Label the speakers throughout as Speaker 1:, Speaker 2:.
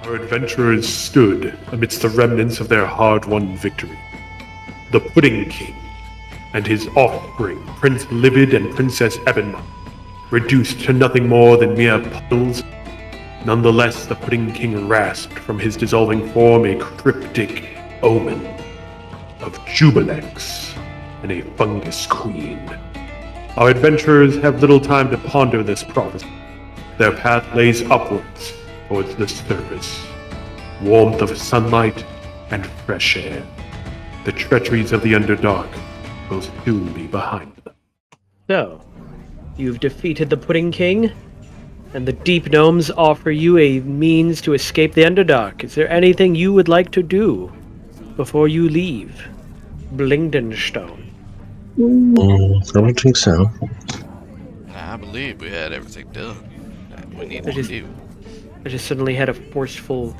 Speaker 1: Our adventurers stood amidst the remnants of their hard-won victory. The Pudding King and his offspring, Prince Livid and Princess Ebonmont, reduced to nothing more than mere puddles. Nonetheless, the Pudding King rasped from his dissolving form a cryptic omen of Jubilex and a fungus queen. Our adventurers have little time to ponder this prophecy. Their path lays upwards towards the surface. Warmth of sunlight and fresh air. The treacheries of the Underdark will soon be behind them.
Speaker 2: So, you've defeated the Pudding King, and the Deep Gnomes offer you a means to escape the Underdark. Is there anything you would like to do before you leave Blingdenstone?
Speaker 3: I don't think so.
Speaker 4: I believe we had everything done that we needed to do.
Speaker 2: I just suddenly had a forceful,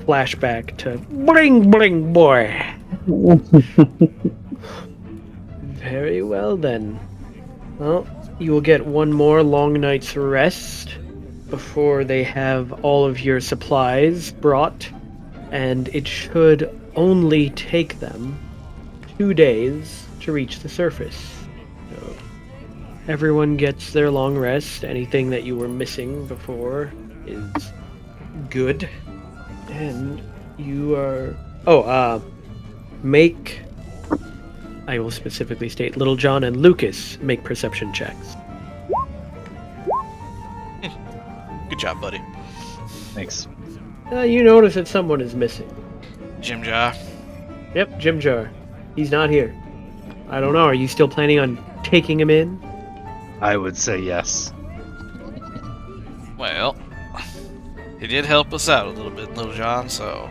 Speaker 2: flashback to Bling Bling Boy. Very well then. Well, you will get one more long night's rest before they have all of your supplies brought, and it should only take them 2 days to reach the surface. So everyone gets their long rest. Anything that you were missing before is good. And you are... make... I will specifically state Little John and Lucas make perception checks.
Speaker 4: Good job, buddy.
Speaker 3: Thanks.
Speaker 2: You notice that someone is missing.
Speaker 4: Jim Jar.
Speaker 2: Yep, Jim Jar. He's not here. I don't know, are you still planning on taking him in?
Speaker 3: I would say yes.
Speaker 4: Well, he did help us out a little bit, Little John, so...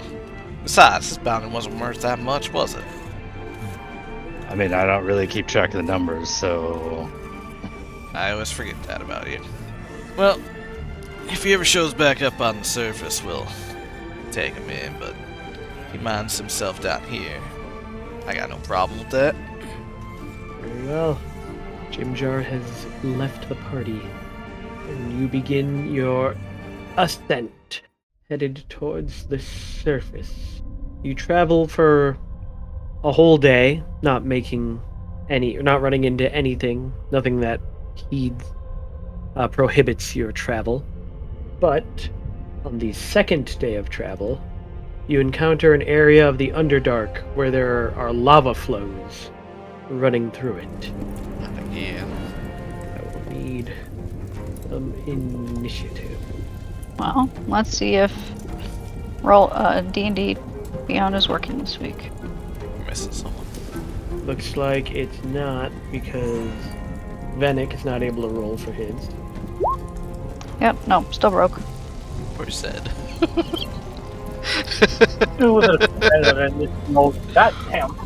Speaker 4: Besides, his bounty wasn't worth that much, was it?
Speaker 3: I mean, I don't really keep track of the numbers, so...
Speaker 4: I always forget that about you. Well, if he ever shows back up on the surface, we'll take him in, but he minds himself down here. I got no problem with that.
Speaker 2: Very well. Jim Jar has left the party, and you begin your ascent, headed towards the surface. You travel for a whole day, not running into anything, nothing that prohibits your travel. But on the second day of travel, you encounter an area of the Underdark where there are lava flows running through it.
Speaker 4: Not again.
Speaker 2: I will need some initiative.
Speaker 5: Well, let's see if D&D Beyond is working this week.
Speaker 4: We're missing someone.
Speaker 2: Looks like it's not, because Venick is not able to roll for his.
Speaker 5: Yep, no, still broke.
Speaker 4: We're sad.
Speaker 2: Goddamn.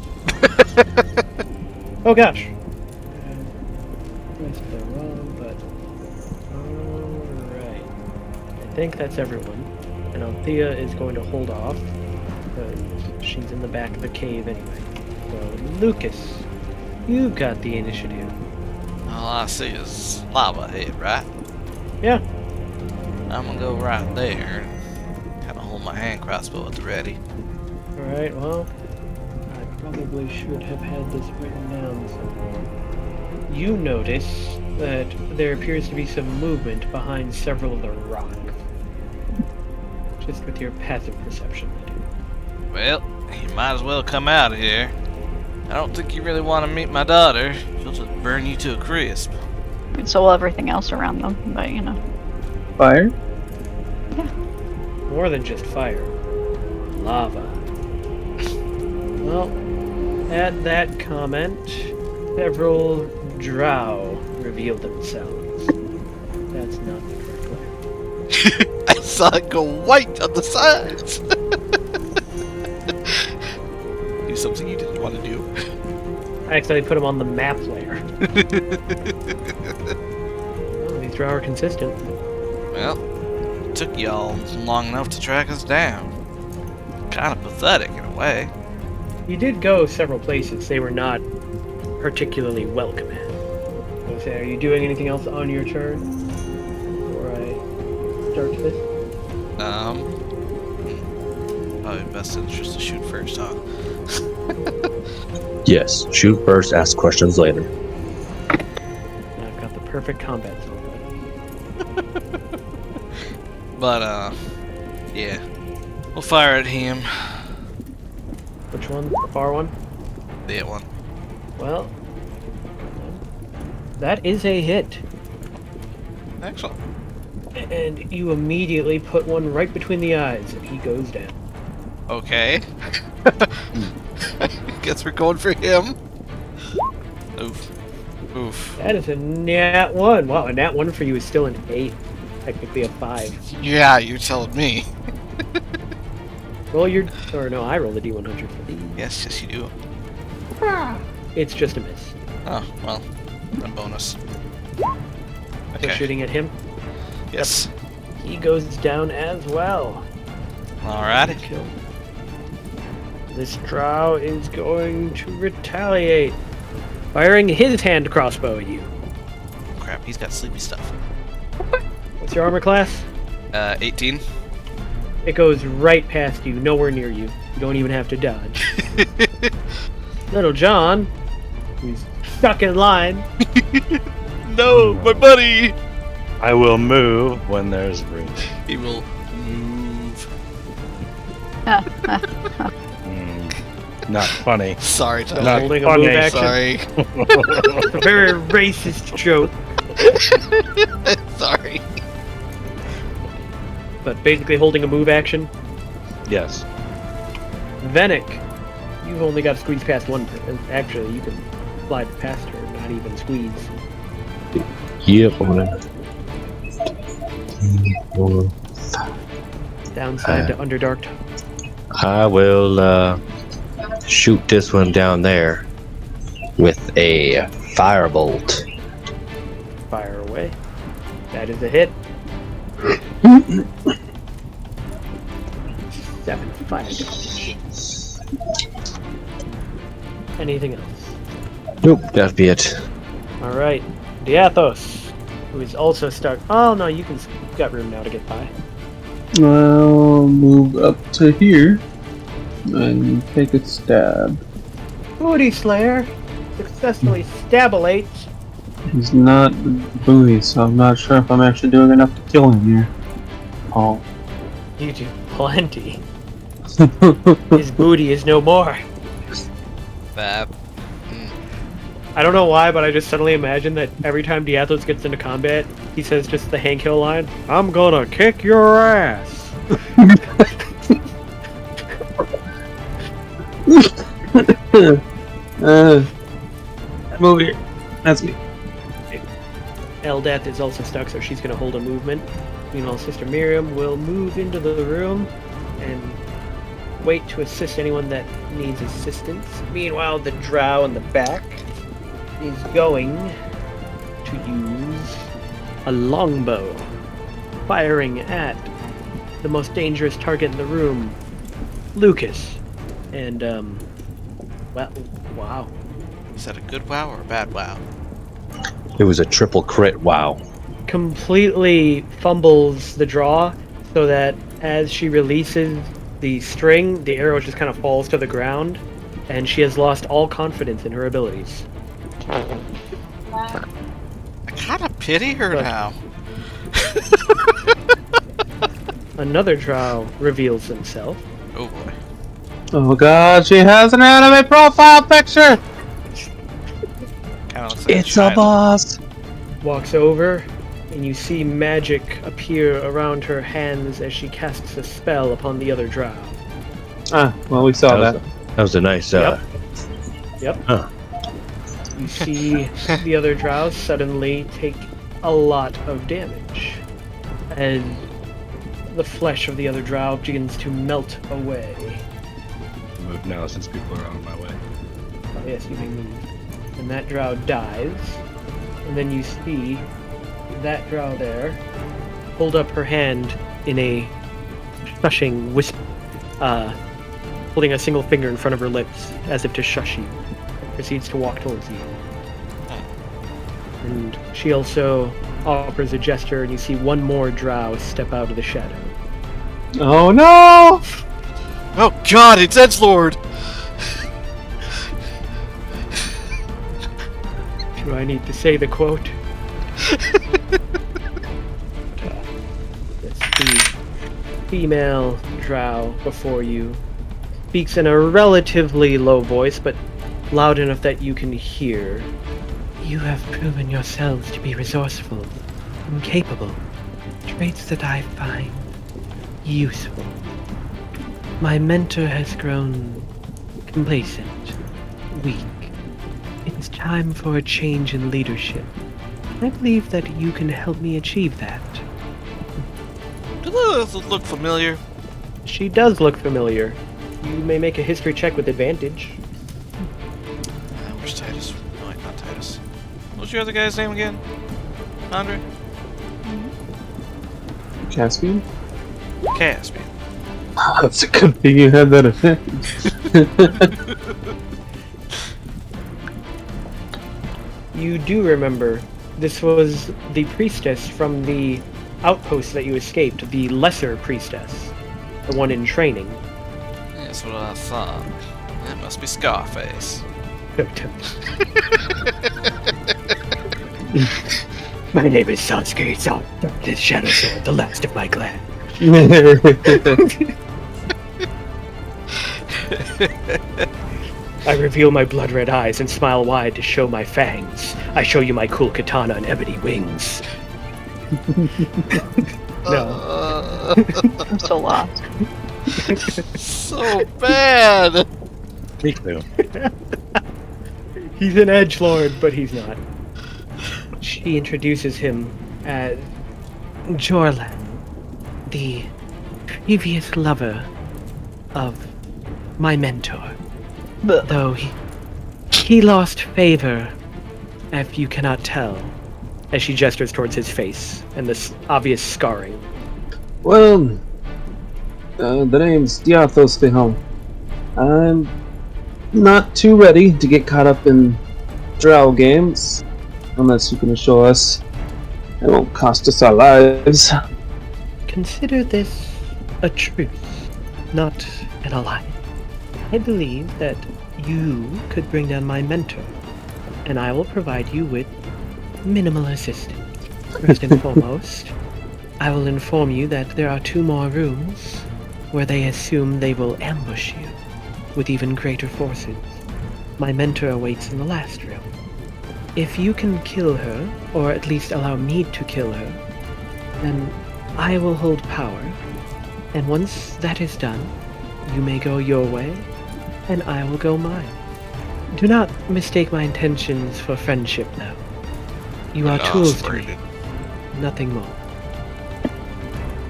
Speaker 2: Oh gosh. That's the wrong button. Alright. I think that's everyone. And Althea is going to hold off, because she's in the back of the cave anyway. So, Lucas, you've got the initiative.
Speaker 4: All I see is lava ahead, right?
Speaker 2: Yeah.
Speaker 4: I'm gonna go right there and kind of hold my hand crossbow at the ready.
Speaker 2: Alright, well, I probably should have had this written down somewhere. You notice that there appears to be some movement behind several of the rocks. Just with your passive perception.
Speaker 4: Well, you might as well come out of here. I don't think you really want to meet my daughter. She'll just burn you to a crisp.
Speaker 5: And so will everything else around them, but you know.
Speaker 6: Fire?
Speaker 5: Yeah.
Speaker 2: More than just fire. Lava. Well, at that comment, several drow revealed themselves. That's not the correct way.
Speaker 4: I saw it go white on the sides. Do something you didn't want to do.
Speaker 2: I accidentally put them on the map layer. Well, these drow are consistent.
Speaker 4: Well, it took y'all long enough to track us down. Kind of pathetic in a way.
Speaker 2: You did go several places they were not particularly welcome at. So, are you doing anything else on your turn before I start this?
Speaker 4: Probably best interest to shoot first, huh?
Speaker 6: Yes, shoot first, ask questions later.
Speaker 2: I've got the perfect combat zone.
Speaker 4: But, yeah. We'll fire at him.
Speaker 2: Which one? The far one?
Speaker 4: The one.
Speaker 2: Well, that is a hit.
Speaker 4: Excellent.
Speaker 2: And you immediately put one right between the eyes, and he goes down.
Speaker 4: Okay. Guess we're going for him. Oof. Oof.
Speaker 2: That is a nat 1. Wow, a nat 1 for you is still an 8. Technically a 5.
Speaker 4: Yeah, you're telling me.
Speaker 2: Roll your... Or no, I roll the D100 for these.
Speaker 4: Yes, yes, you do.
Speaker 2: It's just a miss.
Speaker 4: Oh, well. A bonus.
Speaker 2: So
Speaker 4: Okay.
Speaker 2: shooting at him,
Speaker 4: Yes.
Speaker 2: he goes down as well.
Speaker 4: Alrighty.
Speaker 2: Kill. This drow is going to retaliate, firing his hand crossbow at you.
Speaker 4: Crap, he's got sleepy stuff.
Speaker 2: What's your armor class?
Speaker 4: 18.
Speaker 2: It goes right past you, nowhere near you. You don't even have to dodge. Little John, who's stuck in line.
Speaker 4: No, my buddy!
Speaker 3: I will move when there's room.
Speaker 4: He will move.
Speaker 3: Not funny.
Speaker 4: Sorry,
Speaker 2: So
Speaker 4: Tyler.
Speaker 3: Not
Speaker 2: holding a
Speaker 3: funny.
Speaker 2: move action.
Speaker 4: Sorry.
Speaker 2: It's a very racist joke.
Speaker 4: Sorry.
Speaker 2: But basically holding a move action.
Speaker 3: Yes.
Speaker 2: Venick, you've only got to squeeze past one person. Actually, you can slide past her, not even squeeze.
Speaker 6: Yep, I'm gonna.
Speaker 2: Downside to Underdark.
Speaker 6: I will shoot this one down there with a firebolt.
Speaker 2: Fire away. That is a hit. 7 fire damage. Anything else?
Speaker 6: Nope, that'd be it.
Speaker 2: Alright. Diathos, who is also stuck. Oh no, you've got room now to get by.
Speaker 7: I'll move up to here and take a stab.
Speaker 2: Booty Slayer successfully stabulates.
Speaker 7: He's not booty, so I'm not sure if I'm actually doing enough to kill him here. Oh.
Speaker 2: You do plenty. His booty is no more.
Speaker 4: That.
Speaker 2: I don't know why, but I just suddenly imagine that every time Diathos gets into combat, he says just the Hank Hill line, "I'm gonna kick your ass."
Speaker 7: Move here. That's me.
Speaker 2: Eldeth is also stuck, so she's gonna hold a movement. Meanwhile, Sister Miriam will move into the room and wait to assist anyone that needs assistance. Meanwhile, the drow in the back is going to use a longbow, firing at the most dangerous target in the room, Lucas. And, well, wow.
Speaker 4: Is that a good wow or a bad wow?
Speaker 6: It was a triple crit, wow.
Speaker 2: Completely fumbles the draw so that as she releases the string, the arrow just kind of falls to the ground, and she has lost all confidence in her abilities.
Speaker 4: I kind of pity her
Speaker 2: But-
Speaker 4: now.
Speaker 2: Another drow reveals himself.
Speaker 4: Oh boy.
Speaker 7: Oh god, she has an anime profile picture!
Speaker 4: Kind of looks like
Speaker 6: It's a
Speaker 4: child.
Speaker 6: boss!
Speaker 2: Walks over, and you see magic appear around her hands as she casts a spell upon the other drow.
Speaker 7: Ah, well, we saw that.
Speaker 6: That was a nice,
Speaker 2: Yep.
Speaker 6: Huh.
Speaker 2: You see the other drow suddenly take a lot of damage as the flesh of the other drow begins to melt away.
Speaker 3: Move now since people are on my way.
Speaker 2: Oh, yes, you may move. And that drow dies. And then you see that drow there hold up her hand in a shushing whisper, holding a single finger in front of her lips as if to shush you. Proceeds to walk towards you. And she also offers a gesture, and you see one more drow step out of the shadow.
Speaker 7: Oh no!
Speaker 4: Oh God, it's Edgelord!
Speaker 2: Do I need to say the quote? Yes, the female drow before you speaks in a relatively low voice, but loud enough that you can hear. You have proven yourselves to be resourceful and capable, traits that I find useful. My mentor has grown complacent, weak. It is time for a change in leadership. I believe that you can help me achieve that.
Speaker 4: Do those look familiar?
Speaker 2: She does look familiar. You may make a history check with advantage.
Speaker 4: Where's Titus? No, wait, not Titus. What's your other guy's name again? Andre?
Speaker 7: Caspian?
Speaker 4: Caspian.
Speaker 7: That's a good thing you had that effect.
Speaker 2: You do remember, this was the priestess from the outpost that you escaped, the lesser priestess, the one in training.
Speaker 4: That's what I thought. It must be Scarface.
Speaker 2: My name is SoundScapes, Darkness Shadow Sword, the last of my clan. I reveal my blood-red eyes and smile wide to show my fangs. I show you my cool katana and ebony wings. No.
Speaker 5: I'm so lost.
Speaker 4: So bad!
Speaker 3: Riku.
Speaker 2: He's an edgelord, but he's not. She introduces him as Jorlan, the previous lover of my mentor. Though he lost favor, if you cannot tell, as she gestures towards his face and this obvious scarring.
Speaker 7: Well, the name's Diathos Behom. I'm not too ready to get caught up in drow games, unless you can assure us it won't cost us our lives.
Speaker 2: Consider this a truce, not an alliance. I believe that you could bring down my mentor, and I will provide you with minimal assistance. First and foremost, I will inform you that there are 2 more rooms where they assume they will ambush you with even greater forces. My mentor awaits in the last room. If you can kill her, or at least allow me to kill her, then I will hold power, and once that is done, you may go your way, and I will go mine. Do not mistake my intentions for friendship, though. You are tools to me, nothing more.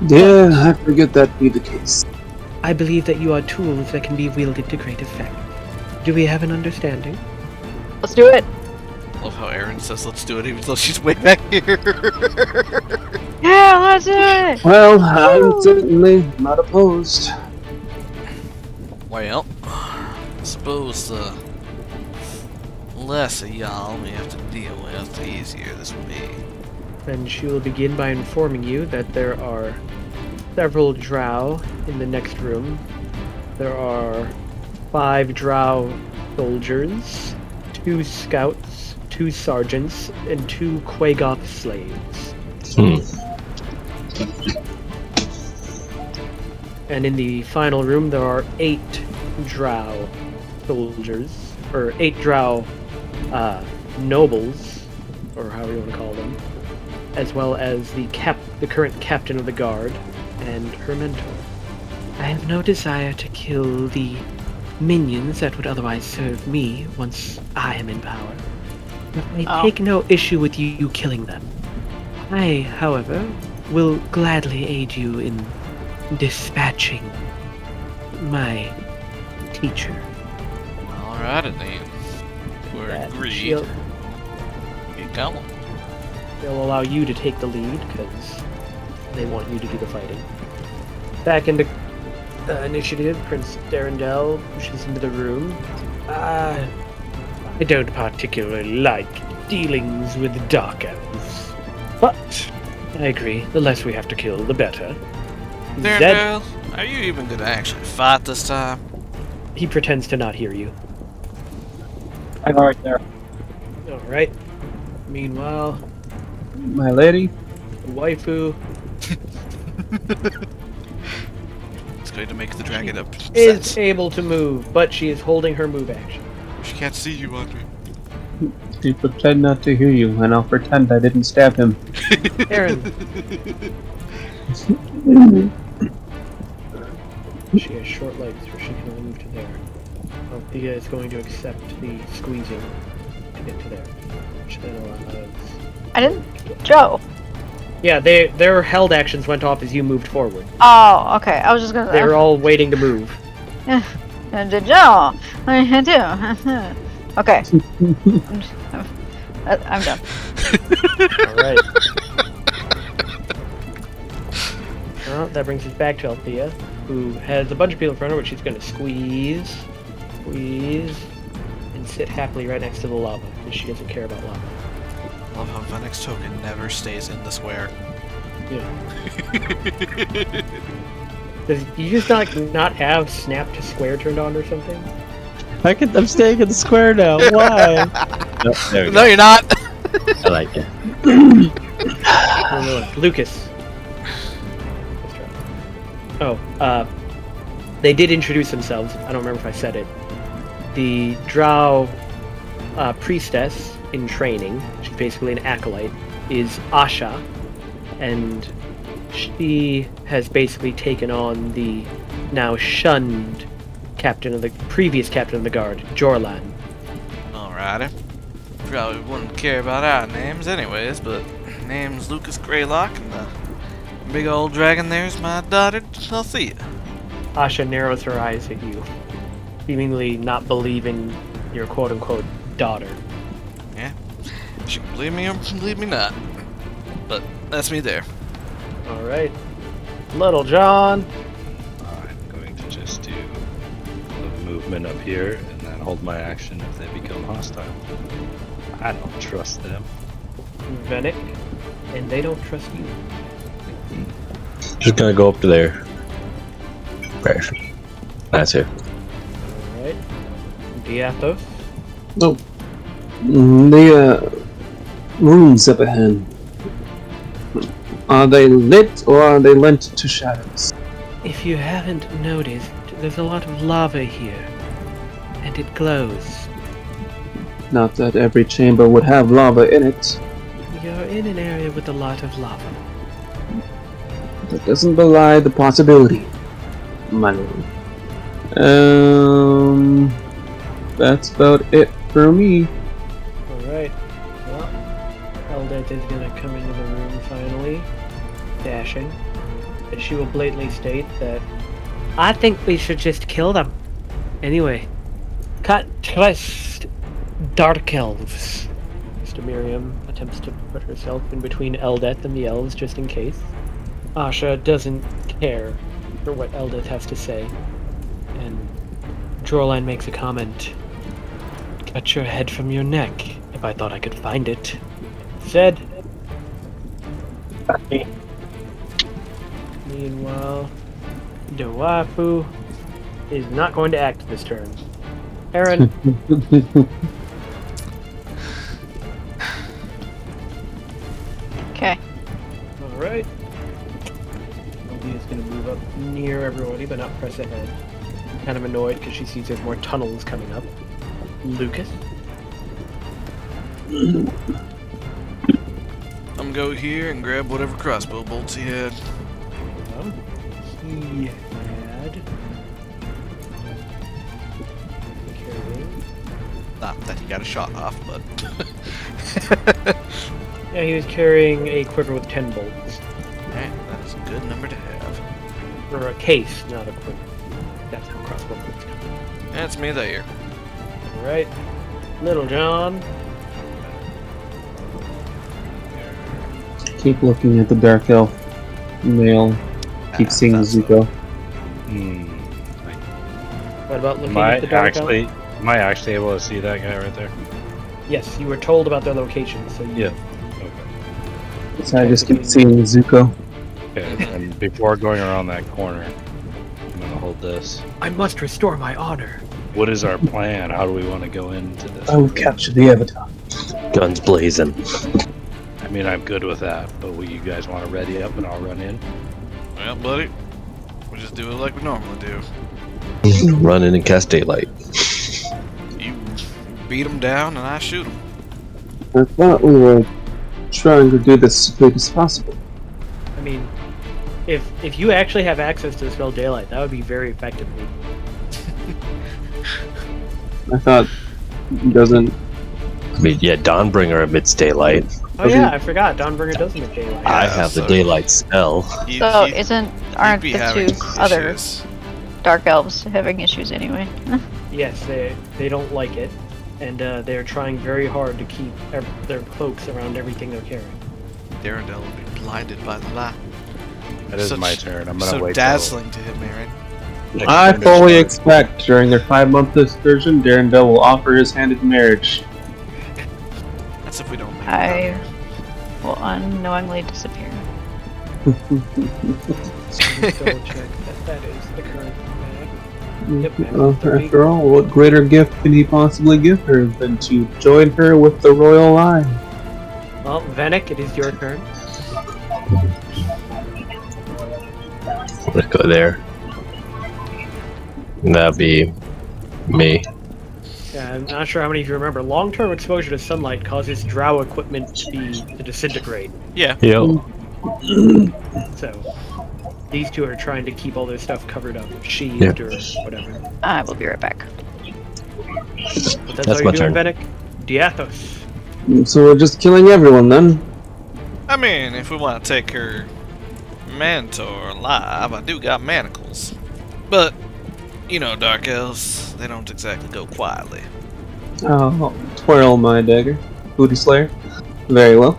Speaker 7: Yeah, I figured that'd be the case.
Speaker 2: I believe that you are tools that can be wielded to great effect. Do we have an understanding?
Speaker 5: Let's do it.
Speaker 4: Love how Erin says let's do it even though she's way back here.
Speaker 5: Yeah, let's do it.
Speaker 7: Well, I'm certainly not opposed.
Speaker 4: Well, I suppose the less of y'all we have to deal with, the easier this will be.
Speaker 2: And she will begin by informing you that there are several drow in the next room. There are 5 drow soldiers, 2 scouts, 2 sergeants, and 2 Quagoth slaves. And in the final room, there are 8 drow soldiers, or 8 drow nobles, or however you want to call them, as well as the current captain of the guard and her mentor. I have no desire to kill the minions that would otherwise serve me once I am in power. But I take no issue with you killing them. I, however, will gladly aid you in dispatching my teacher.
Speaker 4: Alrighty then. We're
Speaker 2: That
Speaker 4: agreed.
Speaker 2: she'll-
Speaker 4: Keep going.
Speaker 2: They'll allow you to take the lead because they want you to do the fighting. Back into initiative, Prince Darendel pushes into the room. I don't particularly like dealings with dark elves, but I agree, the less we have to kill, the better. Zed,
Speaker 4: Darren, are you even gonna actually fight this time?
Speaker 2: he pretends to not hear you.
Speaker 8: I'm right there.
Speaker 2: Alright. Meanwhile,
Speaker 7: My lady?
Speaker 2: the waifu
Speaker 4: It's going to make the dragon up.
Speaker 2: is able to move, but she is holding her move action.
Speaker 4: She can't see you, Andre.
Speaker 7: He pretend not to hear you, and I'll pretend I didn't stab him.
Speaker 2: Aaron. She has short legs, so she can only move to there. Althea is going to accept the squeezing to get to there, which then allows...
Speaker 5: I didn't. Joe.
Speaker 2: Yeah, their held actions went off as you moved forward.
Speaker 5: Oh, okay. I was just gonna.
Speaker 2: They were all waiting to move.
Speaker 5: Joe. I do. Okay. I'm done.
Speaker 2: Alright. Well, that brings us back to Althea, who has a bunch of people in front of her, but she's going to squeeze, and sit happily right next to the lava, because she doesn't care about lava.
Speaker 4: Love how Venix token never stays in the square.
Speaker 2: Yeah. Does you just not have snap to square turned on or something?
Speaker 6: I'm staying in the square now. Why? Nope, there we
Speaker 4: No,
Speaker 6: go.
Speaker 4: you're not!
Speaker 6: I like it.
Speaker 2: Oh, no, Lucas. Oh, they did introduce themselves. I don't remember if I said it. The Drow priestess in training, she's basically an acolyte, is Asha, and she has basically taken on the now shunned previous captain of the guard, Jorlan.
Speaker 4: Alrighty. Probably wouldn't care about our names anyways, but name's Lucas Greylock, and the big old dragon there's my daughter, Althea.
Speaker 2: Asha narrows her eyes at you, seemingly not believing your quote-unquote daughter.
Speaker 4: Yeah, she can believe me or believe me not. But that's me there.
Speaker 2: Alright. Little John.
Speaker 3: I'm going to just do a movement up here and then hold my action if they become hostile. I don't trust them.
Speaker 2: Venick. And they don't trust you.
Speaker 6: Just gonna go up to there. Right. That's it.
Speaker 2: Alright. Diathos.
Speaker 7: Oh. The runes up ahead. Are they lit or are they lent to shadows?
Speaker 2: If you haven't noticed, there's a lot of lava here. And it glows.
Speaker 7: Not that every chamber would have lava in it.
Speaker 2: You're in an area with a lot of lava.
Speaker 7: That doesn't belie the possibility, my lord. That's about it for me.
Speaker 2: Alright. Well, Eldeth is gonna come into the room finally, dashing. And she will blatantly state that I think we should just kill them. Anyway, can't trust dark elves. Mr. Miriam attempts to put herself in between Eldeth and the elves just in case. Asha doesn't care for what Eldeth has to say. And Jorlan makes a comment. Cut your head from your neck, if I thought I could find it. Said. Meanwhile, Dawafu is not going to act this turn. Aaron.
Speaker 5: Okay.
Speaker 2: Alright. Is going to move up near everybody, but not press ahead. Kind of annoyed because she sees there's more tunnels coming up. Lucas.
Speaker 4: I'm gonna go here and grab whatever crossbow bolts he had.
Speaker 2: Well, he had... carrying...
Speaker 4: Not that he got a shot off, but...
Speaker 2: Yeah, he was carrying a quiver with 10 bolts.
Speaker 4: Alright, that is a good number to have.
Speaker 2: Or a case, not a quiver. That's how crossbow bolts come.
Speaker 4: That's me there.
Speaker 2: Alright. Little John.
Speaker 7: Keep looking at the dark elf male. Keep seeing Zuko.
Speaker 2: What about looking
Speaker 3: Am I
Speaker 2: at the dark elf?
Speaker 3: actually able to see that guy right there?
Speaker 2: Yes, you were told about their location, so you...
Speaker 3: Yeah. Okay.
Speaker 7: So I just keep seeing Zuko.
Speaker 3: Okay, and before going around that corner, I'm gonna hold this.
Speaker 2: I must restore my honor.
Speaker 3: What is our plan? How do we want to go into this?
Speaker 7: I will capture the Avatar.
Speaker 6: Guns blazing.
Speaker 3: I mean, I'm good with that, but will you guys want to ready up and I'll run in?
Speaker 4: Well, buddy, we just do it like we normally do.
Speaker 6: Run in and cast daylight.
Speaker 4: You beat them down and I shoot them.
Speaker 7: I thought we were trying to do this as quick as possible.
Speaker 2: I mean, if you actually have access to Dispel Daylight, that would be very effective.
Speaker 7: I thought it doesn't.
Speaker 6: I mean, yeah, Dawnbringer emits daylight.
Speaker 2: Oh yeah, I forgot. Dawnbringer does emit daylight.
Speaker 6: I
Speaker 4: Yeah,
Speaker 6: have the
Speaker 4: so-
Speaker 6: daylight spell.
Speaker 5: So
Speaker 4: You'd
Speaker 5: aren't
Speaker 4: be
Speaker 5: the
Speaker 4: having
Speaker 5: two other
Speaker 4: issues.
Speaker 5: dark elves having issues anyway?
Speaker 2: Yes, they don't like it, and they're trying very hard to keep their cloaks around everything they're carrying.
Speaker 4: Darendelle will be blinded by the light.
Speaker 3: That is my turn. I'm gonna
Speaker 4: So
Speaker 3: wait.
Speaker 4: dazzling to him, Aaron.
Speaker 3: till
Speaker 7: I
Speaker 3: next
Speaker 7: fully
Speaker 3: turn.
Speaker 7: expect during their 5-month excursion, Darendelle will offer his hand in marriage.
Speaker 4: That's if we don't make it.
Speaker 5: I will unknowingly disappear.
Speaker 2: So let's double check that is the current mag. Yep, mag
Speaker 7: Well,
Speaker 2: 30.
Speaker 7: after all, what greater gift can he possibly give her than to join her with the royal line?
Speaker 2: Well, Vanek, it is your turn.
Speaker 6: Let's go there. That'd be me.
Speaker 2: I'm not sure how many of you remember. Long-term exposure to sunlight causes drow equipment to disintegrate.
Speaker 4: Yeah.
Speaker 6: Yo.
Speaker 2: So these two are trying to keep all their stuff covered up, sheathed or whatever.
Speaker 5: I will be right back.
Speaker 2: But that's
Speaker 6: That's
Speaker 2: all
Speaker 6: my
Speaker 2: you're doing,
Speaker 6: turn.
Speaker 2: Vanek? Diathos.
Speaker 7: So we're just killing everyone then?
Speaker 4: I mean, if we want to take her mentor alive, I do got manacles. But, you know, Dark Elves, they don't exactly go quietly.
Speaker 7: Oh, twirl my dagger. Booty Slayer. Very well.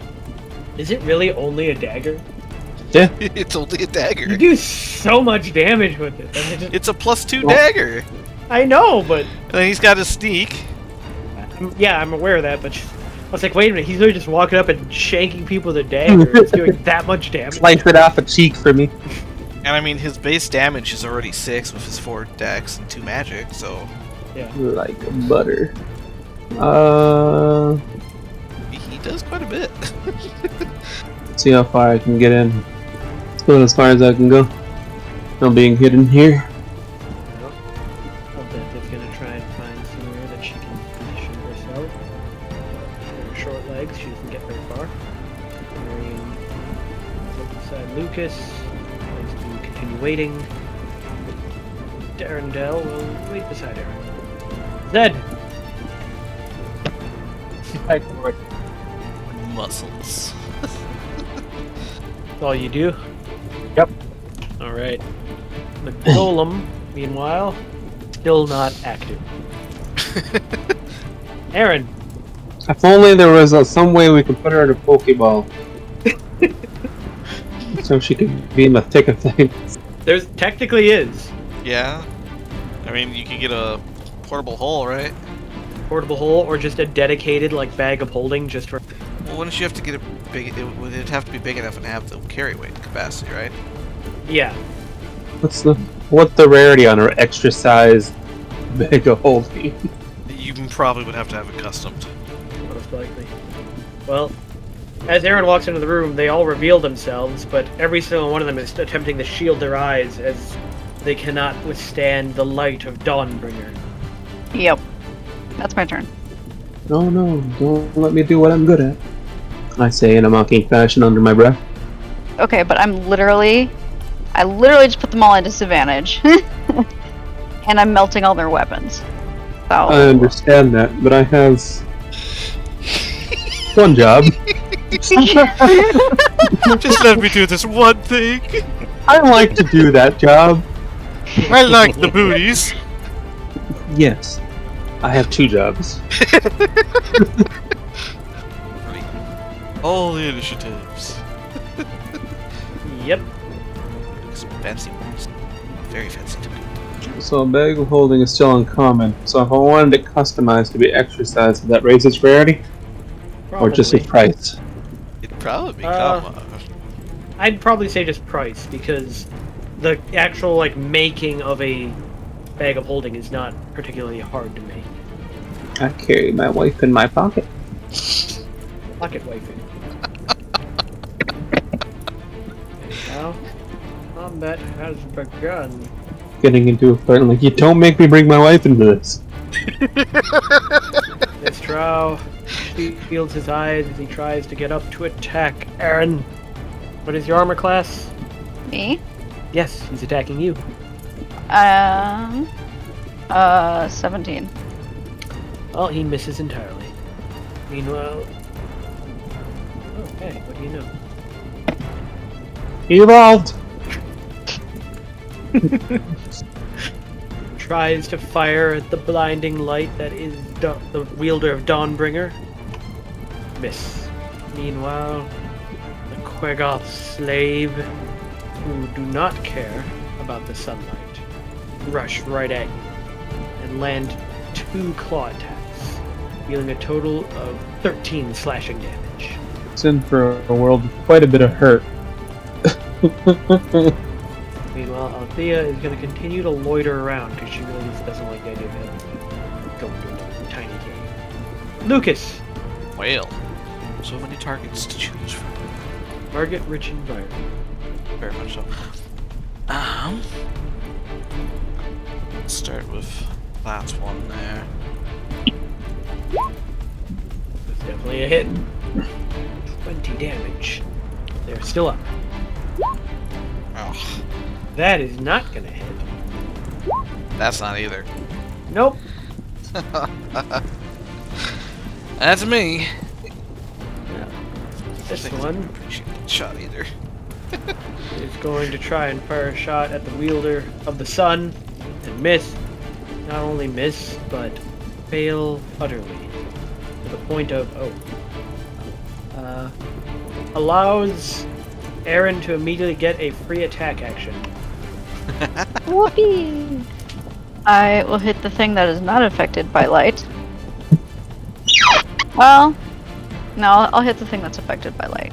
Speaker 2: Is it really only a dagger?
Speaker 4: It's only a dagger.
Speaker 2: You do so much damage with it. I just-
Speaker 4: It's a +2 dagger.
Speaker 2: I know, but
Speaker 4: And then he's got a sneak.
Speaker 2: yeah, I'm aware of that. But I was like, wait a minute, he's literally just walking up and shanking people with a dagger. It's doing that much damage.
Speaker 7: Slice it off a cheek for me.
Speaker 4: And I mean, his base damage is already 6 with his 4 dex and 2 magic, so
Speaker 7: Like butter.
Speaker 4: he does quite a bit.
Speaker 7: See how far I can get in. Let's go as far as I can go. No being hidden here.
Speaker 2: Elveth is gonna try and find somewhere that she can position herself. With her short legs, she doesn't get very far. Marion is beside Lucas. Likes to continue waiting. Darendelle will wait beside her. Zed!
Speaker 4: Muscles.
Speaker 2: That's all you do?
Speaker 8: Yep.
Speaker 2: Alright. The golem, meanwhile, still not active. Aaron!
Speaker 7: If only there was some way we could put her in a Pokeball. So she could be in the thick of things.
Speaker 2: There's technically is.
Speaker 4: Yeah. I mean, you could get a portable hole, right?
Speaker 2: Portable hole or just a dedicated like bag of holding just for
Speaker 4: Well, wouldn't you have to get a big? It'd have to be big enough and have the carry weight capacity, right?
Speaker 2: yeah.
Speaker 7: What's the rarity on her extra size bag of holding?
Speaker 4: You probably would have to have it customed.
Speaker 2: Most likely. Well, as Aaron walks into the room, they all reveal themselves, but every single one of them is attempting to shield their eyes as they cannot withstand the light of Dawnbringer.
Speaker 5: Yep. That's my turn.
Speaker 7: No, don't let me do what I'm good at. I say in a mocking fashion under my breath.
Speaker 5: Okay, but I literally just put them all at disadvantage. And I'm melting all their weapons. So,
Speaker 7: I understand that, but I have one job.
Speaker 4: Just let me do this one thing.
Speaker 7: I like to do that job.
Speaker 4: I like the booties.
Speaker 7: Yes. I have 2 jobs.
Speaker 4: All the initiatives.
Speaker 2: Yep.
Speaker 4: Some fancy ones. Very fancy to do.
Speaker 7: So a bag of holding is still uncommon. So if I wanted it customized to be extra size, would that raise its rarity? Or just its
Speaker 2: Probably.
Speaker 7: price?
Speaker 4: It'd probably be
Speaker 2: Uh,
Speaker 4: common.
Speaker 2: I'd probably say just price, because the actual like making of a bag of holding is not particularly hard to make.
Speaker 7: I carry my wife in my pocket.
Speaker 2: Pocket wifey. Now, combat has begun.
Speaker 7: Getting into a fight, like, you don't make me bring my wife into this.
Speaker 2: This Drow shields his eyes as he tries to get up to attack Aaron. What is your armor class?
Speaker 5: Me?
Speaker 2: Yes, he's attacking you.
Speaker 5: 17.
Speaker 2: Well, he misses entirely. Meanwhile... Oh, hey, what do you know?
Speaker 7: He evolved!
Speaker 2: Tries to fire at the blinding light that is the wielder of Dawnbringer. Miss. Meanwhile, the Quegoth slave, who do not care about the sunlight, rush right at you and land 2 claw attacks, dealing a total of 13 slashing damage.
Speaker 7: It's in for a world with quite a bit of hurt.
Speaker 2: Meanwhile, Althea is going to continue to loiter around because she really just doesn't like the idea of him going to a tiny cave. Lucas!
Speaker 4: Well, so many targets to choose from.
Speaker 2: Target rich environment.
Speaker 4: Very much so. Let's start with that one there.
Speaker 2: That's definitely a hit. 20 damage. They're still up.
Speaker 4: Oh,
Speaker 2: That is not going to hit.
Speaker 4: that's not either.
Speaker 2: Nope.
Speaker 4: That's me.
Speaker 2: This
Speaker 4: I
Speaker 2: one
Speaker 4: shouldn't get shot either.
Speaker 2: is going to try and fire a shot at the wielder of the sun and miss. Not only miss, but fail utterly. To the point of, allows Aaron to immediately get a free attack action.
Speaker 5: Whoopee! I will hit the thing that is not affected by light. Well, no, I'll hit the thing that's affected by light.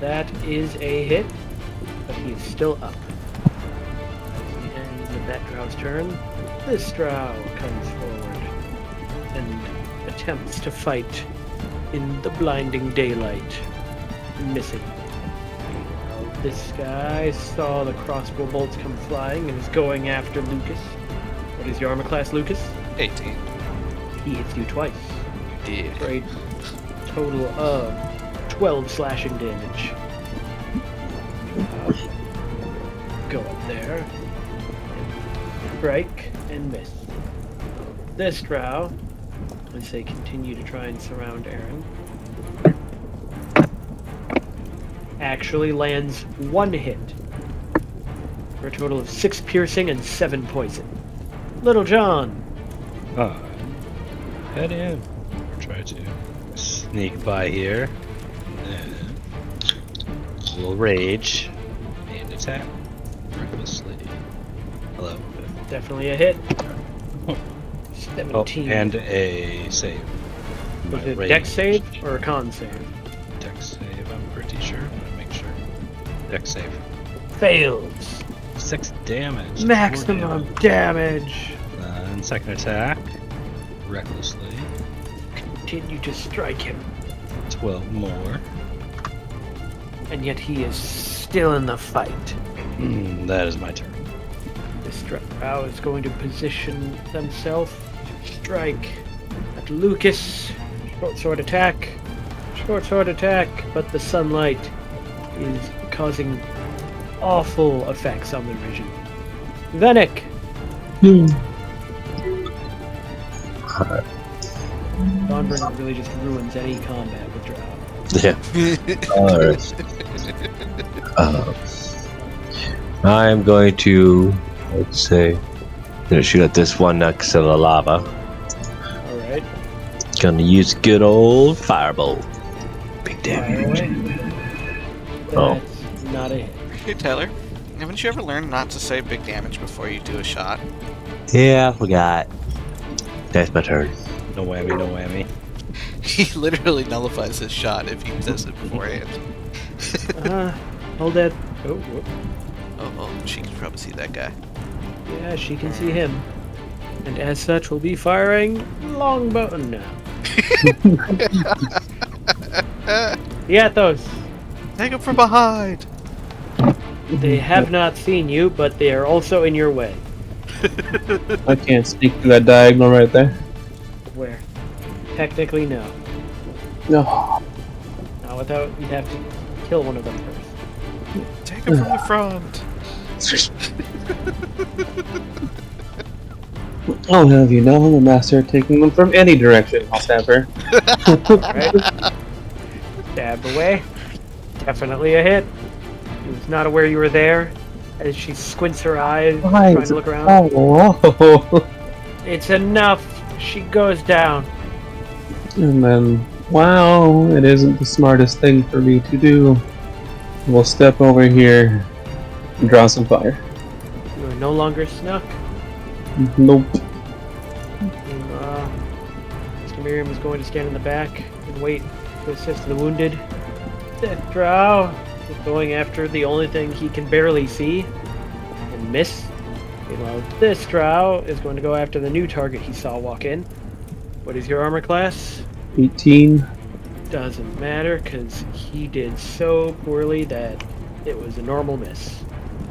Speaker 2: That is a hit, but he is still up. That's the end of that Drow's turn. This Drow comes forward and attempts to fight in the blinding daylight, missing. This guy saw the crossbow bolts come flying and is going after Lucas. What is your armor class, Lucas?
Speaker 4: 18.
Speaker 2: He hits you twice.
Speaker 4: Yeah.
Speaker 2: For a total of 12 slashing damage. Go up there. Strike and miss. This Drow, as they continue to try and surround Aaron, actually lands 1 hit for a total of 6 piercing and 7 poison. Little John.
Speaker 3: Head in. Try to sneak by here. A little rage. And attack. Recklessly. Hello.
Speaker 2: Definitely a hit.
Speaker 3: Oh,
Speaker 2: 17.
Speaker 3: and a save.
Speaker 2: Was
Speaker 3: My
Speaker 2: it
Speaker 3: rage.
Speaker 2: dex save or a con save?
Speaker 3: Dex save, I'm pretty sure. I'm gonna make sure. Dex save.
Speaker 2: Fails.
Speaker 3: 6 damage. 4
Speaker 2: Maximum damage.
Speaker 3: And second attack. Recklessly.
Speaker 2: Continue to strike him.
Speaker 3: 12 more.
Speaker 2: And yet he is still in the fight.
Speaker 3: That is my turn.
Speaker 2: This Drow is going to position themselves to strike at Lucas. Short sword attack. Short sword attack, but the sunlight is causing awful effects on their vision. Venek! Dawnbringer really just ruins any combat with Drow.
Speaker 6: Yeah. Alright. I'm going to, let's say, gonna shoot at this one next to the lava.
Speaker 2: Alright.
Speaker 6: Gonna use good old firebolt. Big damage. Oh.
Speaker 2: That's not a hit.
Speaker 4: Hey Tyler, haven't you ever learned not to say big damage before you do a shot?
Speaker 6: Yeah, I forgot. That's my turn.
Speaker 3: No whammy, no whammy.
Speaker 4: He literally nullifies his shot if he says it beforehand.
Speaker 2: Hold that. Oh, whoop.
Speaker 4: Oh, she can probably see that guy.
Speaker 2: Yeah, she can see him. And as such, we'll be firing longbow. No. Yathos,
Speaker 4: Take him from behind!
Speaker 2: they have not seen you, but they are also in your way.
Speaker 7: I can't sneak through that diagonal right there.
Speaker 2: Where? Technically, no.
Speaker 7: No.
Speaker 2: Not without, you'd have to kill one of them first.
Speaker 4: Take him from the front!
Speaker 7: I'll have you know, I'm a master at taking them from any direction. I'll stab her.
Speaker 2: Right? Stab away. Definitely a hit. She was not aware you were there. As she squints her eyes, trying to look around.
Speaker 7: Oh.
Speaker 2: It's enough. She goes down.
Speaker 7: And then, wow, it isn't the smartest thing for me to do. We'll step over here and draw some fire.
Speaker 2: You are no longer snuck.
Speaker 7: Nope.
Speaker 2: Mr. Miriam is going to stand in the back and wait to assist the wounded. Death Drow is going after the only thing he can barely see and miss. Meanwhile, this Drow is going to go after the new target he saw walk in. What is your armor class?
Speaker 7: 18.
Speaker 2: Doesn't matter, because he did so poorly that it was a normal miss.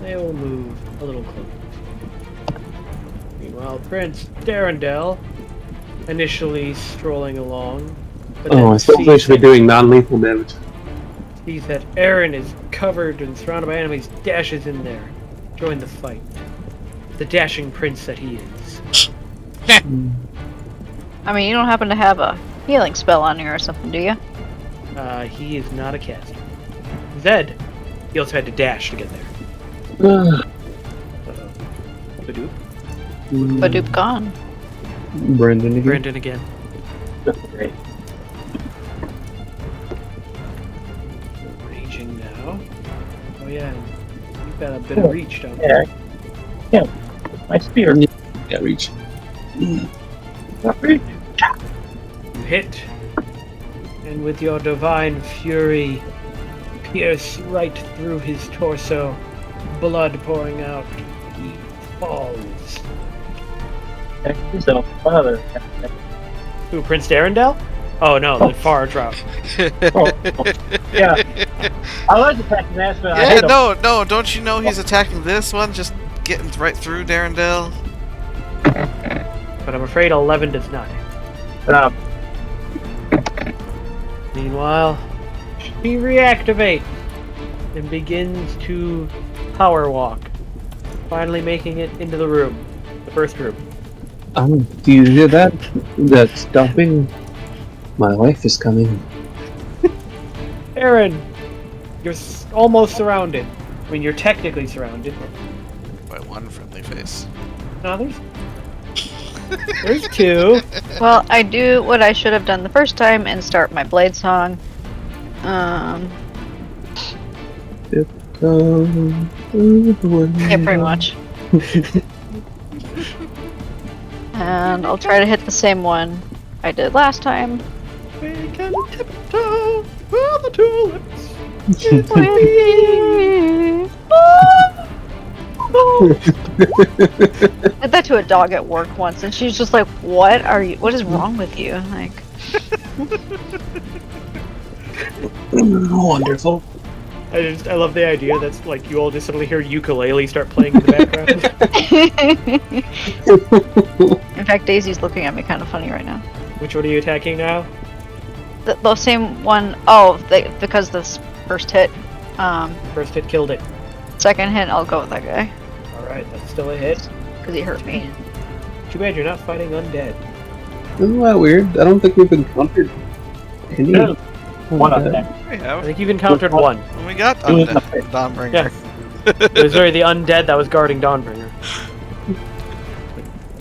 Speaker 2: They will move a little closer. Meanwhile, Prince Darendel, initially strolling along, but then
Speaker 7: I still wish we're doing non-lethal damage.
Speaker 2: sees that Aaron is covered and surrounded by enemies, dashes in there, join the fight. The dashing prince that he is.
Speaker 5: I mean, you don't happen to have a healing spell on you or something, do you?
Speaker 2: He is not a caster. Zed, he also had to dash to get there. Badoop.
Speaker 5: Badoop gone.
Speaker 7: Brendan again.
Speaker 2: Brandon again.
Speaker 8: Great.
Speaker 2: Raging now. Oh yeah, you've got a bit of reach, don't you?
Speaker 8: Yeah. Yeah. My spear.
Speaker 7: Yeah, reach.
Speaker 2: You hit, and with your divine fury, pierce right through his torso, blood pouring out. He falls.
Speaker 8: So, father.
Speaker 2: Who, Prince Darendel? Oh no, the far Drow.
Speaker 8: Yeah. I like attacking that, but I
Speaker 4: Yeah,
Speaker 8: hate him.
Speaker 4: no, don't you know he's attacking this one? Just getting right through Darendel?
Speaker 2: But I'm afraid 11 does not. Meanwhile, she reactivates and begins to power walk, finally making it into the room, the first room.
Speaker 7: Do you hear that? That stomping? My wife is coming.
Speaker 2: Aaron, you're almost surrounded. I mean, you're technically surrounded.
Speaker 4: By one friendly face.
Speaker 2: No, there's two.
Speaker 5: Well, I do what I should have done the first time and start my blade song. Yeah, pretty much. And I'll try to hit the same one I did last time.
Speaker 2: We can tiptoe through the tulips.
Speaker 5: I did that to a dog at work once, and she's just like, "What are you? What is wrong with you?" Like,
Speaker 7: Wonderful.
Speaker 2: I love the idea that's like you all just suddenly hear ukulele start playing in the background.
Speaker 5: in fact, Daisy's looking at me kind of funny right now.
Speaker 2: Which one are you attacking now?
Speaker 5: The same one. Oh, because this first hit.
Speaker 2: First hit killed it.
Speaker 5: Second hit, I'll go with that guy
Speaker 2: Alright, that's still a hit.
Speaker 5: because he hurt me.
Speaker 2: Too bad you're not fighting undead.
Speaker 7: Isn't that weird? I don't think we've encountered any.
Speaker 8: Yeah. One of
Speaker 7: undead.
Speaker 8: them.
Speaker 4: We
Speaker 2: I
Speaker 4: have.
Speaker 2: think you've encountered one.
Speaker 4: When we got
Speaker 8: It was
Speaker 4: Undead,
Speaker 8: nothing.
Speaker 4: Dawnbringer.
Speaker 2: Yes. It was the undead that was guarding Dawnbringer.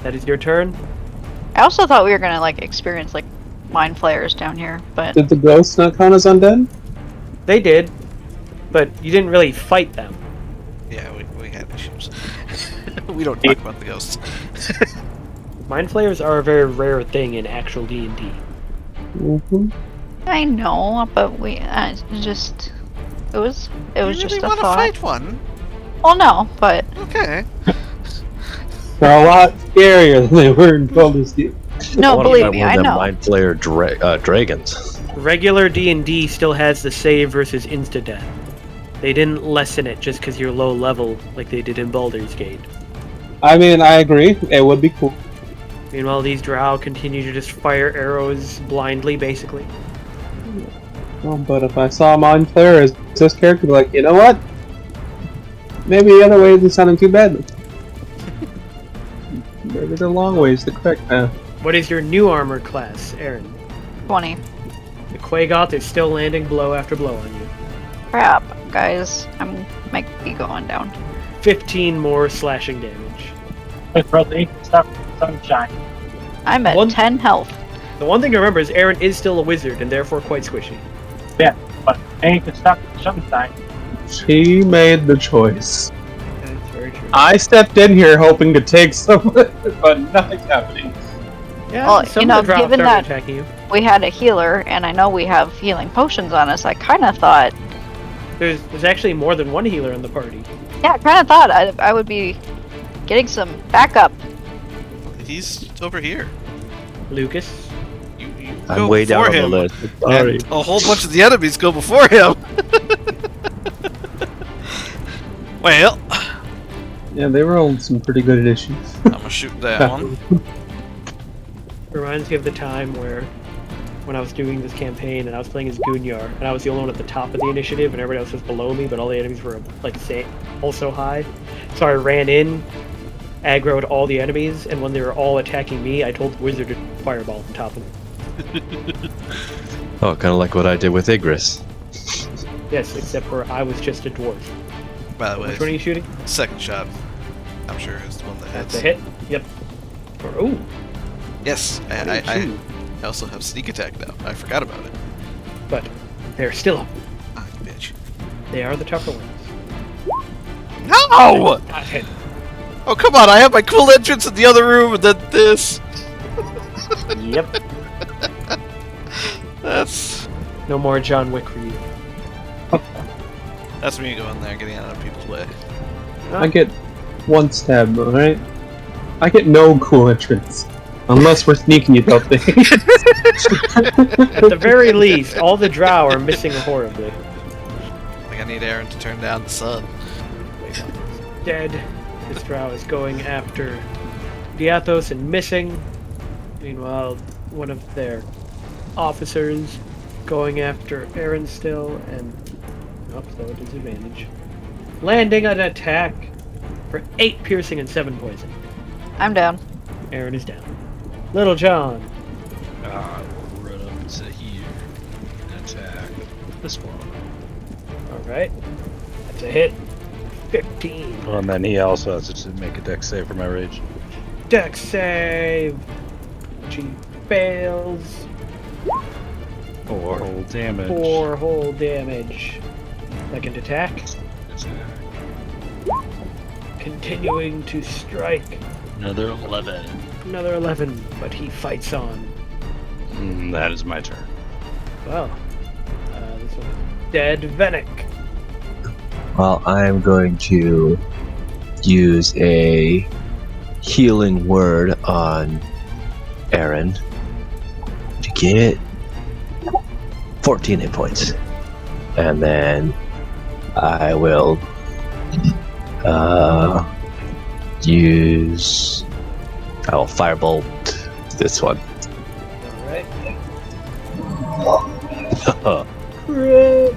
Speaker 2: That is your turn.
Speaker 5: I also thought we were gonna like experience like mind flayers down here, but
Speaker 7: Did the ghosts not count as undead?
Speaker 2: They did, but you didn't really fight them.
Speaker 4: Yeah, we had issues. We don't talk about the ghosts.
Speaker 2: Mind flayers are a very rare thing in actual D&D.
Speaker 7: Mm-hmm.
Speaker 5: I know. But we It was
Speaker 4: You
Speaker 5: just
Speaker 4: really
Speaker 5: a
Speaker 4: want to
Speaker 5: thought.
Speaker 4: fight one?
Speaker 5: Well, no, but
Speaker 4: Okay.
Speaker 7: They're a lot scarier than they were in Baldur's Gate.
Speaker 6: I
Speaker 5: no,
Speaker 6: wanna
Speaker 5: believe
Speaker 6: fight
Speaker 5: me,
Speaker 6: one
Speaker 5: I
Speaker 6: of them
Speaker 5: know.
Speaker 6: Mind Flayer dragons.
Speaker 2: Regular D&D still has the save versus insta-death. They didn't lessen it just because you're low level like they did in Baldur's Gate.
Speaker 7: I mean, I agree. It would be cool.
Speaker 2: Meanwhile, these drow continue to just fire arrows blindly, basically.
Speaker 7: Well, but if I saw Mind Flayer as this character, I'd be like, you know what? Maybe the other way isn't sounding too bad. Maybe the long way is the correct path.
Speaker 2: What is your new armor class, Aaron?
Speaker 5: 20.
Speaker 2: The Quagoth is still landing blow after blow on you.
Speaker 5: Crap, guys. Might be going down.
Speaker 2: 15 more slashing damage.
Speaker 8: Like, bro, they can stop sunshine.
Speaker 5: I'm at
Speaker 2: One-
Speaker 5: 10 health.
Speaker 2: The one thing to remember is Aaron is still a wizard and therefore quite squishy.
Speaker 8: Yeah, but they ain't gonna stop the sunshine.
Speaker 7: She made the choice.
Speaker 2: That's very true.
Speaker 7: I stepped in here hoping to take some, but nothing's happening.
Speaker 2: Yeah,
Speaker 5: Well,
Speaker 2: some
Speaker 5: you know,
Speaker 2: of the drow
Speaker 5: given
Speaker 2: started
Speaker 5: that-
Speaker 2: attacking you.
Speaker 5: We had a healer, and I know we have healing potions on us. I kind of thought,
Speaker 2: There's actually more than one healer in the party.
Speaker 5: yeah, I kind of thought I would be getting some backup.
Speaker 4: He's over here.
Speaker 2: Lucas.
Speaker 4: You
Speaker 6: I'm
Speaker 4: go
Speaker 6: way down
Speaker 4: before
Speaker 6: on the
Speaker 4: him,
Speaker 6: list. Sorry.
Speaker 4: and a whole bunch of the enemies go before him. Well,
Speaker 7: Yeah, they rolled some pretty good additions.
Speaker 4: I'm gonna shoot that one.
Speaker 2: Reminds me of the time when I was doing this campaign and I was playing as Gunyar and I was the only one at the top of the initiative and everybody else was below me, but all the enemies were like also high. So I ran in, aggroed all the enemies, and when they were all attacking me, I told the wizard to fireball on top of them.
Speaker 6: Oh, kind of like what I did with Aegis.
Speaker 2: Yes, except for I was just a dwarf.
Speaker 4: By the way,
Speaker 2: Which one are you shooting?
Speaker 4: second shot. I'm sure is the one that
Speaker 2: That's
Speaker 4: hits.
Speaker 2: a hit. Yep. Ooh.
Speaker 4: Yes, I
Speaker 2: Two.
Speaker 4: also have sneak attack now. I forgot about it.
Speaker 2: But they're still up.
Speaker 4: Ah, you bitch.
Speaker 2: They are the tougher ones.
Speaker 4: No!
Speaker 2: Got hit.
Speaker 4: Oh, come on, I have my cool entrance in the other room and then this.
Speaker 2: Yep.
Speaker 4: That's
Speaker 2: No more John Wick for you.
Speaker 4: me going there, getting out of people's way.
Speaker 7: I get one stab, alright? I get no cool entrance. Unless we're sneaking you, don't they?
Speaker 2: At the very least, all the drow are missing horribly.
Speaker 4: I think I need Aaron to turn down the sun.
Speaker 2: Dead. This drow is going after Diathos and missing. Meanwhile, one of their officers going after Aaron still and so a disadvantage. Landing an attack for 8 piercing and 7 poison.
Speaker 5: I'm down.
Speaker 2: Aaron is down. Little John.
Speaker 3: Run up to here and attack this one.
Speaker 2: Alright. That's a hit. 15.
Speaker 3: Oh, and then he also has to make a dex save for my rage.
Speaker 2: Dex save. She fails.
Speaker 3: 4 whole damage.
Speaker 2: 4 whole damage. Second attack. Continuing to strike.
Speaker 3: Another 11.
Speaker 2: Another 11, but he fights on.
Speaker 3: That is my turn.
Speaker 2: Well, this one's dead. Venick.
Speaker 6: Well, I'm going to use a healing word on Aaron to get 14 hit points. And then I will I will firebolt this one.
Speaker 2: Alright. Crit.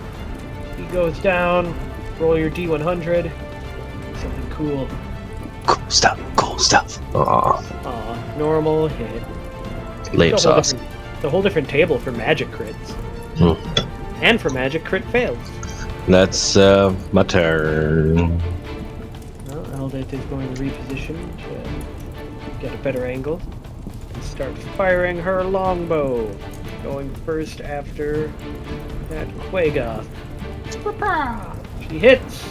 Speaker 2: He goes down. Roll your D100. Something cool.
Speaker 6: Cool stuff, cool stuff. Aw,
Speaker 2: Aw, normal hit.
Speaker 6: lame
Speaker 2: It's a whole
Speaker 6: sauce.
Speaker 2: different- The whole different table for magic crits. And for magic crit fails.
Speaker 6: That's my turn.
Speaker 2: Well, Eldith is going to reposition to get a better angle. And start firing her longbow. Going first after that Quagoth. She hits.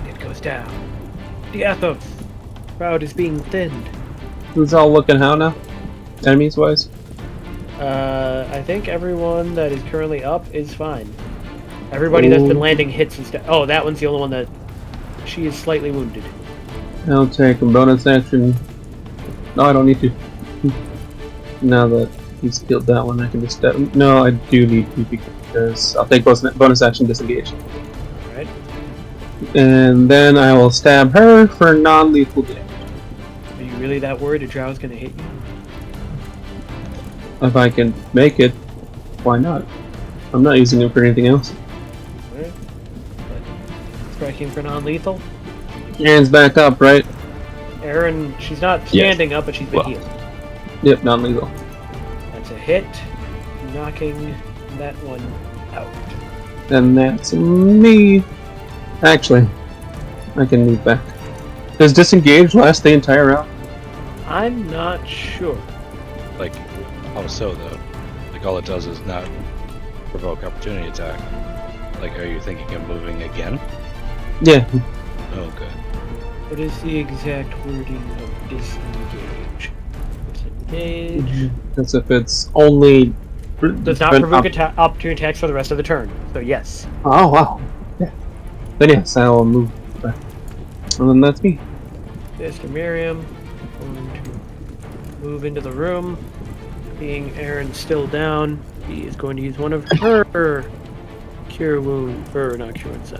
Speaker 2: It goes down. Diathos. Crowd is being thinned.
Speaker 7: Who's all looking how now? Enemies wise?
Speaker 2: I think everyone that is currently up is fine. Everybody that's been
Speaker 7: Ooh.
Speaker 2: landing hits instead. Oh, that one's the only one that... She is slightly wounded.
Speaker 7: I'll take a bonus action. No, I don't need to. Now that he's killed that one, I can just step. No, I do need to because I'll take bonus action disengage.
Speaker 2: Alright.
Speaker 7: And then I will stab her for non-lethal damage.
Speaker 2: Are you really that worried a drow's gonna hit you?
Speaker 7: If I can make it, why not? I'm not using it for anything else.
Speaker 2: Alright. Striking for non-lethal.
Speaker 7: Hands back up, right?
Speaker 2: Aaron, she's not standing up, but she's been
Speaker 6: Well.
Speaker 2: healed.
Speaker 7: Yep, non-lethal.
Speaker 2: That's a hit, knocking that one out.
Speaker 7: And that's me. Actually, I can move back. Does disengage last the entire round?
Speaker 2: I'm not sure.
Speaker 3: Like, how so though? Like all it does is not provoke opportunity attack. Like, are you thinking of moving again?
Speaker 7: Yeah.
Speaker 3: Oh, good.
Speaker 2: What is the exact wording of disengage? Disengage.
Speaker 7: That's if it's only.
Speaker 2: Does not provoke opportunity attacks for the rest of the turn. So yes.
Speaker 7: Oh wow. Yeah. Then yes, I'll move back. And then that's me.
Speaker 2: Mr. Miriam going to move into the room. Being Aaron still down, he is going to use one of her cure wounds. Or not cure wounds.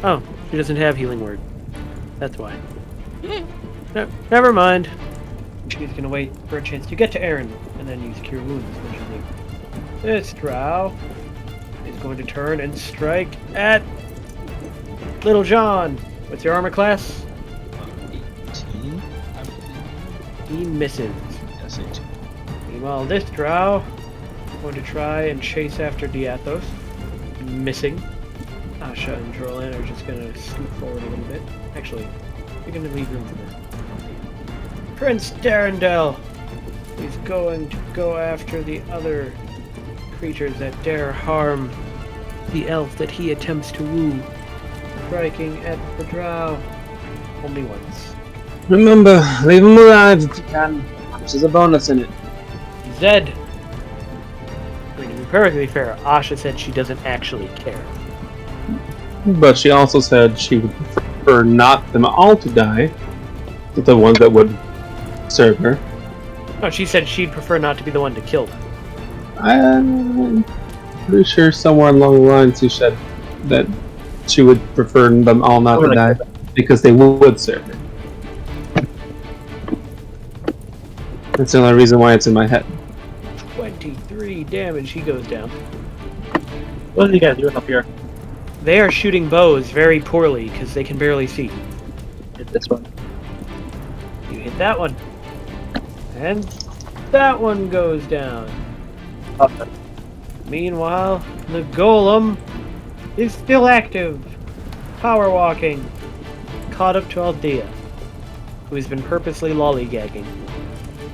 Speaker 2: Oh, she doesn't have healing word. That's why. No, never mind. She's gonna wait for a chance to get to Aaron and then use cure wounds when she leaves. This drow is going to turn and strike at Little John. What's your armor class?
Speaker 3: 18?
Speaker 2: He misses.
Speaker 3: Yes, 18.
Speaker 2: Meanwhile, this drow is going to try and chase after Diathos. Missing. Asha and Jorlan are just gonna scoot forward a little bit. Actually, you're gonna leave room for her. Prince Darendel is going to go after the other creatures that dare harm the elf that he attempts to woo. Striking at the drow only once.
Speaker 7: Remember, leave him alive if you can. There's a bonus in it.
Speaker 2: Zed. To be perfectly fair, Asha said she doesn't actually care.
Speaker 7: But she also said she would prefer not them all to die, but the ones that would serve her.
Speaker 2: No, she said she'd prefer not to be the one to kill them.
Speaker 7: I'm pretty sure somewhere along the lines she said that she would prefer them all not to die because they would serve her. That's the only reason why it's in my head.
Speaker 2: 23 damage, he goes down.
Speaker 8: What are you guys doing up here?
Speaker 2: They are shooting bows very poorly because they can barely see.
Speaker 8: Hit this one.
Speaker 2: You hit that one. And that one goes down.
Speaker 8: Okay.
Speaker 2: Meanwhile, the golem is still active. Power walking. Caught up to Althea, who has been purposely lollygagging.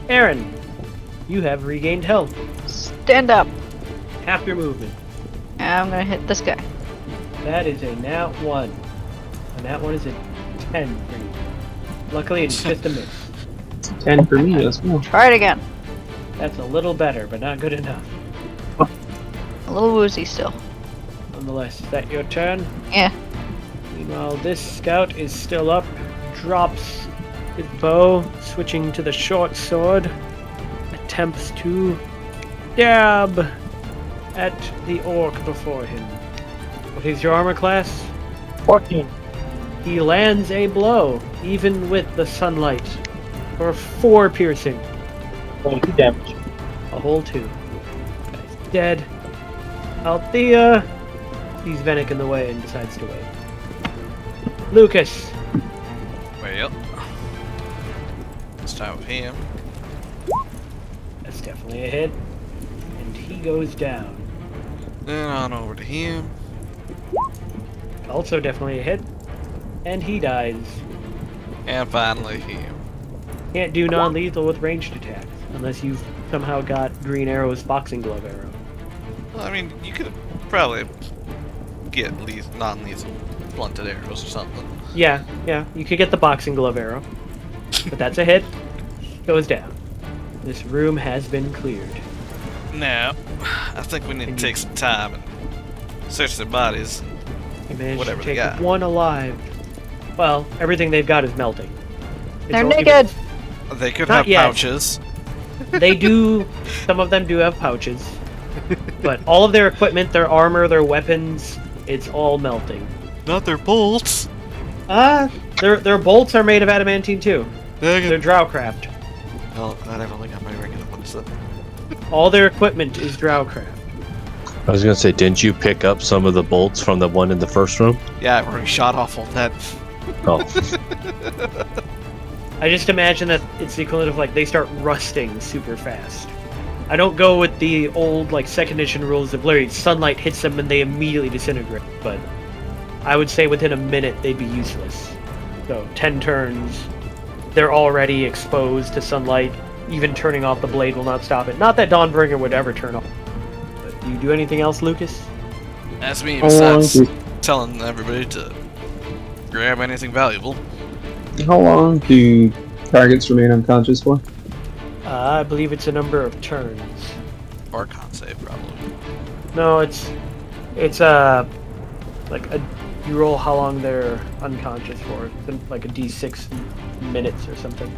Speaker 2: Aaron, you have regained health.
Speaker 5: Stand up.
Speaker 2: Half your movement.
Speaker 5: I'm gonna hit this guy.
Speaker 2: That is a nat 1. And that one is a 10 for you. Luckily, it's just a miss.
Speaker 7: 10 for me as well.
Speaker 5: Try it again.
Speaker 2: That's a little better, but not good enough.
Speaker 5: A little woozy still.
Speaker 2: Nonetheless, is that your turn?
Speaker 5: Yeah.
Speaker 2: Meanwhile, this scout is still up, drops his bow, switching to the short sword, attempts to stab at the orc before him. What is your armor class?
Speaker 8: 14.
Speaker 2: He lands a blow, even with the sunlight, for 4 piercing.
Speaker 8: Only 2 damage.
Speaker 2: A whole 2. Guy's dead. Althea sees Venick in the way and decides to wait. Lucas.
Speaker 4: Well, let's start with him.
Speaker 2: That's definitely a hit. And he goes down.
Speaker 4: Then on over to him.
Speaker 2: Also definitely a hit. And he dies.
Speaker 4: And finally him.
Speaker 2: Can't do non-lethal with ranged attacks. Unless you've somehow got Green Arrow's boxing glove arrow.
Speaker 4: Well, I mean, you could probably get non-lethal blunted arrows or something.
Speaker 2: Yeah, you could get the boxing glove arrow. But that's a hit. Goes down. This room has been cleared.
Speaker 4: Now, I think we need to take some time and search their bodies.
Speaker 2: You managed
Speaker 4: Whatever
Speaker 2: to
Speaker 4: they
Speaker 2: take
Speaker 4: got.
Speaker 2: one alive. Well, everything they've got is melting. It's
Speaker 5: They're
Speaker 2: only-
Speaker 5: naked.
Speaker 4: They could
Speaker 2: Not
Speaker 4: have
Speaker 2: yet.
Speaker 4: pouches.
Speaker 2: They do. Some of them do have pouches, but all of their equipment, their armor, their weapons, it's all melting.
Speaker 4: Not their bolts.
Speaker 2: Their bolts are made of adamantine too.
Speaker 4: Dang
Speaker 2: They're
Speaker 4: it.
Speaker 2: Drowcraft.
Speaker 4: Oh, glad I've only got my regular ones then.
Speaker 2: All their equipment is Drowcraft.
Speaker 6: I was gonna say, didn't you pick up some of the bolts from the one in the first room?
Speaker 4: Yeah, I've already shot off all that.
Speaker 6: Oh,
Speaker 2: I just imagine that it's the equivalent of like they start rusting super fast. I don't go with the old like second edition rules of literally sunlight hits them and they immediately disintegrate, but I would say within a minute they'd be useless. So 10 turns, they're already exposed to sunlight. Even turning off the blade will not stop it. Not that Dawnbringer would ever turn off. But do you do anything else, Lucas?
Speaker 4: That's me,
Speaker 7: How long
Speaker 4: besides
Speaker 7: do-
Speaker 4: telling everybody to grab anything valuable.
Speaker 7: How long do targets remain unconscious for?
Speaker 2: I believe it's a number of turns.
Speaker 4: Or con save, probably.
Speaker 2: No, it's like a you roll how long they're unconscious for. It's like a d6 minutes or something.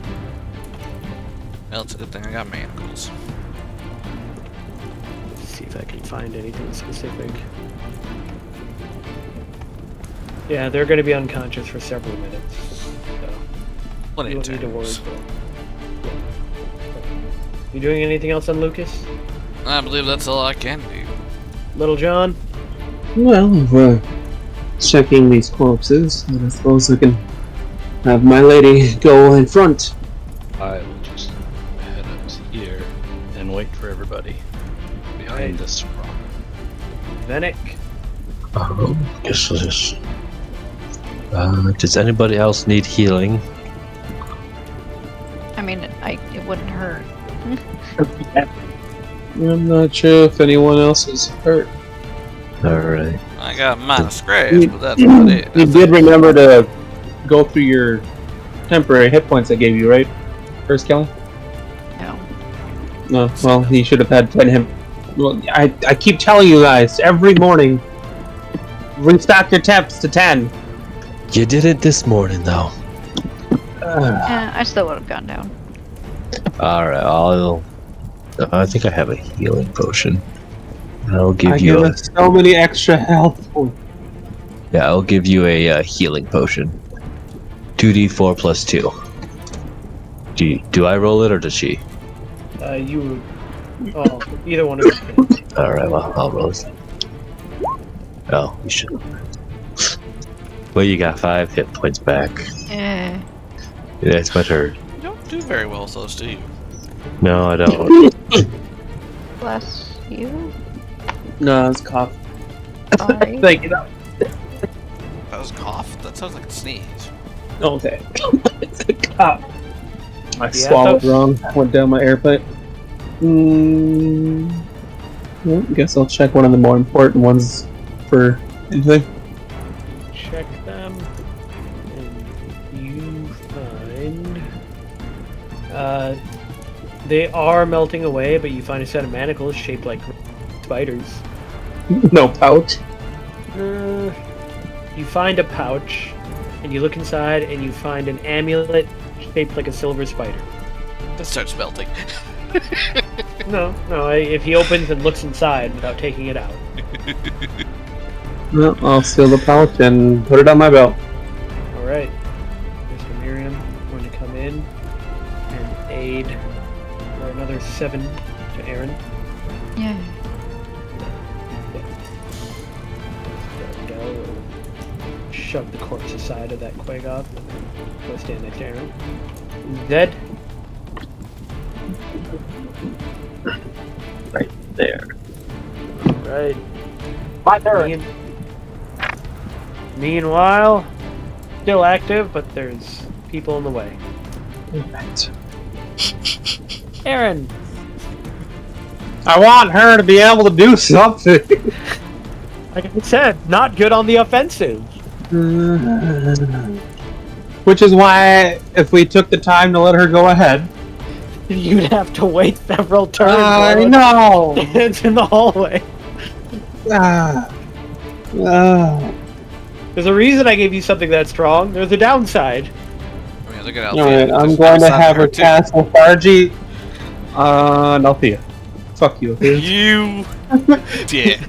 Speaker 4: Well, it's a good thing I got manacles.
Speaker 2: Let's see if I can find anything specific. Yeah, they're going to be unconscious for several minutes. So
Speaker 4: Plenty
Speaker 2: you
Speaker 4: of
Speaker 2: don't need to worry.
Speaker 4: turns.
Speaker 2: You doing anything else on Lucas?
Speaker 4: I believe that's all I can do.
Speaker 2: Little John?
Speaker 7: Well, if we're checking these corpses, then I suppose I can have my lady go in front.
Speaker 3: I will just head up to here and wait for everybody behind
Speaker 2: Right.
Speaker 3: this rock.
Speaker 2: Venick?
Speaker 6: guess we'll just. Does anybody else need healing?
Speaker 5: I mean, it wouldn't hurt.
Speaker 7: I'm not sure if anyone else is hurt.
Speaker 6: Alright.
Speaker 4: I got minor scratch,
Speaker 7: You-
Speaker 4: but that's about it.
Speaker 7: You did remember to go through your temporary hit points I gave you, right? First, Kelly?
Speaker 5: No.
Speaker 7: No, well, he should have had 10 hit. Well, I keep telling you guys every morning, restock your temps to 10.
Speaker 6: You did it this morning, though.
Speaker 5: I still would have gone down.
Speaker 6: Alright, I think I have a healing potion. I'll give
Speaker 7: I
Speaker 6: you
Speaker 7: give
Speaker 6: a.
Speaker 7: us so many extra health points.
Speaker 6: Yeah, I'll give you a healing potion. 2d4 plus 2. Do I roll it or does she?
Speaker 2: You. Oh, either one of us can.
Speaker 6: Alright, well, I'll roll it. Oh, you should. Well, you got 5 hit points back.
Speaker 5: Eh.
Speaker 6: Yeah, it's my turn.
Speaker 4: You don't do very well with those, do you?
Speaker 6: No, I don't.
Speaker 5: Bless you.
Speaker 7: No, it's cough.
Speaker 5: Sorry.
Speaker 7: Thank you. No.
Speaker 4: That was a cough? That sounds like a sneeze.
Speaker 7: Okay. It's a cough. I
Speaker 2: Yeah,
Speaker 7: swallowed
Speaker 2: those-
Speaker 7: wrong. Went down my air pipe. Well, I guess I'll check one of the more important ones for anything.
Speaker 2: Check them. And you find. They are melting away, but you find a set of manacles shaped like spiders.
Speaker 7: No pouch.
Speaker 2: You find a pouch, and you look inside, and you find an amulet shaped like a silver spider.
Speaker 4: It starts melting.
Speaker 2: No, if he opens and looks inside without taking it out.
Speaker 7: No, I'll steal the pouch and put it on my belt.
Speaker 2: Alright. Mr. Miriam going to come in and aid for another 7 to Aaron.
Speaker 5: Yeah.
Speaker 2: Go and shove the corpse aside of that Quagoth. Go stand next to Aaron. Zed.
Speaker 7: Right there.
Speaker 2: Right.
Speaker 8: My turn.
Speaker 2: Meanwhile, still active, but there's people in the way.
Speaker 7: Right.
Speaker 2: Aaron.
Speaker 7: I want her to be able to do something.
Speaker 2: Like I said, not good on the offensive.
Speaker 7: Which is why, if we took the time to let her go ahead.
Speaker 2: You'd have to wait several turns.
Speaker 7: I
Speaker 2: while it
Speaker 7: know.
Speaker 2: stands in the hallway. There's a reason I gave you something that strong. There's a downside.
Speaker 4: I mean, look at
Speaker 7: Alright,
Speaker 4: Althea.
Speaker 7: I'm
Speaker 4: Just
Speaker 7: going to
Speaker 4: beside
Speaker 7: have her
Speaker 4: too.
Speaker 7: cast Lethargy on Althea. Fuck you, Althea.
Speaker 4: You dick.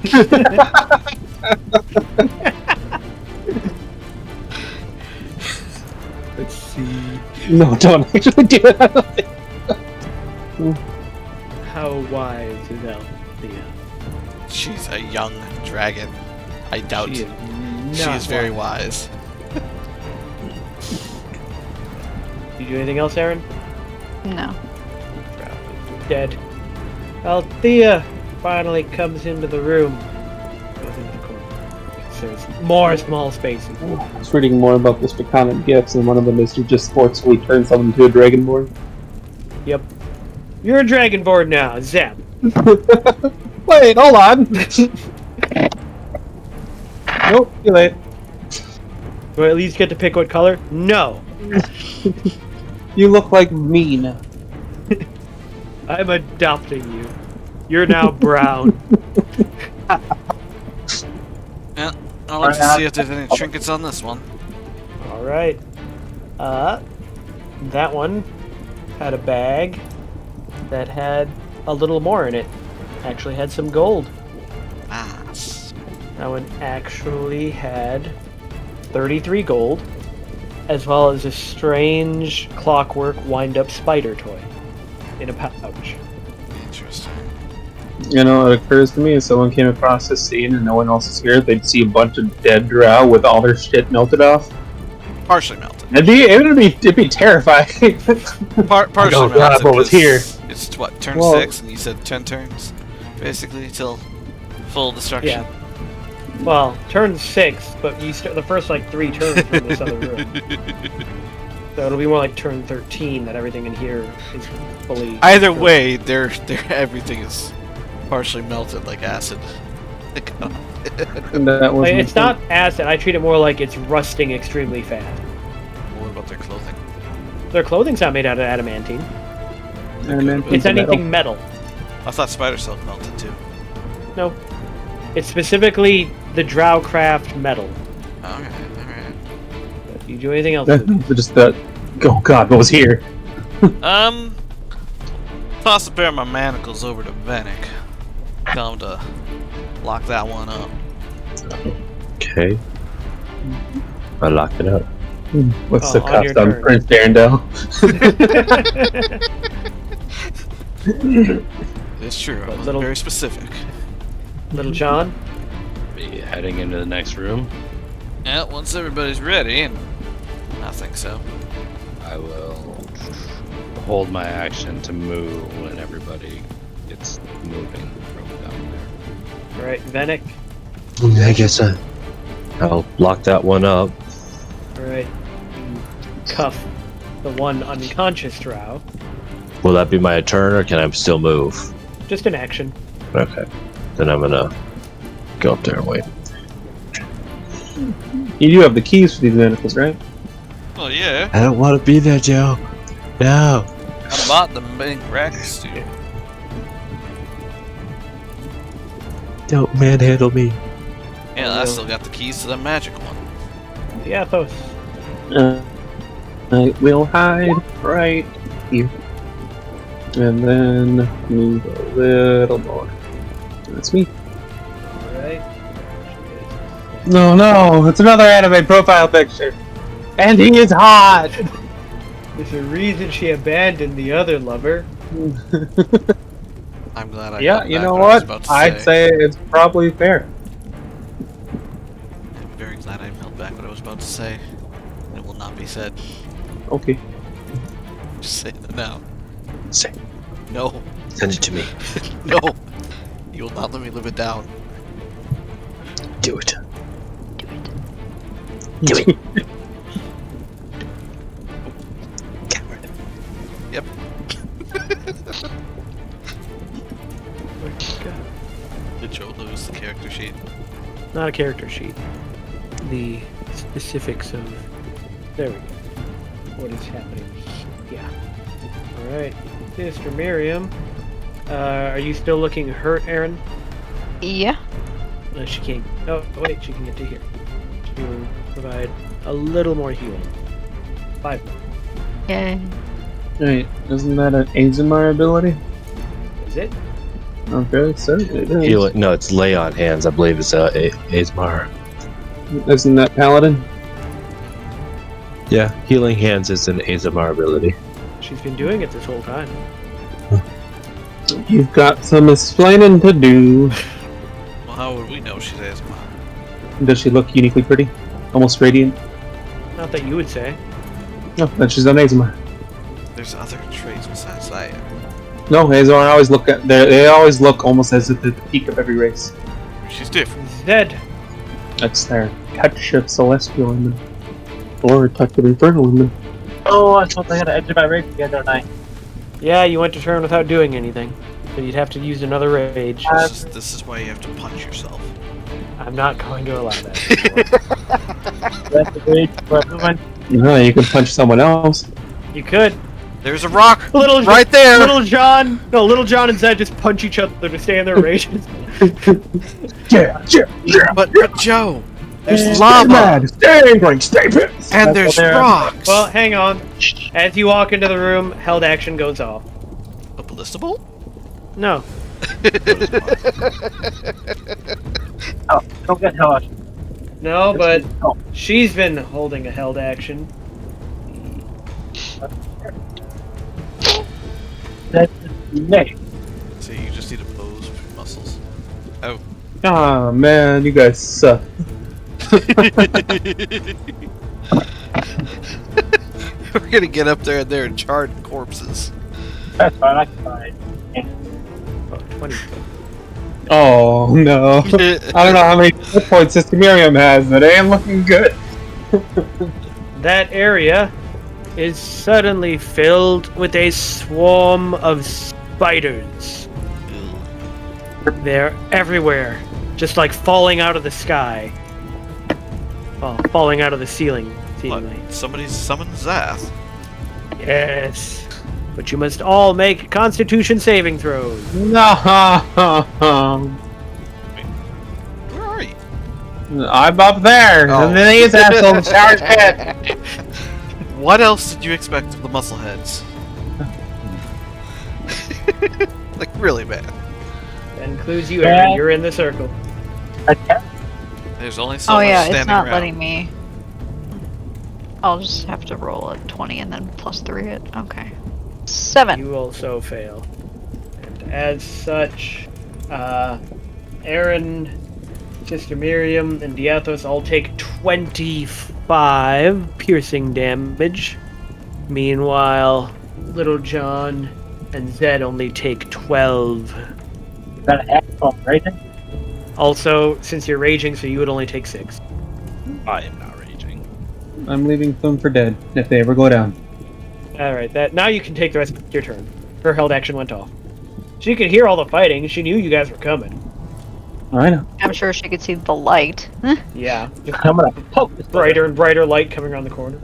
Speaker 2: Let's see.
Speaker 7: No, don't actually do it.
Speaker 2: How wise is Althea?
Speaker 4: She's a young dragon. I doubt
Speaker 2: She is
Speaker 4: she
Speaker 2: not
Speaker 4: is very wise.
Speaker 2: You do anything else, Aaron?
Speaker 5: No.
Speaker 2: Dead. Althea finally comes into the room. Goes into the corner. There's more small spaces.
Speaker 7: I was reading more about the Spiconic gifts, and one of them is to just forcefully turn someone into a Dragonborn.
Speaker 2: Yep. You're a Dragonborn now, Zap.
Speaker 7: Wait, hold on! Nope, too late.
Speaker 2: Do I at least get to pick what color? No.
Speaker 7: You look like mean.
Speaker 2: I'm adopting you. You're now brown.
Speaker 4: Yeah, I'll look to see if there's any trinkets on this one.
Speaker 2: Alright. That one had a bag that had a little more in it. Actually had some gold.
Speaker 4: Nice.
Speaker 2: That one actually had 33 gold, as well as a strange clockwork wind-up spider toy in a pouch.
Speaker 4: Interesting.
Speaker 7: You know, it occurs to me if someone came across this scene and no one else is here, they'd see a bunch of dead drow with all their shit melted off.
Speaker 4: Partially melted.
Speaker 7: It'd be terrifying.
Speaker 4: Partially
Speaker 7: Oh God,
Speaker 4: melted.
Speaker 7: what was
Speaker 4: 'cause
Speaker 7: here?
Speaker 4: It's what, turn
Speaker 7: Well-
Speaker 4: 6, and you said 10 turns, basically, till full destruction.
Speaker 2: Yeah. Well, turn 6, but you start the first like 3 turns from this other room. So it'll be more like turn 13 that everything in here is fully.
Speaker 4: Either way, their everything is partially melted like acid.
Speaker 7: And that
Speaker 2: Like,
Speaker 7: wasn't
Speaker 2: it's not acid. I treat it more like it's rusting extremely fast.
Speaker 4: What about their clothing?
Speaker 2: Their clothing's not made out of adamantine. It's anything metal.
Speaker 4: I thought spider silk melted too.
Speaker 2: No. It's specifically the Drowcraft metal.
Speaker 4: Alright, alright.
Speaker 2: Do you do anything else? with it?
Speaker 7: Just that. Oh God, what was here?
Speaker 4: Toss a pair of my manacles over to Venick. Tell him to lock that one up.
Speaker 6: Okay. I locked it up.
Speaker 7: What's
Speaker 2: Oh,
Speaker 7: the
Speaker 2: on your
Speaker 7: custom
Speaker 2: turn.
Speaker 7: Prince Darendale?
Speaker 4: It's true, I was
Speaker 2: little-
Speaker 4: very specific.
Speaker 2: Little John?
Speaker 3: Be heading into the next room.
Speaker 4: Yeah, once everybody's ready, and I think so.
Speaker 3: I will hold my action to move when everybody gets moving from down there.
Speaker 2: Alright, Venick.
Speaker 6: I guess I'll lock that one up.
Speaker 2: Alright. You cuff the one unconscious drow.
Speaker 6: Will that be my turn, or can I still move?
Speaker 2: Just an action.
Speaker 6: Okay. Then I'm gonna go up there and wait.
Speaker 7: You do have the keys for these manacles, right?
Speaker 4: Oh yeah,
Speaker 6: I don't want to be there, Joe. No.
Speaker 4: I bought the main racks, dude.
Speaker 6: Don't manhandle me.
Speaker 4: Yeah, I still got the keys to the magic one.
Speaker 2: The Athos.
Speaker 7: I will hide right here. And then move a little more. That's me.
Speaker 2: Alright.
Speaker 7: No, it's another anime profile picture. And he is hot!
Speaker 2: There's a reason she abandoned the other lover.
Speaker 4: I'm glad I
Speaker 7: Yeah,
Speaker 4: held
Speaker 7: you
Speaker 4: back
Speaker 7: know
Speaker 4: what I was
Speaker 7: what?
Speaker 4: about to
Speaker 7: I'd say it's probably fair.
Speaker 4: I'm very glad I held back what I was about to say. It will not be said.
Speaker 7: Okay.
Speaker 4: Just say it now.
Speaker 6: Say,
Speaker 4: No.
Speaker 6: send it to me.
Speaker 4: No. You will not let me live it down.
Speaker 6: Do it.
Speaker 5: Do it.
Speaker 4: Yep. Did Joe lose the character sheet?
Speaker 2: Not a character sheet. The specifics of. There we go. What is happening? Yeah. Alright. Sister Miriam. Are you still looking hurt, Aaron?
Speaker 5: Yeah.
Speaker 2: She can't. Oh, wait, she can get to here. She will provide a little more healing. 5 more.
Speaker 5: Yay.
Speaker 7: Wait, isn't that an Azumar ability?
Speaker 2: Is it?
Speaker 7: Okay, so it is.
Speaker 6: Healing. No, it's lay on hands. I believe it's Azmar.
Speaker 7: Isn't that Paladin?
Speaker 6: Yeah, healing hands is an Azmar ability.
Speaker 2: She's been doing it this whole time.
Speaker 7: You've got some explaining to do.
Speaker 4: Well, how would we know she's asthma?
Speaker 7: Does she look uniquely pretty? Almost radiant?
Speaker 2: Not that you would say.
Speaker 7: No, then she's an Azumar.
Speaker 4: There's other traits besides that.
Speaker 7: No, Azumar always look at they always look almost as if at the peak of every race.
Speaker 4: She's different.
Speaker 2: He's dead.
Speaker 7: That's their touch of celestial in them. Or a touch of infernal in them.
Speaker 8: Oh, I thought I had to enter my rage again, don't I?
Speaker 2: Yeah, you went to turn without doing anything. So you'd have to use another rage.
Speaker 4: This is why you have to punch yourself.
Speaker 2: I'm not going to allow that.
Speaker 8: That's the rage for everyone.
Speaker 7: No, you can punch someone else.
Speaker 2: You could.
Speaker 4: There's a rock
Speaker 2: Little
Speaker 4: right there.
Speaker 2: Little John and Zed just punch each other to stay in their rages.
Speaker 7: Yeah.
Speaker 4: But Joe, there's lava
Speaker 7: Stay angry, stay pissed.
Speaker 4: and there's rocks.
Speaker 2: Well, hang on. As you walk into the room, held action goes off.
Speaker 4: A ballista bolt?
Speaker 2: No.
Speaker 8: Oh, don't get hellish.
Speaker 2: No, but
Speaker 8: Oh,
Speaker 2: she's been holding a held action.
Speaker 8: that's me.
Speaker 4: So you just need to pose with your muscles. Oh.
Speaker 7: Ah man, you guys suck.
Speaker 4: We're gonna get up there and they're charred corpses.
Speaker 8: That's fine, I can find.
Speaker 2: Oh, 20.
Speaker 7: Oh no. I don't know how many hit points Sister Miriam has, but I am looking good.
Speaker 2: That area is suddenly filled with a swarm of spiders. They're everywhere, just like falling out of the sky. Well, falling out of the ceiling, seemingly.
Speaker 4: What? Somebody summoned Zath.
Speaker 2: Yes. But you must all make Constitution saving throws.
Speaker 7: No.
Speaker 4: Where are you?
Speaker 7: I'm up there.
Speaker 4: Oh.
Speaker 7: And then these assholes shower pit.
Speaker 4: What else did you expect of the muscleheads? Like really bad.
Speaker 2: That includes you, Aaron. You're in the circle.
Speaker 8: I can't.
Speaker 4: There's only so
Speaker 5: Oh
Speaker 4: much
Speaker 5: yeah,
Speaker 4: standing
Speaker 5: it's not
Speaker 4: around.
Speaker 5: letting me. I'll just have to roll a 20 and then +3 it. Okay. 7.
Speaker 2: You also fail. And as such, Aaron, Sister Miriam, and Diathos all take 25 piercing damage. Meanwhile, Little John and Zed only take 12.
Speaker 8: Got an axe called raging.
Speaker 2: Also, since you're raging, so you would only take 6.
Speaker 3: I am not raging.
Speaker 7: I'm leaving them for dead if they ever go down.
Speaker 2: Alright, that now you can take the rest of your turn. Her held action went off. She could hear all the fighting, she knew you guys were coming.
Speaker 7: I know.
Speaker 5: I'm sure she could see the light.
Speaker 2: Yeah, just
Speaker 8: I'm gonna poke this
Speaker 2: brighter and brighter light coming around the corner.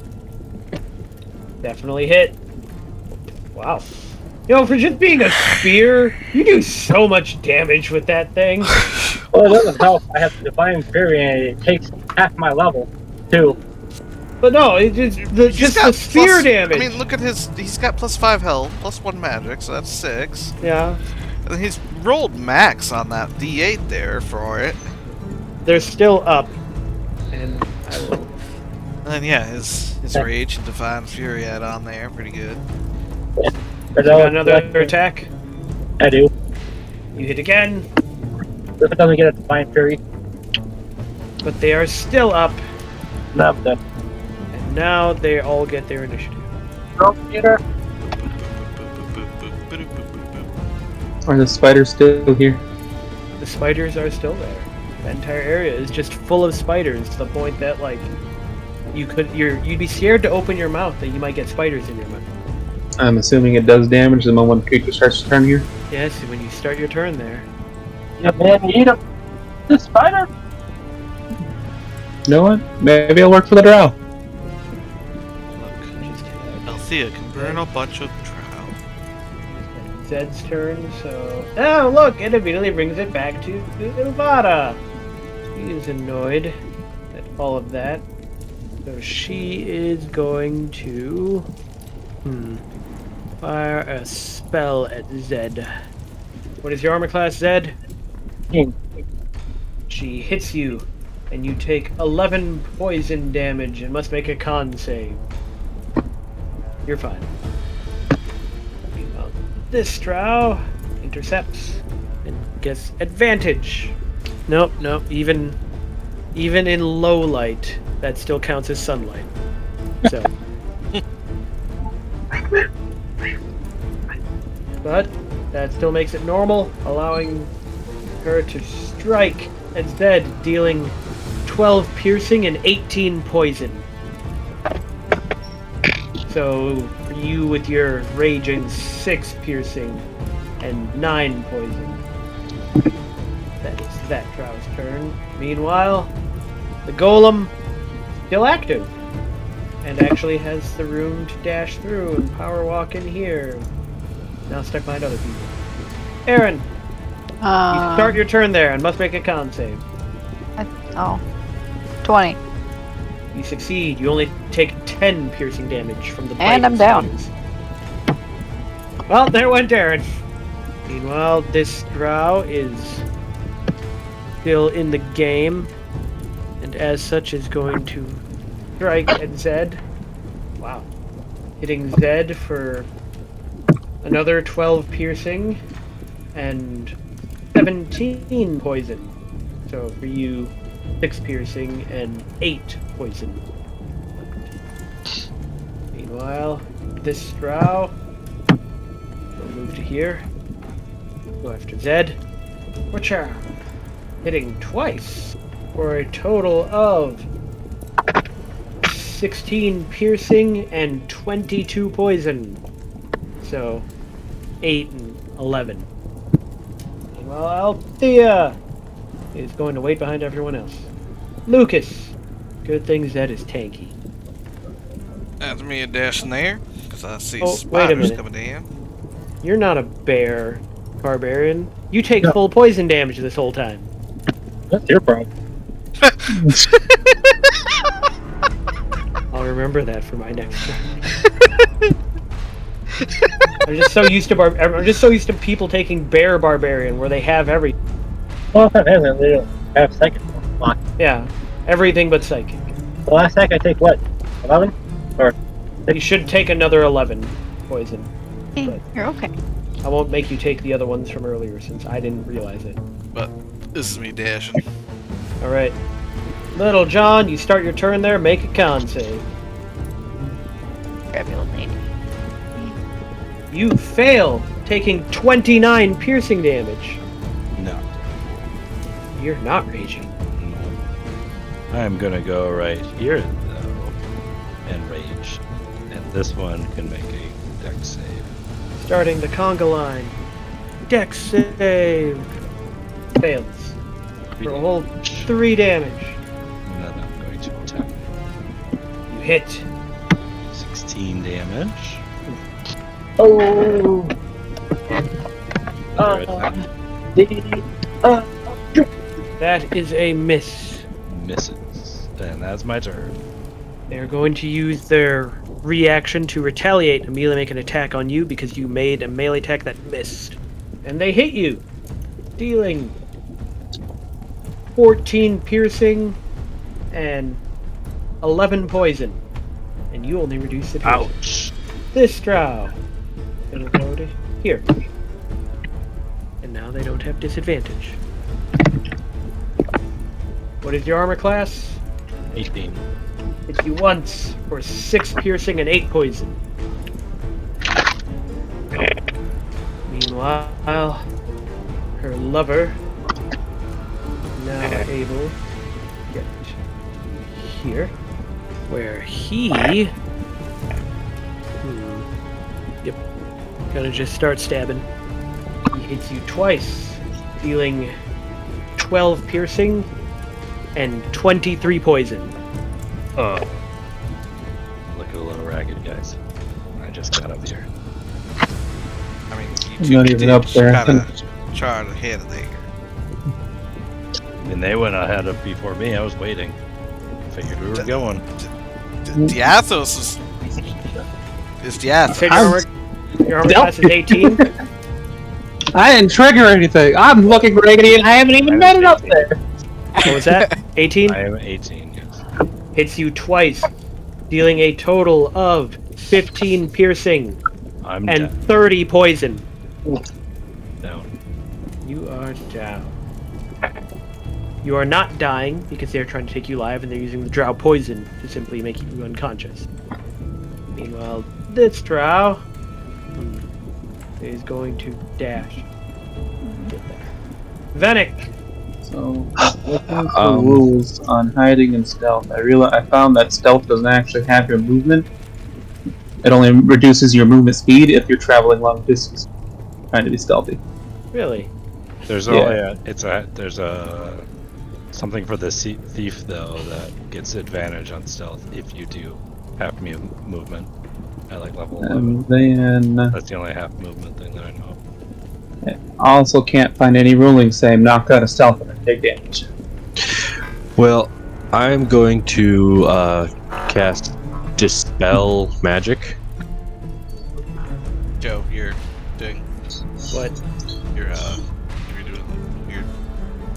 Speaker 2: Definitely hit. Wow. You know, for just being a spear, you do so much damage with that thing.
Speaker 8: Well, it doesn't help. I have Divine Fury and it takes half my level, too.
Speaker 2: But no, it's just the spear
Speaker 4: plus,
Speaker 2: damage.
Speaker 4: I mean, look at he's got +5 health, +1 magic, so that's 6.
Speaker 2: Yeah.
Speaker 4: And he's rolled max on that D8 there for it.
Speaker 2: They're still up. And I will...
Speaker 4: And then yeah, his rage and divine fury add on there, pretty good.
Speaker 2: You got another attack.
Speaker 8: I do.
Speaker 2: You hit again,
Speaker 8: If it doesn't get a Divine Fury,
Speaker 2: but they are still up.
Speaker 8: no, I'm done.
Speaker 2: And now they all get their initiative.
Speaker 8: Roll, Peter.
Speaker 7: Are the spiders still here?
Speaker 2: The spiders are still there. The entire area is just full of spiders to the point that like you'd be scared to open your mouth that you might get spiders in your mouth.
Speaker 7: I'm assuming it does damage the moment the creature starts to turn here.
Speaker 2: Yes, when you start your turn there.
Speaker 8: Yeah, man, eat him. The spider.
Speaker 7: You know what? Maybe I'll work for the drow.
Speaker 4: Look, Althea can burn a bunch of trow.
Speaker 2: Zed's turn, so... Oh, look! It immediately brings it back to Ilvada. She is annoyed at all of that. So she is going to fire a spell at Zed. What is your armor class, Zed?
Speaker 8: 15.
Speaker 2: She hits you, and you take 11 poison damage and must make a con save. You're fine. Meanwhile, this Drow intercepts and gets advantage. Nope. Even in low light, that still counts as sunlight. So. But that still makes it normal, allowing her to strike at Zed, dealing 12 piercing and 18 poison. So for you with your raging 6 piercing and 9 poison. That is that Drow's turn. Meanwhile, the golem still active and actually has the room to dash through and power walk in here. Now stuck behind other people. Aaron, you start your turn there and must make a con save.
Speaker 5: 20.
Speaker 2: You succeed. You only take 10 piercing damage from the bite.
Speaker 5: And I'm down.
Speaker 2: Well, there went Aaron. Meanwhile, this Drow is still in the game, and as such is going to strike at Zed. Wow. Hitting Zed for another 12 piercing and 17 poison. So for you, 6 piercing and 8 poison. Meanwhile, this Drow will move to here. Go after Zed. Watcha! Hitting twice for a total of 16 piercing and 22 poison. So 8 and 11. Meanwhile, Althea is going to wait behind everyone else. Lucas! Good thing Zed is tanky.
Speaker 4: That's me a dash in there, because I see
Speaker 2: Oh, wait a
Speaker 4: spiders
Speaker 2: minute.
Speaker 4: coming in.
Speaker 2: You're not a bear, barbarian. You take full poison damage this whole time.
Speaker 8: That's your problem.
Speaker 2: I'll remember that for my next turn. I'm just so used to people taking bear barbarian where they have everything.
Speaker 8: Well, if I have it, they don't have psychic. Lock.
Speaker 2: Yeah, everything but psychic.
Speaker 8: The last attack I take what? 11? Or
Speaker 2: You should take another 11 poison.
Speaker 5: Hey, you're okay.
Speaker 2: I won't make you take the other ones from earlier since I didn't realize it.
Speaker 4: But this is me dashing.
Speaker 2: Alright. Little John, you start your turn there, make a con save.
Speaker 5: Grab your little name.
Speaker 2: You fail, taking 29 piercing damage.
Speaker 3: No.
Speaker 2: You're not raging.
Speaker 3: I'm gonna go right here though and rage. And this one can make a dex save.
Speaker 2: Starting the conga line. Dex save. Fails. For a whole 3 damage.
Speaker 3: And then I'm going to attack.
Speaker 2: You hit.
Speaker 3: 16 damage.
Speaker 8: oh,
Speaker 3: Another attack.
Speaker 2: That is a miss.
Speaker 3: Misses. And that's my turn.
Speaker 2: They're going to use their reaction to retaliate and immediately make an attack on you because you made a melee attack that missed. And they hit you, dealing 14 piercing and 11 poison. And you only reduce the piercing.
Speaker 3: Ouch.
Speaker 2: This Drow. It'll go to here. And now they don't have disadvantage. What is your armor class?
Speaker 3: 18.
Speaker 2: Hit you once for 6 piercing and 8 poison. Meanwhile, her lover now able to get here, where he yep, gonna just start stabbing. He hits you twice, dealing 12 piercing and 23 poison.
Speaker 3: Look at the little ragged guys. I just got up here.
Speaker 4: I mean,
Speaker 7: I'm not even up there.
Speaker 4: Kind of charred ahead of there.
Speaker 3: And they went ahead of before me. I was waiting. Figured we were going.
Speaker 4: Diathos is Diathos.
Speaker 2: Your armor class is 18.
Speaker 7: I didn't trigger anything. I'm looking raggedy and I haven't even made it up there.
Speaker 2: What was that? 18?
Speaker 3: I am 18, yes.
Speaker 2: Hits you twice, dealing a total of 15 piercing
Speaker 3: I'm
Speaker 2: and 30 poison.
Speaker 3: down.
Speaker 2: You are down. You are not dying because they're trying to take you alive and they're using the drow poison to simply make you unconscious. Meanwhile, this drow is going to dash. Get there. Venick!
Speaker 7: So, looking for rules on hiding and stealth. I found that stealth doesn't actually have your movement. It only reduces your movement speed if you're traveling long distance, trying to be stealthy.
Speaker 2: Really?
Speaker 3: There's there's a something for the thief though that gets advantage on stealth if you do half movement at like level 11.
Speaker 7: And then
Speaker 3: That's the only half movement thing that I know.
Speaker 7: I also can't find any ruling saying knock out a stealth and then take damage.
Speaker 6: Well, I'm going to cast Dispel Magic.
Speaker 4: Joe, you're doing
Speaker 2: What?
Speaker 4: you're doing your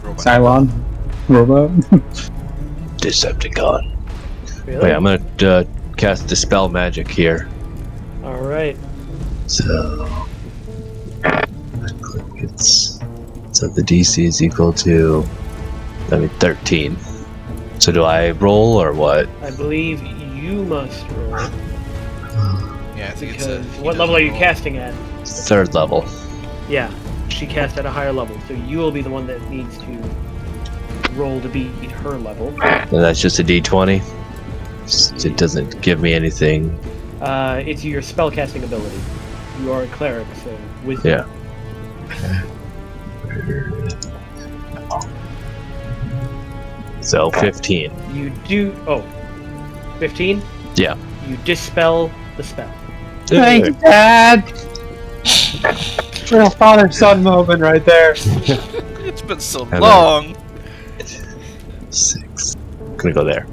Speaker 4: robot.
Speaker 7: Cylon? Robot?
Speaker 6: Decepticon.
Speaker 2: Really?
Speaker 6: Wait, I'm gonna cast Dispel Magic here.
Speaker 2: Alright.
Speaker 6: So the DC is equal to 13. So do I roll or what?
Speaker 2: I believe you must roll.
Speaker 4: Yeah, I think
Speaker 2: Because
Speaker 4: it's
Speaker 2: what level are you casting at?
Speaker 6: 3rd level.
Speaker 2: Yeah, she cast at a higher level, so you will be the one that needs to roll to beat her level.
Speaker 6: And that's just a D20. It doesn't give me anything.
Speaker 2: It's your spellcasting ability. You are a cleric, so wisdom.
Speaker 6: Yeah. So 15.
Speaker 2: You do. Oh. 15?
Speaker 6: Yeah.
Speaker 2: You dispel the spell.
Speaker 7: Thank you, Dad! Real father-son moment right there.
Speaker 4: It's been so long.
Speaker 6: 6. I'm gonna go there.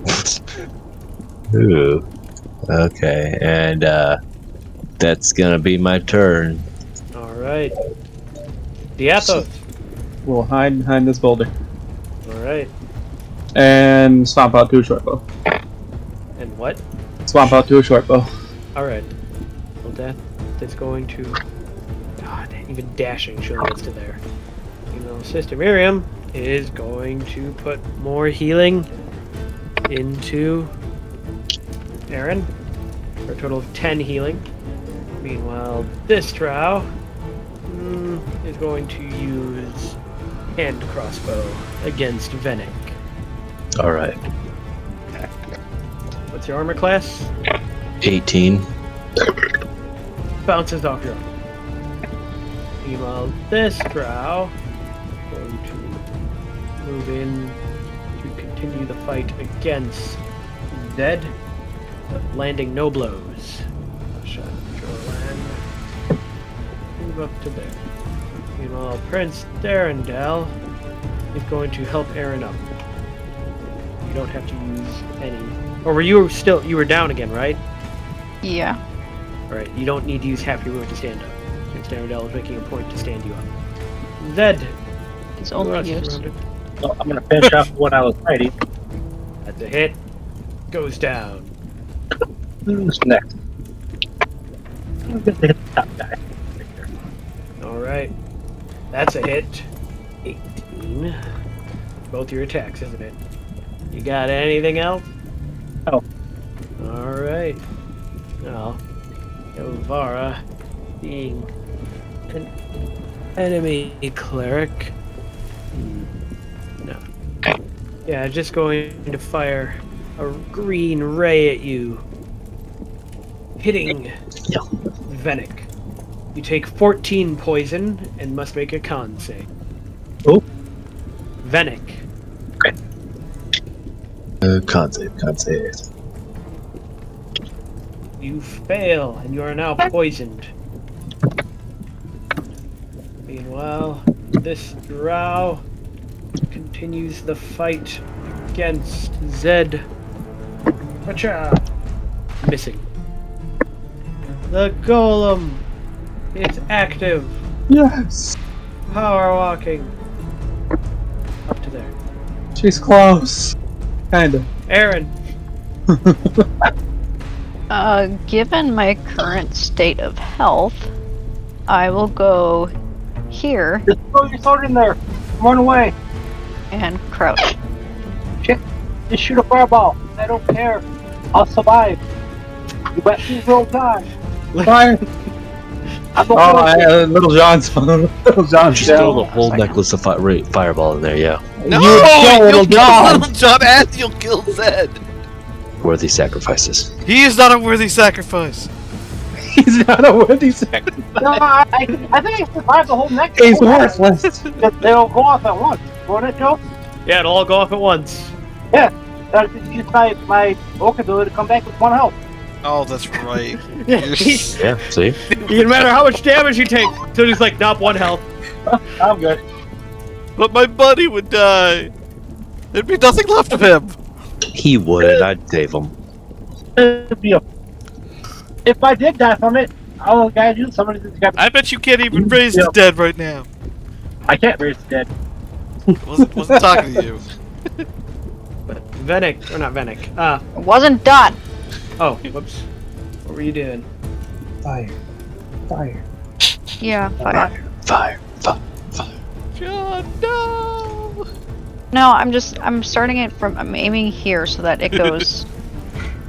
Speaker 6: Ooh. Okay, and that's gonna be my turn.
Speaker 2: Alright. Diathos.
Speaker 7: We'll hide behind this boulder.
Speaker 2: Alright.
Speaker 7: And swamp out to a short bow.
Speaker 2: And what?
Speaker 7: Swamp out to a short bow.
Speaker 2: Alright. Well, that's going to. God, even dashing surely gets to there. You know, Sister Miriam is going to put more healing into Aaron for a total of 10 healing. Meanwhile, this drow is going to use hand crossbow against Venick.
Speaker 6: Alright.
Speaker 2: What's your armor class?
Speaker 6: 18.
Speaker 2: Bounces off your armor. Meanwhile, this drow is going to move in to continue the fight against Zed, but landing no blows. Shot Jolan. Move up to there. Meanwhile, Prince Darendal is going to help Aaron up. You don't have to use any. Or were you were down again, right?
Speaker 5: Yeah.
Speaker 2: Alright, you don't need to use half your move to stand up. Prince Darendal is making a point to stand you up. Zed!
Speaker 5: It's
Speaker 2: who
Speaker 5: only
Speaker 2: else is
Speaker 5: use.
Speaker 2: surrounded?
Speaker 8: So I'm gonna finish off what I was fighting.
Speaker 2: That's a hit. Goes down.
Speaker 8: Who's next? I'm gonna hit the top guy.
Speaker 2: Alright. That's a hit. 18. Both your attacks, isn't it? You got anything else?
Speaker 8: Oh.
Speaker 2: Alright. Well, Elvara, being an enemy cleric. No. Yeah, just going to fire a green ray at you. Hitting Venick. You take 14 poison and must make a con save.
Speaker 8: Who?
Speaker 2: Venick.
Speaker 6: Con save.
Speaker 2: You fail, and you are now poisoned. Meanwhile, this drow continues the fight against Zed. Gotcha! Missing. The golem is active.
Speaker 7: Yes!
Speaker 2: Power walking. Up to there.
Speaker 7: She's close. Kinda.
Speaker 2: Aaron.
Speaker 5: Given my current state of health, I will go here
Speaker 8: Just throw your sword in there. Run away.
Speaker 5: and crouch.
Speaker 8: Shit. Just shoot a fireball. I don't care. I'll survive. You bet me will die.
Speaker 7: Fire!
Speaker 8: I'm the
Speaker 7: Little John's Little John's
Speaker 6: Just throw the
Speaker 7: down.
Speaker 6: whole necklace of fireball in there, yeah.
Speaker 4: No!
Speaker 7: You kill Little John!
Speaker 4: Little John and you'll kill Zed!
Speaker 6: Worthy sacrifices.
Speaker 4: He is not a worthy sacrifice.
Speaker 7: He's not a worthy sacrifice.
Speaker 8: No, I think I survived the whole next.
Speaker 7: He's worthless.
Speaker 8: They'll go off at once. Won't it, Joe?
Speaker 2: Yeah, it'll all go off at once.
Speaker 8: That's use my oak ability to come back with 1 health.
Speaker 4: Oh, that's right.
Speaker 6: Yeah, see?
Speaker 2: No matter how much damage you take, so he's like, nope, 1 health.
Speaker 8: I'm good.
Speaker 4: But my buddy would die. There'd be nothing left of him.
Speaker 6: He would. I'd save him.
Speaker 8: If I did die from it, all I gotta do somebody just got.
Speaker 4: I bet you can't even raise the dead right now.
Speaker 8: I can't raise the dead.
Speaker 4: Wasn't talking to you.
Speaker 2: Venick, or not Venick.
Speaker 5: It wasn't done.
Speaker 2: Oh, whoops. What were you doing?
Speaker 7: Fire. Fire.
Speaker 5: Yeah, fire.
Speaker 6: Fire.
Speaker 4: John, no!
Speaker 5: No, I'm starting it from, I'm aiming here so that it goes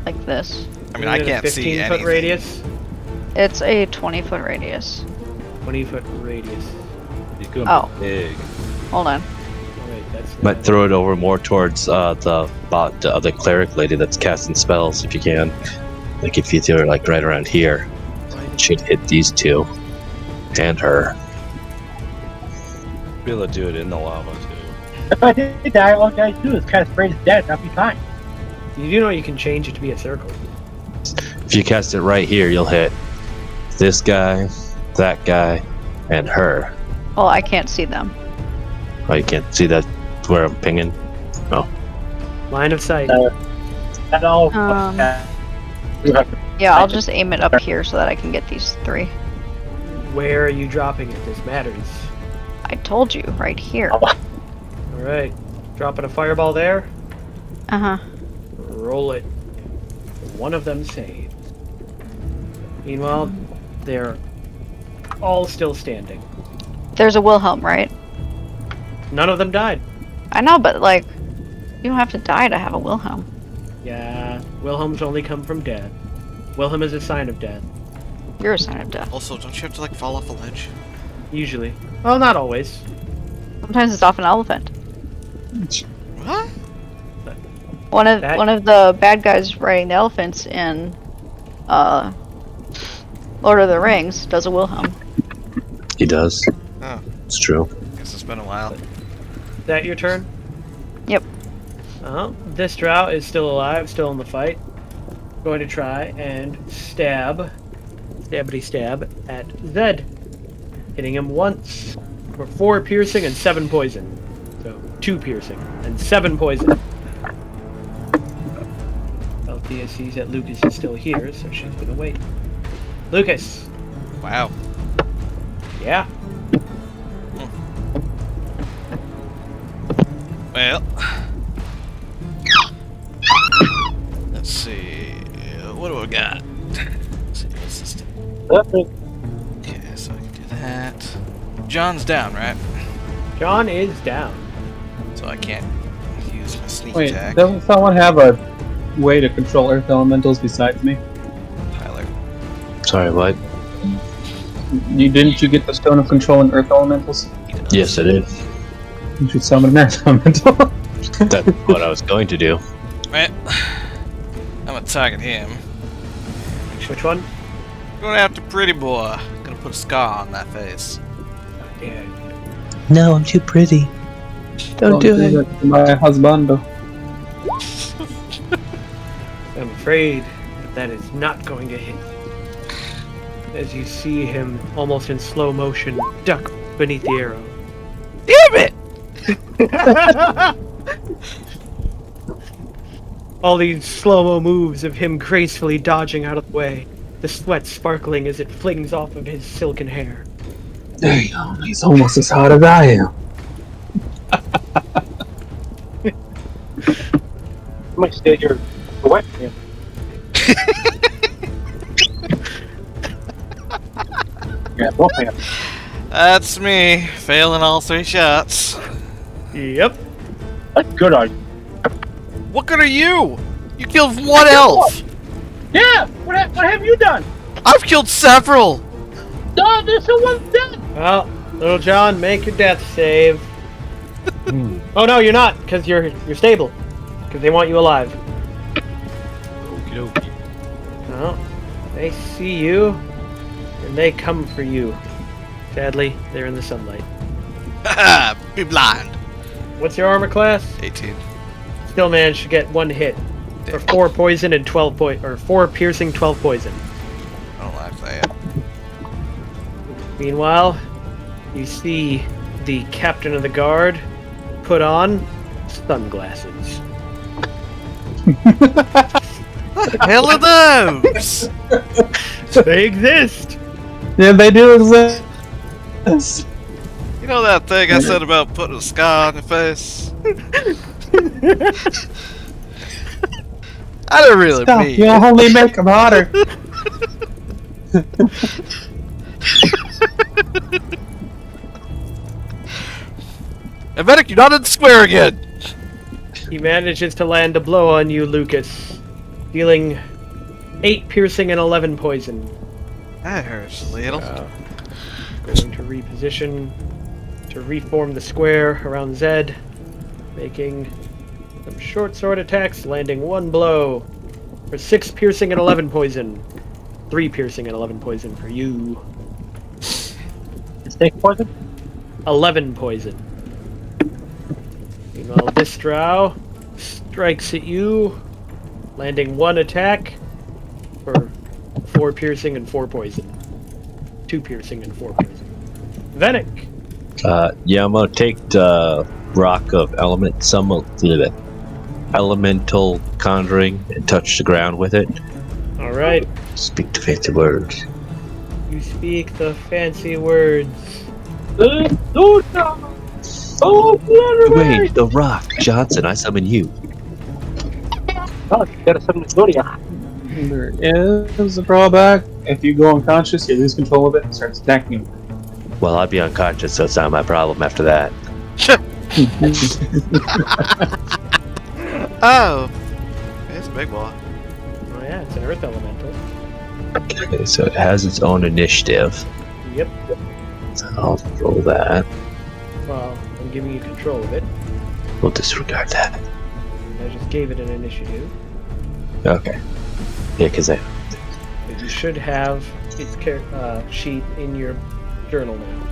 Speaker 5: like this.
Speaker 4: I mean, I
Speaker 2: Is it a
Speaker 4: can't see
Speaker 2: 15-foot
Speaker 4: anything.
Speaker 2: radius?
Speaker 5: It's a 20-foot radius.
Speaker 2: 20-foot radius.
Speaker 3: He's going
Speaker 5: Oh.
Speaker 3: big.
Speaker 5: Hold on.
Speaker 2: Oh, wait, that's
Speaker 6: Might throw it over more towards the cleric lady that's casting spells if you can. Like if you throw her like right around here, she'd hit these two and her.
Speaker 3: Be able to do it in the lava too.
Speaker 8: If I did die, all I gotta do is cast raise the dead, and I'll be fine.
Speaker 2: You do know you can change it to be a circle.
Speaker 6: If you cast it right here, you'll hit this guy, that guy, and her.
Speaker 5: Well, I can't see them.
Speaker 6: Oh, you can't see that where I'm pinging?
Speaker 2: Line of sight.
Speaker 8: That all.
Speaker 5: Yeah, I'll just aim it up here so that I can get these 3.
Speaker 2: Where are you dropping it? This matters.
Speaker 5: I told you, right here.
Speaker 2: Alright. Dropping a fireball there.
Speaker 5: Uh-huh.
Speaker 2: Roll it. One of them saved. Meanwhile, they're all still standing.
Speaker 5: There's a Wilhelm, right?
Speaker 2: None of them died.
Speaker 5: I know, but like, you don't have to die to have a Wilhelm.
Speaker 2: Yeah, Wilhelms only come from death. Wilhelm is a sign of death,
Speaker 5: You're a sign of death.
Speaker 4: Also, don't you have to like fall off a ledge?
Speaker 2: usually. Well, not always.
Speaker 5: Sometimes it's off an elephant.
Speaker 4: What?
Speaker 5: One of
Speaker 2: That-
Speaker 5: the bad guys riding the elephants in Lord of the Rings does a Wilhelm.
Speaker 6: He does.
Speaker 4: Oh,
Speaker 6: It's true.
Speaker 4: guess it's been a while.
Speaker 2: Is that your turn?
Speaker 5: Yep.
Speaker 2: This drow is still alive, still in the fight. Going to try and stabbity stab at Zed. Hitting him once for 4 piercing and 7 poison. So 2 piercing and 7 poison. Althea sees that Lucas is still here, so she's gonna wait. Lucas!
Speaker 4: Wow.
Speaker 2: Yeah?
Speaker 4: Well, let's see. What do I got? Let's see, what's this thing? Okay, so I can do that. John's down, right?
Speaker 2: John is down.
Speaker 4: So I can't use my sneak
Speaker 7: Wait,
Speaker 4: attack.
Speaker 7: doesn't someone have a way to control earth elementals besides me?
Speaker 4: Tyler.
Speaker 6: Sorry, what?
Speaker 7: Didn't you get the stone of controlling earth elementals?
Speaker 4: He does.
Speaker 6: Yes, I did.
Speaker 7: You should summon an earth elemental.
Speaker 6: That's what I was going to do.
Speaker 4: Right. I'm gonna target him.
Speaker 2: Which one?
Speaker 4: Going after Pretty Boy. Gonna put a scar on that face.
Speaker 2: Yeah.
Speaker 6: No, I'm too pretty. Don't do it.
Speaker 7: that to my husbando.
Speaker 2: I'm afraid that is not going to hit. As you see him, almost in slow motion, duck beneath the arrow.
Speaker 4: Damn it!
Speaker 2: All these slow-mo moves of him gracefully dodging out of the way, the sweat sparkling as it flings off of his silken hair.
Speaker 7: Damn, he's almost as hot as I am.
Speaker 8: I might steal your webcam. Yeah, both hands.
Speaker 4: That's me, failing all 3 shots.
Speaker 2: Yep.
Speaker 8: That's good on you.
Speaker 4: What good are you? You killed 1 elf!
Speaker 8: Yeah! What have you done?
Speaker 4: I've killed several!
Speaker 8: No, there's someone dead!
Speaker 2: Well, little John, make your death save. Oh no, you're not, because you're stable. Because they want you alive.
Speaker 3: Okie dokie.
Speaker 2: Well, they see you, and they come for you. Sadly, they're in the sunlight.
Speaker 4: Haha, be blind.
Speaker 2: What's your armor class?
Speaker 4: 18.
Speaker 2: Still managed to get 1 hit. For 4 poison and 12 or 4 piercing, 12 poison.
Speaker 4: I don't like that.
Speaker 2: Meanwhile, you see the captain of the guard put on sunglasses.
Speaker 4: What the hell are those?
Speaker 2: They exist!
Speaker 7: Yeah, they do exist.
Speaker 4: You know that thing I said about putting a scar on your face? I didn't really
Speaker 7: Stop,
Speaker 4: mean
Speaker 7: you
Speaker 4: it.
Speaker 7: only make them hotter.
Speaker 4: And Medic, you're not in the square again!
Speaker 2: He manages to land a blow on you, Lucas, dealing 8 piercing and 11 poison.
Speaker 4: That hurts a little.
Speaker 2: Going to reposition to reform the square around Zed, making some short sword attacks, landing 1 blow for 6 piercing and 11 poison. 3 piercing and 11 poison for you.
Speaker 8: Snake poison?
Speaker 2: 11 poison. Meanwhile, this drow strikes at you, landing 1 attack for 4 piercing and 4 poison. 2 piercing and 4 poison. Venick!
Speaker 6: Yeah, I'm gonna take the rock of elemental conjuring and touch the ground with it.
Speaker 2: Alright,
Speaker 6: Speak the fancy words.
Speaker 2: you speak the fancy words.
Speaker 6: Wait, the rock, Johnson, I summon you.
Speaker 8: Oh, you gotta summon the Zodiac.
Speaker 7: There is a drawback. If you go unconscious, you lose control of it and starts attacking you.
Speaker 6: Well, I'd be unconscious, so it's not my problem after that.
Speaker 4: Oh! It's a big boy.
Speaker 2: Oh yeah, it's an earth elemental.
Speaker 6: Okay, so it has its own initiative.
Speaker 2: Yep.
Speaker 6: So I'll roll that.
Speaker 2: Well, I'm giving you control of it.
Speaker 6: We'll disregard that.
Speaker 2: I just gave it an initiative.
Speaker 6: Okay. Yeah, because
Speaker 2: But you should have its sheet in your journal now.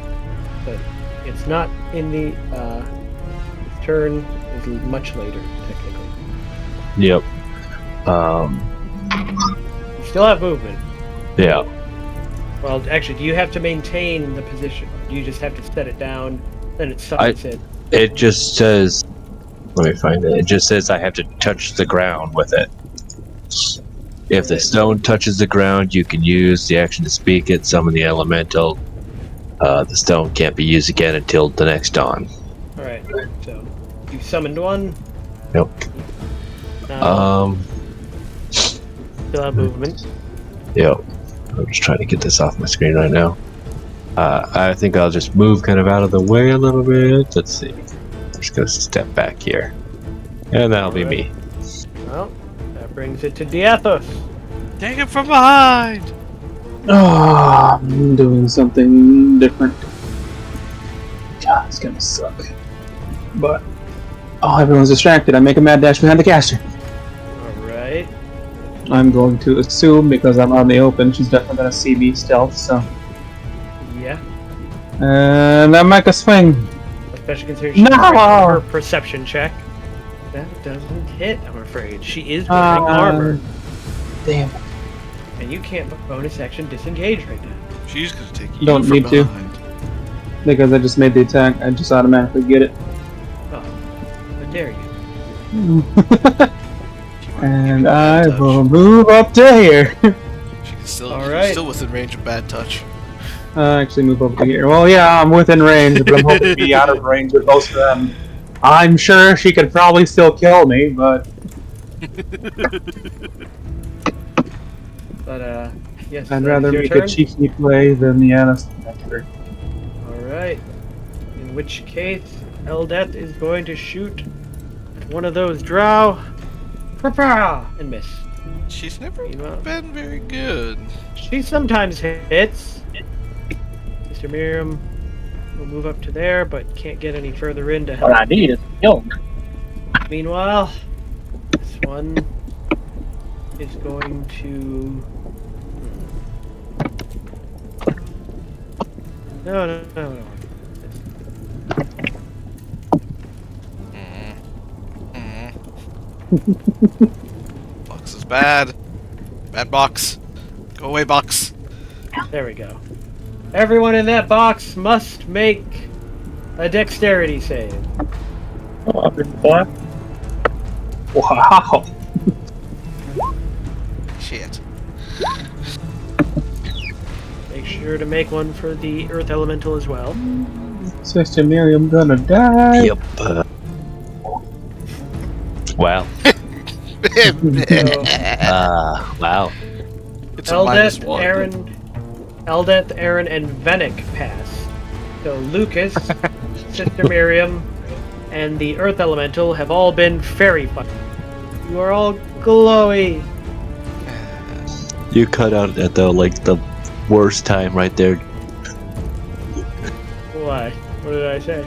Speaker 2: But it's not in the its turn is much later, technically.
Speaker 6: Yep.
Speaker 2: You still have movement.
Speaker 6: Yeah.
Speaker 2: Well, actually, do you have to maintain the position? You just have to set it down, then it summons it.
Speaker 6: It just says. Let me find it. It just says I have to touch the ground with it. If the stone touches the ground, you can use the action to speak it, summon the elemental. The stone can't be used again until the next dawn.
Speaker 2: Alright, so you summoned one.
Speaker 6: Nope.
Speaker 2: Still have movement.
Speaker 6: Yep. I'm just trying to get this off my screen right now. I think I'll just move kind of out of the way a little bit. Let's see. I'm just gonna step back here. And that'll be me.
Speaker 2: Well, that brings it to Diathos.
Speaker 4: Take it from behind!
Speaker 7: Oh, I'm doing something different. God, it's gonna suck. But, everyone's distracted. I make a mad dash behind the caster.
Speaker 2: Alright.
Speaker 7: I'm going to assume, because I'm out in the open, she's definitely gonna see me stealth, so.
Speaker 2: Yeah.
Speaker 7: And I make a swing.
Speaker 2: Especially considering she's wearing her perception check. That doesn't hit, I'm afraid. She is wearing armor.
Speaker 7: Damn.
Speaker 2: And you can't bonus action disengage right now.
Speaker 4: She's gonna take you
Speaker 7: Don't
Speaker 4: from
Speaker 7: need to.
Speaker 4: behind.
Speaker 7: Because I just made the attack, I just automatically get it.
Speaker 2: dare you?
Speaker 7: And I will move up to here.
Speaker 4: She's
Speaker 2: Alright.
Speaker 4: still within range of bad touch.
Speaker 7: Actually move over to here. Well, yeah, I'm within range, but I'm hoping to be out of range with most of them. I'm sure she could probably still kill me, but
Speaker 2: But, yes.
Speaker 7: I'd rather
Speaker 2: your
Speaker 7: make
Speaker 2: turn?
Speaker 7: a cheeky play than the honest actor.
Speaker 2: Alright. In which case, Eldeth is going to shoot at one of those drow. Pa-pow! And miss.
Speaker 4: She's never
Speaker 2: Meanwhile-
Speaker 4: been very good.
Speaker 2: She sometimes hits. Mr. Miriam will move up to there, but can't get any further in to help.
Speaker 8: What I need is kill him.
Speaker 2: Meanwhile, this one is going to... No.
Speaker 4: Box is bad. Bad box. Go away, box.
Speaker 2: There we go. Everyone in that box must make a dexterity save.
Speaker 8: Oh, I've been fought.
Speaker 7: Wow.
Speaker 4: Shit.
Speaker 2: Make sure to make one for the Earth Elemental as well.
Speaker 7: Sister Miriam gonna die.
Speaker 6: Yep. Wow.
Speaker 2: So,
Speaker 6: Wow.
Speaker 4: It's a -1.
Speaker 2: Eldeth, Aaron, and Venick pass. So Lucas, Sister Miriam, and the Earth Elemental have all been fairy fucked. You are all glowy.
Speaker 6: You cut out at the worst time right there.
Speaker 2: Why? What did I say?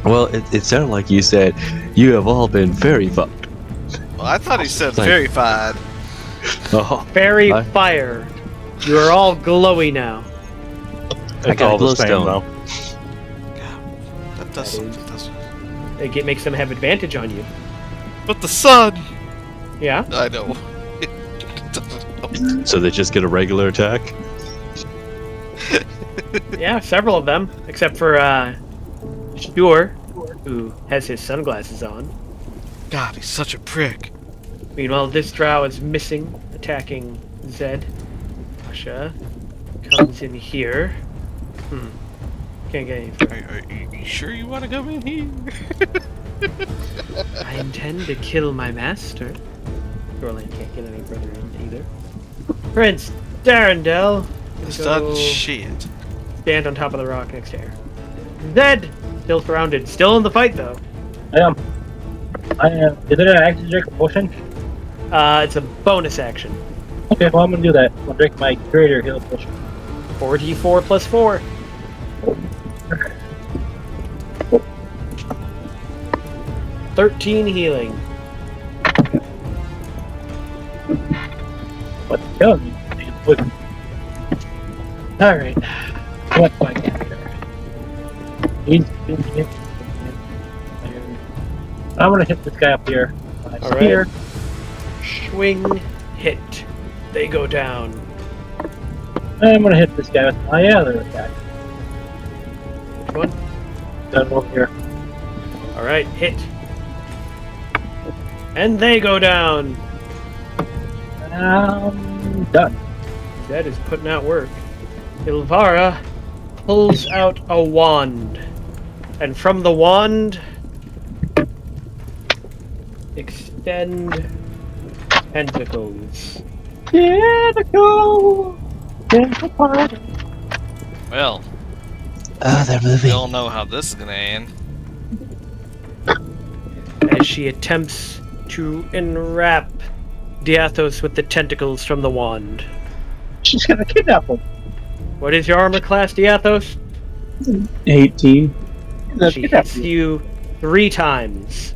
Speaker 6: Well, it sounded like you said you have all been very fucked.
Speaker 4: Well, I thought he said
Speaker 6: Thank-
Speaker 4: verified.
Speaker 6: Oh,
Speaker 2: Fairy
Speaker 6: I-
Speaker 2: fire. You are all glowy now.
Speaker 6: I got
Speaker 3: all
Speaker 6: a
Speaker 3: the same,
Speaker 6: glowstone.
Speaker 3: though.
Speaker 4: That does something, doesn't it?
Speaker 2: It makes them have advantage on you.
Speaker 4: But the sun!
Speaker 2: Yeah?
Speaker 4: I know. It doesn't help.
Speaker 6: So they just get a regular attack?
Speaker 2: Yeah, several of them. Except for, Stuart, who has his sunglasses on.
Speaker 4: God, he's such a prick.
Speaker 2: Meanwhile, this drow is missing, attacking Zed. Asha comes in here. Can't get any further.
Speaker 4: Are you sure you want to come in here?
Speaker 2: I intend to kill my master. Shoreline can't get any further in either. Prince Darendel.
Speaker 4: It's
Speaker 2: Go
Speaker 4: done shit.
Speaker 2: stand on top of the rock next to her. Zed! Still surrounded. Still in the fight, though.
Speaker 8: I am. Is it an action check or potion?
Speaker 2: It's a bonus action.
Speaker 8: Okay, well I'm gonna do that. I'll drink my greater heal potion.
Speaker 2: 4d4 plus 4. $13 healing.
Speaker 8: What's killing me? Alright. What's my character? I'm gonna hit this guy up here.
Speaker 2: Alright.
Speaker 8: Here.
Speaker 2: Swing, hit. They go down.
Speaker 8: I'm gonna hit this guy with my other attack.
Speaker 2: Which one?
Speaker 8: Done over here.
Speaker 2: Alright, hit. And they go down.
Speaker 8: Done.
Speaker 2: Zed is putting out work. Ilvara pulls out a wand. And from the wand, extend tentacles.
Speaker 8: Tentacle! Tentacle party!
Speaker 4: Well,
Speaker 6: They're
Speaker 4: we
Speaker 6: moving.
Speaker 4: all know how this is gonna end.
Speaker 2: As she attempts to enwrap Diathos with the tentacles from the wand.
Speaker 8: She's gonna kidnap him.
Speaker 2: What is your armor class, Diathos?
Speaker 7: 18.
Speaker 2: She hits you 3 times.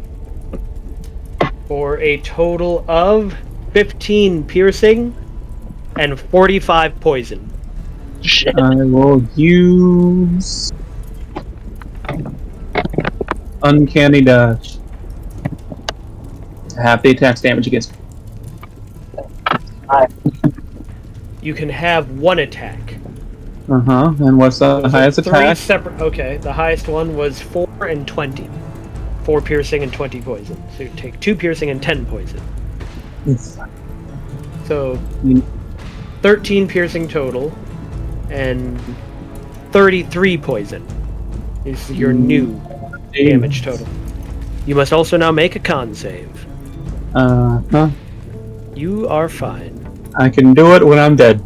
Speaker 2: For a total of 15 piercing and 45 poison.
Speaker 8: Shit.
Speaker 7: I will use Uncanny Dodge. Half the attack's damage against me.
Speaker 2: You can have 1 attack.
Speaker 7: And what's the highest
Speaker 2: Three
Speaker 7: attack?
Speaker 2: separate. Okay, the highest one was 4 and 20. 4 piercing and 20 poison. So you take 2 piercing and 10 poison. So 13 piercing total and 33 poison is your new damage total. You must also now make a con save.
Speaker 7: Huh?
Speaker 2: You are fine.
Speaker 7: I can do it when I'm dead.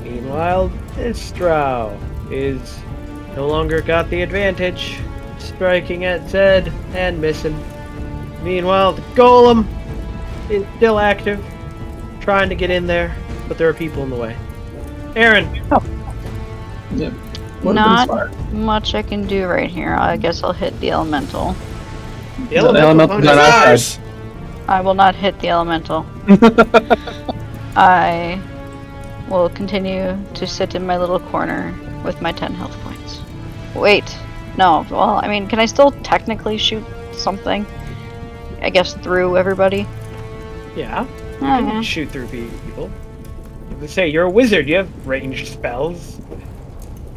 Speaker 2: Meanwhile, this drow is no longer got the advantage, striking at Zed and missing. Meanwhile, the golem is still active, trying to get in there, but there are people in the way. Aaron,
Speaker 7: Yep.
Speaker 5: Not much I can do right here. I guess I'll hit the elemental.
Speaker 2: the
Speaker 7: elemental
Speaker 2: elemental
Speaker 7: got outside.
Speaker 4: Nice.
Speaker 5: I will not hit the elemental. I will continue to sit in my little corner with my 10 health points. Wait, no. Well, I mean, can I still technically shoot something? I guess through everybody?
Speaker 2: Yeah, you can shoot through people. You can say you're a wizard. You have ranged spells.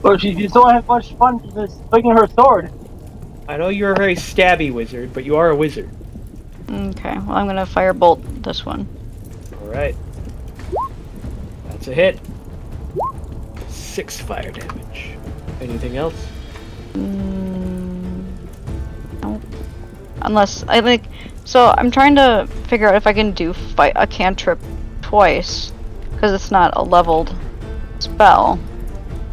Speaker 8: But she just don't have much fun just swinging her sword.
Speaker 2: I know you're a very stabby wizard, but you are a wizard.
Speaker 5: Okay, well, I'm gonna firebolt this one.
Speaker 2: All right, that's a hit. 6 fire damage. Anything else?
Speaker 5: No. Unless I think. So I'm trying to figure out if I can do fight a cantrip twice, because it's not a leveled spell.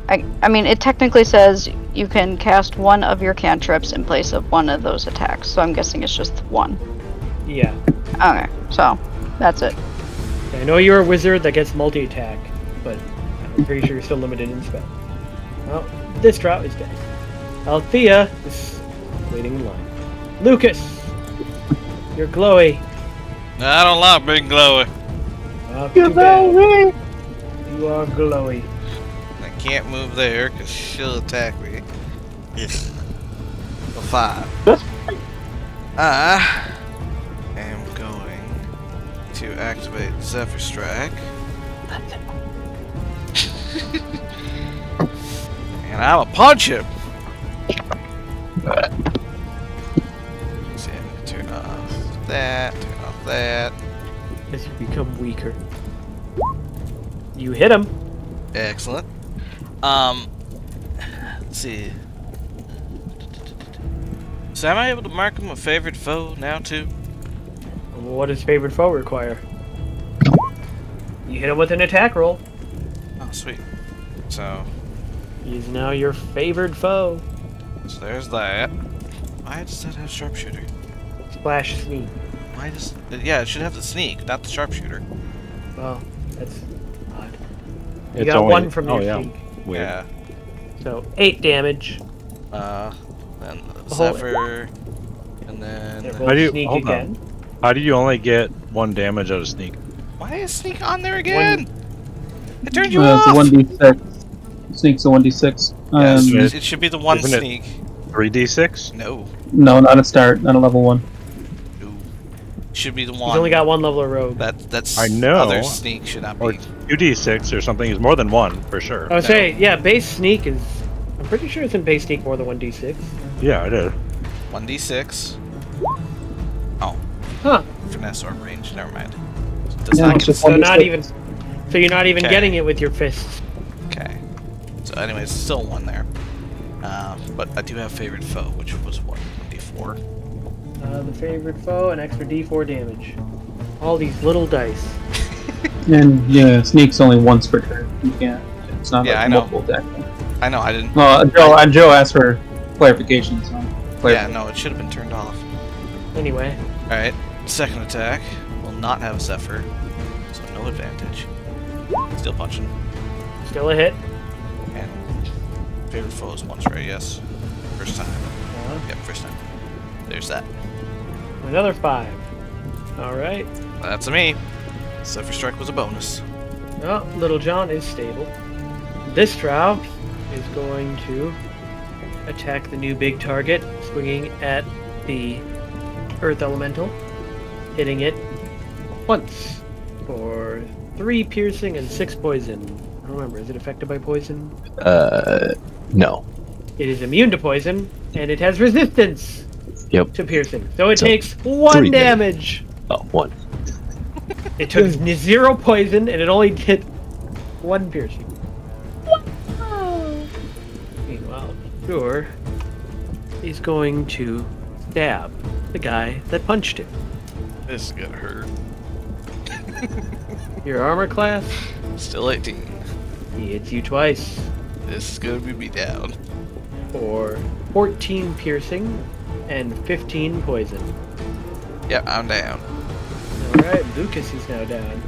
Speaker 5: I mean, it technically says you can cast one of your cantrips in place of one of those attacks, so I'm guessing it's just one.
Speaker 2: Yeah.
Speaker 5: Okay, so that's it.
Speaker 2: I know you're a wizard that gets multi-attack, but I'm pretty sure you're still limited in spell. Well, this drow is dead. Althea is waiting in line. Lucas, you're glowy.
Speaker 4: I don't like being glowy.
Speaker 2: Too bad. You are glowy.
Speaker 4: I can't move there because she'll attack me. Ugh. A 5. I am going to activate Zephyr Strike. And I'm gonna punch him. See, I'm gonna turn off that.
Speaker 2: As you become weaker. You hit him.
Speaker 4: Excellent. Let's see. So am I able to mark him a favorite foe now too?
Speaker 2: What does favorite foe require? You hit him with an attack roll.
Speaker 4: Oh, sweet. So
Speaker 2: He's now your favored foe.
Speaker 4: there's that. Why does that have sharpshooter?
Speaker 2: Splash sneak.
Speaker 4: Why does... Yeah, it should have the sneak, not the sharpshooter.
Speaker 2: Well, that's odd. You
Speaker 3: It's
Speaker 2: got
Speaker 3: only-
Speaker 2: 1 from your
Speaker 3: yeah.
Speaker 2: sneak.
Speaker 3: Weird.
Speaker 4: Yeah.
Speaker 2: So 8 damage.
Speaker 4: Then
Speaker 2: The whole-
Speaker 4: Zephyr, and then...
Speaker 2: They're
Speaker 3: How
Speaker 2: both
Speaker 3: do you-
Speaker 2: sneak
Speaker 3: hold on.
Speaker 2: again.
Speaker 3: How do you only get 1 damage out of sneak?
Speaker 4: Why is sneak on there again? I turned you
Speaker 7: It's a
Speaker 4: off!
Speaker 7: 1d6. Sneak's a 1d6.
Speaker 4: Yes,
Speaker 3: it-
Speaker 4: it should be the one
Speaker 3: isn't it-
Speaker 4: sneak.
Speaker 3: 3d6?
Speaker 4: No.
Speaker 7: No, not a start, not a level 1.
Speaker 4: No. Should be the
Speaker 2: He's
Speaker 4: one.
Speaker 2: only got 1 level of rogue.
Speaker 4: That's
Speaker 3: I know.
Speaker 4: other sneak should not
Speaker 3: Or
Speaker 4: be.
Speaker 3: 2d6 or something is more than 1, for sure.
Speaker 2: I would say, yeah, base sneak is... I'm pretty sure it's in base sneak more than 1d6.
Speaker 3: Yeah, it is.
Speaker 4: 1d6. Oh,
Speaker 2: Huh.
Speaker 4: finesse or range. Never mind. Does
Speaker 7: Yeah,
Speaker 4: not
Speaker 7: it's
Speaker 4: get
Speaker 7: just
Speaker 2: So
Speaker 7: 1d6.
Speaker 2: not even... So you're not even
Speaker 4: Okay.
Speaker 2: getting it with your fists.
Speaker 4: Okay. So anyways, still 1 there. But I do have favorite foe, which was what? 1d4.
Speaker 2: The favorite foe, an extra d4 damage. All these little dice.
Speaker 7: And yeah, sneak's only once per turn. You can't. It's not
Speaker 4: Yeah,
Speaker 7: like
Speaker 4: I know.
Speaker 7: multiple attack.
Speaker 4: I know, I didn't...
Speaker 7: No, Joe asked for clarification. So
Speaker 4: Yeah, no, it should have been turned off.
Speaker 2: Anyway,
Speaker 4: Alright, second attack will not have Zephyr, so no advantage. Still punching.
Speaker 2: still a hit.
Speaker 4: And favorite foe is once, right? Yes. First time. Yep, first time. There's that.
Speaker 2: Another 5. Alright.
Speaker 4: That's a me. Zephyr Strike was a bonus.
Speaker 2: Well, Little John is stable. This drow is going to attack the new big target, swinging at the Earth Elemental, hitting it once for 3 piercing and 6 poison. I don't remember, is it affected by poison?
Speaker 6: No.
Speaker 2: It is immune to poison, and it has resistance
Speaker 6: Yep.
Speaker 2: to piercing. So it
Speaker 6: So,
Speaker 2: takes 1
Speaker 6: 3
Speaker 2: damage.
Speaker 6: Oh, 1.
Speaker 2: It took 0 poison, and it only did 1 piercing. Meanwhile, Sure is going to stab the guy that punched him.
Speaker 4: This is gonna hurt.
Speaker 2: Your armor class,
Speaker 4: Still 18.
Speaker 2: he hits you twice
Speaker 4: This is gonna be me down.
Speaker 2: for 14 piercing and 15 poison.
Speaker 4: Yep, I'm down.
Speaker 2: Alright, Lucas is now down.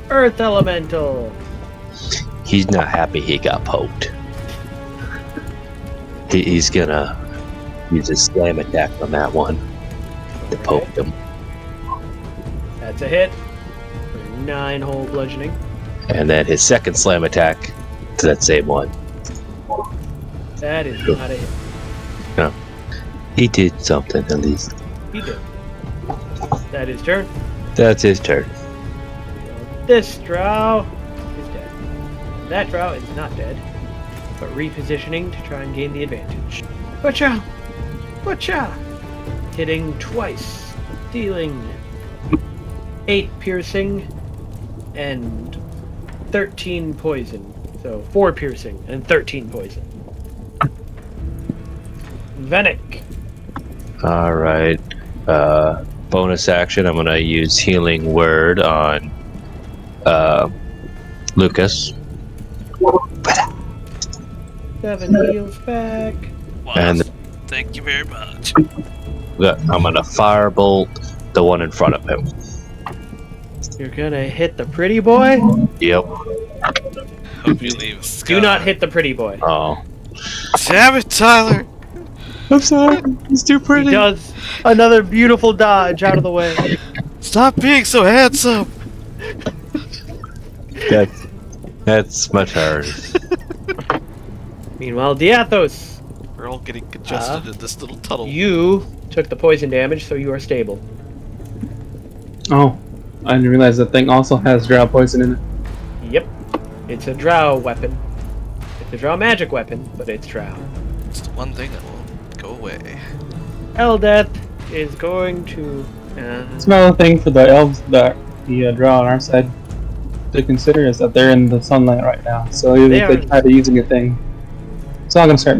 Speaker 2: Earth Elemental!
Speaker 6: He's not happy he got poked. He's gonna use his slam attack on that one to poke him.
Speaker 2: That's a hit for 9 whole bludgeoning.
Speaker 6: And then his second slam attack to that same one.
Speaker 2: That is not a hit.
Speaker 6: No. He did something at least.
Speaker 2: He did. That is turn.
Speaker 6: That's his turn.
Speaker 2: This drow is dead. That drow is not dead, but repositioning to try and gain the advantage. Butcha! Butcha! Hitting twice, dealing 8 piercing and 13 poison. So 4 piercing and 13 poison. Venick.
Speaker 6: Alright. Bonus action, I'm gonna use Healing Word on Lucas.
Speaker 2: 7 heals back.
Speaker 4: Wow.
Speaker 6: And-
Speaker 4: Thank you very much.
Speaker 6: I'm gonna Firebolt the one in front of him.
Speaker 2: You're gonna hit the pretty boy?
Speaker 6: Yep.
Speaker 4: Hope you leave a scar.
Speaker 2: Do not hit the pretty boy.
Speaker 6: Oh.
Speaker 4: Damn it, Tyler!
Speaker 6: I'm sorry. He's too
Speaker 2: He does another beautiful dodge out of the way.
Speaker 4: Stop being so handsome!
Speaker 6: That's my turn.
Speaker 2: Meanwhile, Diathos,
Speaker 4: We're all getting congested in this little tunnel.
Speaker 2: you took the poison damage, so you are stable.
Speaker 7: Oh, I didn't realize that thing also has drow poison in it.
Speaker 2: Yep. It's a drow weapon. It's a drow magic weapon, but it's drow.
Speaker 4: It's the one thing that won't go away.
Speaker 2: Eldeath is going to...
Speaker 7: It's another thing for the elves that the drow on our side to consider is that they're in the sunlight right now. So even
Speaker 2: They
Speaker 7: if they
Speaker 2: are-
Speaker 7: try to using a thing, it's all gonna start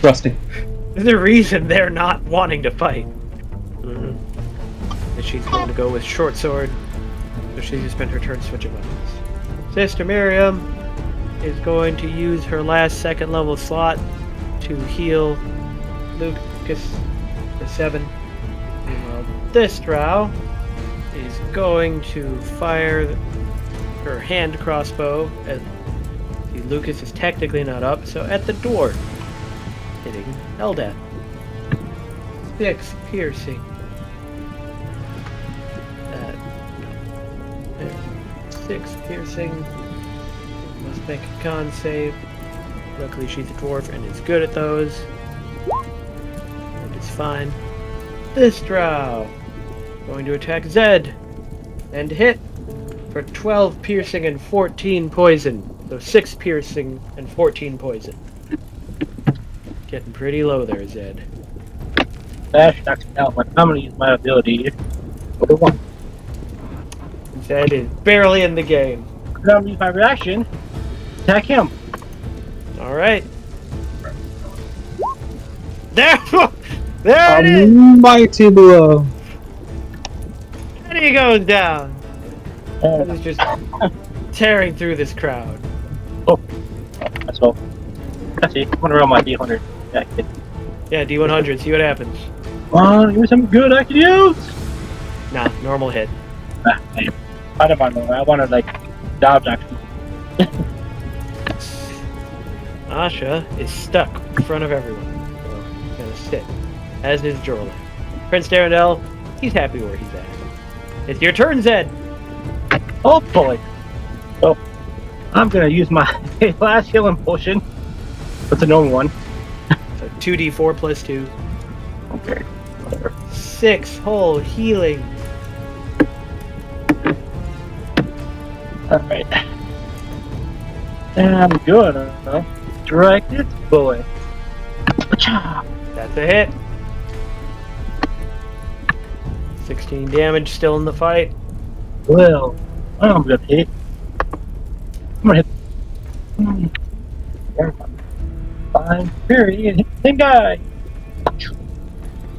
Speaker 7: rusting.
Speaker 2: There's a reason they're not wanting to fight. And she's going to go with short sword, so she just spent her turn switching weapons. Sister Miriam is going to use her last second level slot to heal Lucas for 7. Meanwhile, this drow is going to fire her hand crossbow at Lucas is technically not up, so at the dwarf, hitting Eldeath. 6 piercing. 6 piercing. Must make a con save. Luckily she's a dwarf and is good at those. And it's fine. This drow going to attack Zed and hit for 12 piercing and 14 poison. So 6 piercing and 14 poison. Getting pretty low there, Zed.
Speaker 8: Dash knocks me out, but I'm gonna use my ability. What do I want?
Speaker 2: Zed is barely in the game.
Speaker 8: I'm gonna use my reaction. Attack him.
Speaker 2: Alright. There! There it is!
Speaker 7: Mighty blow.
Speaker 2: And he goes down.
Speaker 8: Uh,
Speaker 2: He's just tearing through this crowd.
Speaker 8: That's all. Let's see. I'm gonna roll my D100.
Speaker 2: Yeah, D100, see what happens.
Speaker 8: Give me some good I can use.
Speaker 2: Nah, normal hit.
Speaker 8: I don't mind. I want to like dodge action.
Speaker 2: Asha is stuck in front of everyone. So he's gonna sit. As is Jorlan. Prince Darendelle, he's happy where he's at. It's your turn, Zed!
Speaker 8: Hopefully. So I'm gonna use my last healing potion. That's a normal one.
Speaker 2: So 2d4 plus 2.
Speaker 8: Okay. Whatever.
Speaker 2: 6 whole healing.
Speaker 8: Alright. And I'm good. Drag this boy. Pacha!
Speaker 2: That's a hit. 16 damage, still in the fight.
Speaker 8: Well, I'm gonna hit. I'm gonna hit. Fine. Period. Hit the same guy.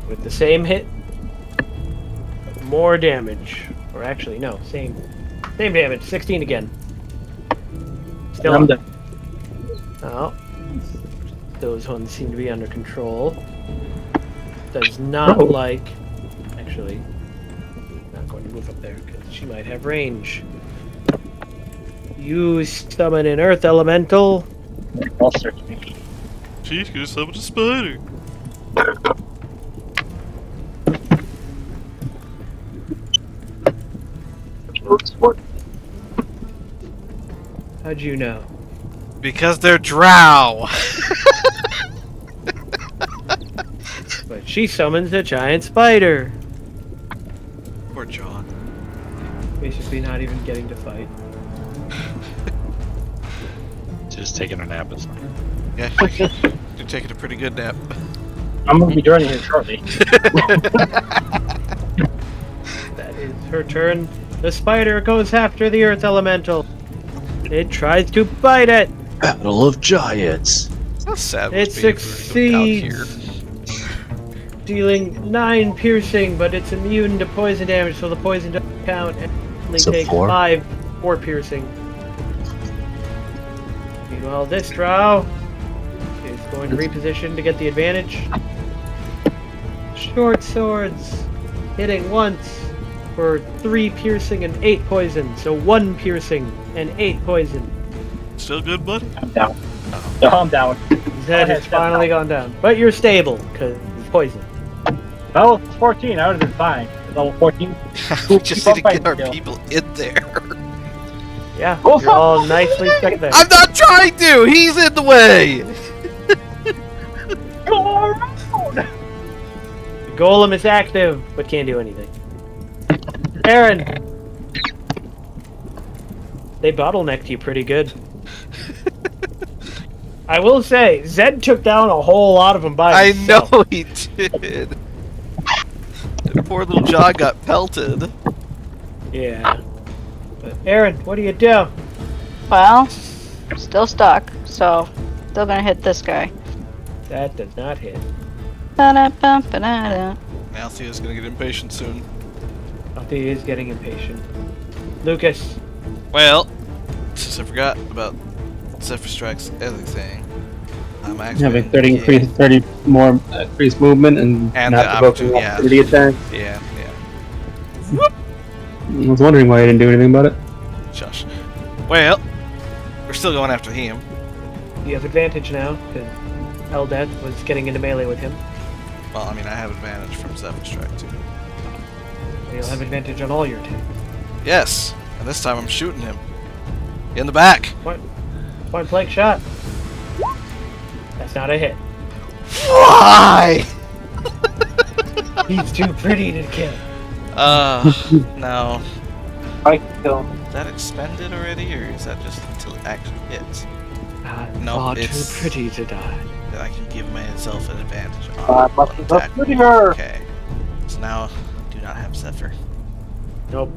Speaker 2: With the same hit. More damage. Or actually, no, same damage. 16 again. Still
Speaker 8: I'm
Speaker 2: up.
Speaker 8: done.
Speaker 2: Oh. Those ones seem to be under control. Does not
Speaker 8: Oh.
Speaker 2: like... Actually, not going to move up there because she might have range. You summon an earth elemental.
Speaker 8: I'll search me.
Speaker 4: She's gonna summon a spider.
Speaker 2: How'd you know?
Speaker 4: Because they're drow.
Speaker 2: But she summons a giant spider.
Speaker 4: Poor John.
Speaker 2: Basically not even getting to fight.
Speaker 3: Just taking a nap. It's fine.
Speaker 4: Yeah, you're taking a pretty good nap.
Speaker 8: I'm gonna be joining here shortly.
Speaker 2: That is her turn. The spider goes after the earth elemental. It tries to bite it.
Speaker 6: Battle of Giants.
Speaker 4: How sad
Speaker 2: It
Speaker 4: was being
Speaker 2: succeeds.
Speaker 4: out here.
Speaker 2: Dealing 9 piercing, but it's immune to poison damage, so the poison doesn't count and only
Speaker 6: So
Speaker 2: takes
Speaker 6: 4?
Speaker 2: 4 piercing. Meanwhile, this drow is going to reposition to get the advantage. Short swords, hitting once for 3 piercing and 8 poison, so 1 piercing and 8 poison.
Speaker 4: Still good, bud?
Speaker 8: I'm down. No, I'm down.
Speaker 2: Zed
Speaker 8: ahead,
Speaker 2: has finally gone down, but you're stable because it's poison.
Speaker 8: Level 14, I would have been fine. Level 14.
Speaker 4: We just need to get our
Speaker 8: Kill.
Speaker 4: people in there.
Speaker 2: Yeah,
Speaker 8: Oh,
Speaker 2: you're all nicely stuck there.
Speaker 4: I'm not trying to! He's in the way!
Speaker 8: Go around!
Speaker 2: The golem is active, but can't do anything. Aaron! They bottlenecked you pretty good. I will say, Zed took down a whole lot of them by
Speaker 4: I
Speaker 2: himself.
Speaker 4: know he did. That poor little John got pelted.
Speaker 2: Yeah. But Aaron, what do you do?
Speaker 5: Well, still stuck, so still gonna hit this guy.
Speaker 2: That does not hit.
Speaker 5: Ba-da-bum-ba-da-da.
Speaker 4: Althea's gonna get impatient soon.
Speaker 2: Althea is getting impatient. Lucas,
Speaker 4: Well, since I forgot about Zephyr Strike's other thing, I'm actually
Speaker 7: Having 30 more increased movement and
Speaker 4: And
Speaker 7: not
Speaker 4: the
Speaker 7: provoking
Speaker 4: opportunity,
Speaker 7: opportunity attack.
Speaker 4: Yeah.
Speaker 7: I was wondering why I didn't do anything about it.
Speaker 4: Shush. Well, we're still going after him.
Speaker 2: you have advantage now, because Eldet was getting into melee with him.
Speaker 4: Well, I mean, I have advantage from Zephyr Strike too.
Speaker 2: You'll have advantage on all your attacks.
Speaker 4: Yes, and this time I'm shooting him in the back.
Speaker 2: Point blank shot. That's not a hit.
Speaker 4: Why?
Speaker 2: He's too pretty to kill.
Speaker 4: No.
Speaker 8: I kill.
Speaker 4: Is that expended already, or is that just until it actually hits? No,
Speaker 2: Far too
Speaker 4: it's-
Speaker 2: pretty to die.
Speaker 4: That I can give myself an advantage on.
Speaker 8: Must
Speaker 4: an
Speaker 8: be
Speaker 4: attack.
Speaker 8: prettier.
Speaker 4: Okay. So now, I do not have Zephyr.
Speaker 2: Nope.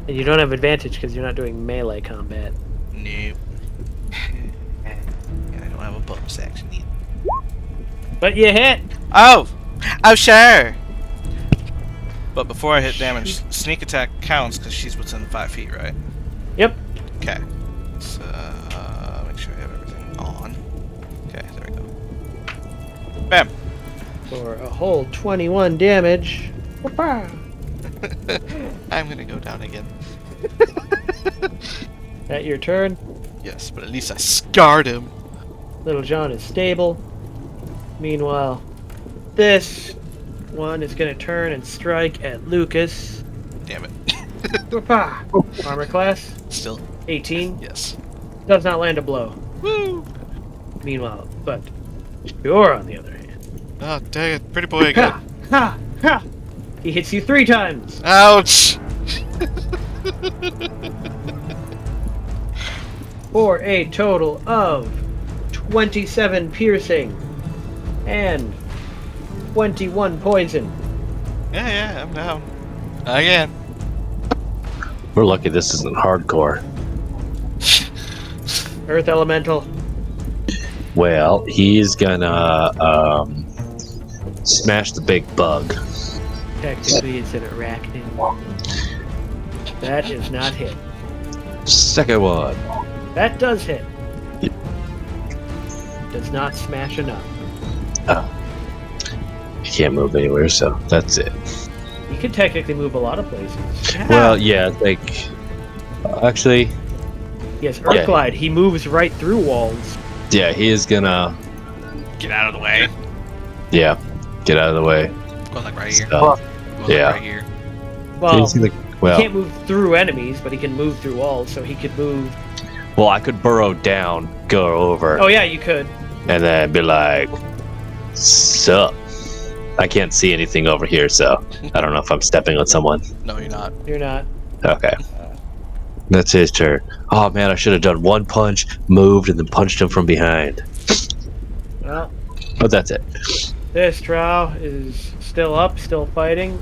Speaker 2: And you don't have advantage because you're not doing melee combat.
Speaker 4: Nope. And I don't have a bonus action either.
Speaker 2: But you hit!
Speaker 4: Oh! Oh, sure! But before I hit damage, sneak attack counts because she's within 5 feet, right?
Speaker 2: Yep.
Speaker 4: Okay. So, make sure I have everything on. Okay, there we go. Bam!
Speaker 2: For a whole 21 damage.
Speaker 4: I'm gonna go down again.
Speaker 2: At your turn,
Speaker 4: Yes, but at least I scarred him.
Speaker 2: Little John is stable. Meanwhile, this one is going to turn and strike at Lucas.
Speaker 4: Damn it.
Speaker 2: Armor class,
Speaker 4: Still,
Speaker 2: 18.
Speaker 4: yes.
Speaker 2: Does not land a blow.
Speaker 4: Woo!
Speaker 2: Meanwhile, but Sure, on the other hand.
Speaker 4: Oh, dang it. Pretty boy again.
Speaker 2: Ha! Ha! Ha! He hits you 3 times.
Speaker 4: Ouch!
Speaker 2: For a total of 27 piercing. And 21 poison.
Speaker 4: Yeah, I'm down. Again.
Speaker 6: We're lucky this isn't hardcore.
Speaker 2: Earth Elemental.
Speaker 6: Well, he's gonna smash the big bug.
Speaker 2: Technically, it's an arachnid. That is not hit.
Speaker 6: Second one.
Speaker 2: That does hit. Does not smash enough.
Speaker 6: Oh. He can't move anywhere, so that's it.
Speaker 2: You could technically move a lot of places.
Speaker 6: Well, yeah, like... Actually,
Speaker 2: Yes, Earth
Speaker 6: yeah.
Speaker 2: Glide. He moves right through walls.
Speaker 6: yeah, he is gonna...
Speaker 4: Get out of the way.
Speaker 6: Yeah, get out of the way.
Speaker 4: Go like right here.
Speaker 6: So,
Speaker 4: Go
Speaker 6: yeah.
Speaker 4: like right here.
Speaker 2: Well,
Speaker 6: he's gonna,
Speaker 2: he
Speaker 6: well,
Speaker 2: can't move through enemies, but he can move through walls, so he could move...
Speaker 6: well, I could burrow down, go over,
Speaker 2: Oh yeah, you could.
Speaker 6: and then be like, sup? I can't see anything over here, so I don't know if I'm stepping on someone.
Speaker 4: No, you're not.
Speaker 2: You're not.
Speaker 6: Okay. That's his turn. Oh man, I should have done one punch, moved, and then punched him from behind.
Speaker 2: Well,
Speaker 6: But that's it.
Speaker 2: this Drow is still up, still fighting.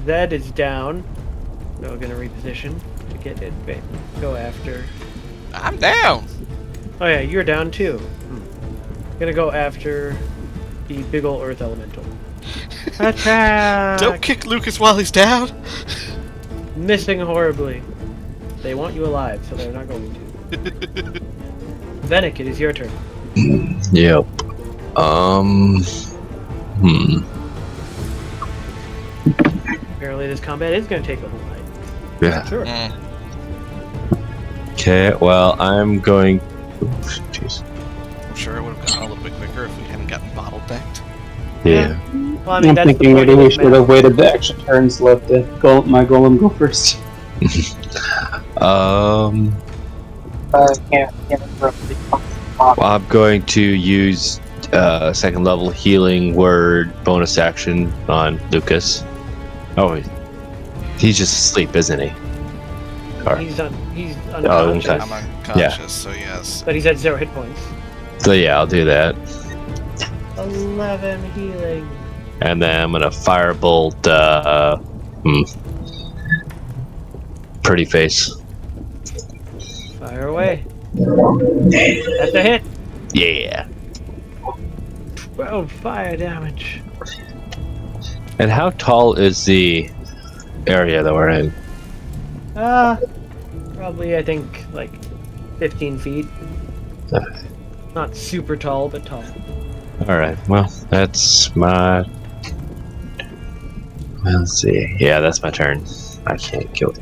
Speaker 2: Zed is down. So we're gonna reposition to get it. Go after.
Speaker 4: I'm down.
Speaker 2: Oh yeah, you're down too. Gonna go after the big ol' Earth Elemental. Attack!
Speaker 4: Don't kick Lucas while he's down.
Speaker 2: Missing horribly. They want you alive, so they're not going to. Venik, it is your turn.
Speaker 6: Yep.
Speaker 2: Apparently this combat is going to take a whole night.
Speaker 6: Yeah.
Speaker 2: Sure.
Speaker 6: Okay, well, I'm going... Oof, jeez.
Speaker 4: I'm sure it would have gone a little bit quicker if we hadn't gotten bottle decked.
Speaker 6: Yeah.
Speaker 2: Well, I mean,
Speaker 7: I'm
Speaker 2: that's
Speaker 7: thinking
Speaker 2: the point
Speaker 7: maybe
Speaker 2: of
Speaker 7: we
Speaker 2: this
Speaker 7: should have
Speaker 2: map.
Speaker 7: waited the extra turns, let my golem go first.
Speaker 6: Well, I'm going to use second level healing word bonus action on Lucas. Oh, he's just asleep, isn't he? Or,
Speaker 2: He's
Speaker 6: Oh,
Speaker 2: unconscious,
Speaker 6: okay.
Speaker 4: I'm unconscious, so yes.
Speaker 2: but he's at 0 hit points.
Speaker 6: so yeah, I'll do that.
Speaker 2: 11 healing.
Speaker 6: And then I'm gonna firebolt pretty face.
Speaker 2: Fire away. That's a hit.
Speaker 6: Yeah.
Speaker 2: 12 fire damage.
Speaker 6: And how tall is the area that we're in?
Speaker 2: Probably, I think, like 15 feet. Not super tall, but tall.
Speaker 6: Alright, well, that's my... Let's see. Yeah, that's my turn. I can't kill it.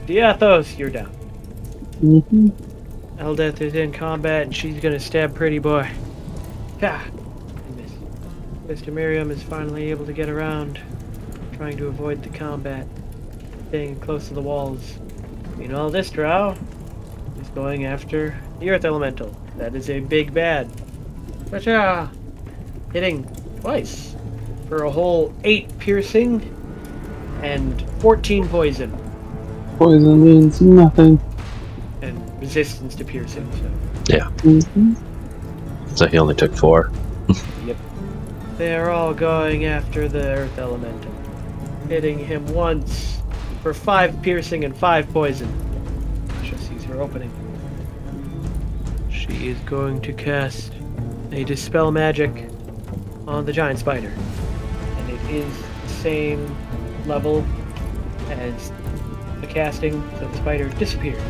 Speaker 2: Diathos, you're down.
Speaker 7: Mm-hmm.
Speaker 2: Eldeth is in combat, and she's gonna stab Pretty Boy. Ha! I miss. Mr. Miriam is finally able to get around, trying to avoid the combat, staying close to the walls. Meanwhile, this Drow is going after the Earth Elemental. That is a big bad. Gotcha! Hitting twice for a whole 8 piercing and 14 poison.
Speaker 7: Poison means nothing.
Speaker 2: And resistance to piercing, so.
Speaker 6: Yeah.
Speaker 7: Mm-hmm.
Speaker 6: So he only took 4.
Speaker 2: Yep. They're all going after the Earth Elemental. Hitting him once for 5 piercing and 5 poison. Just sees her opening. She is going to cast a Dispel Magic on the Giant Spider. And it is the same level as the casting, so the spider disappears.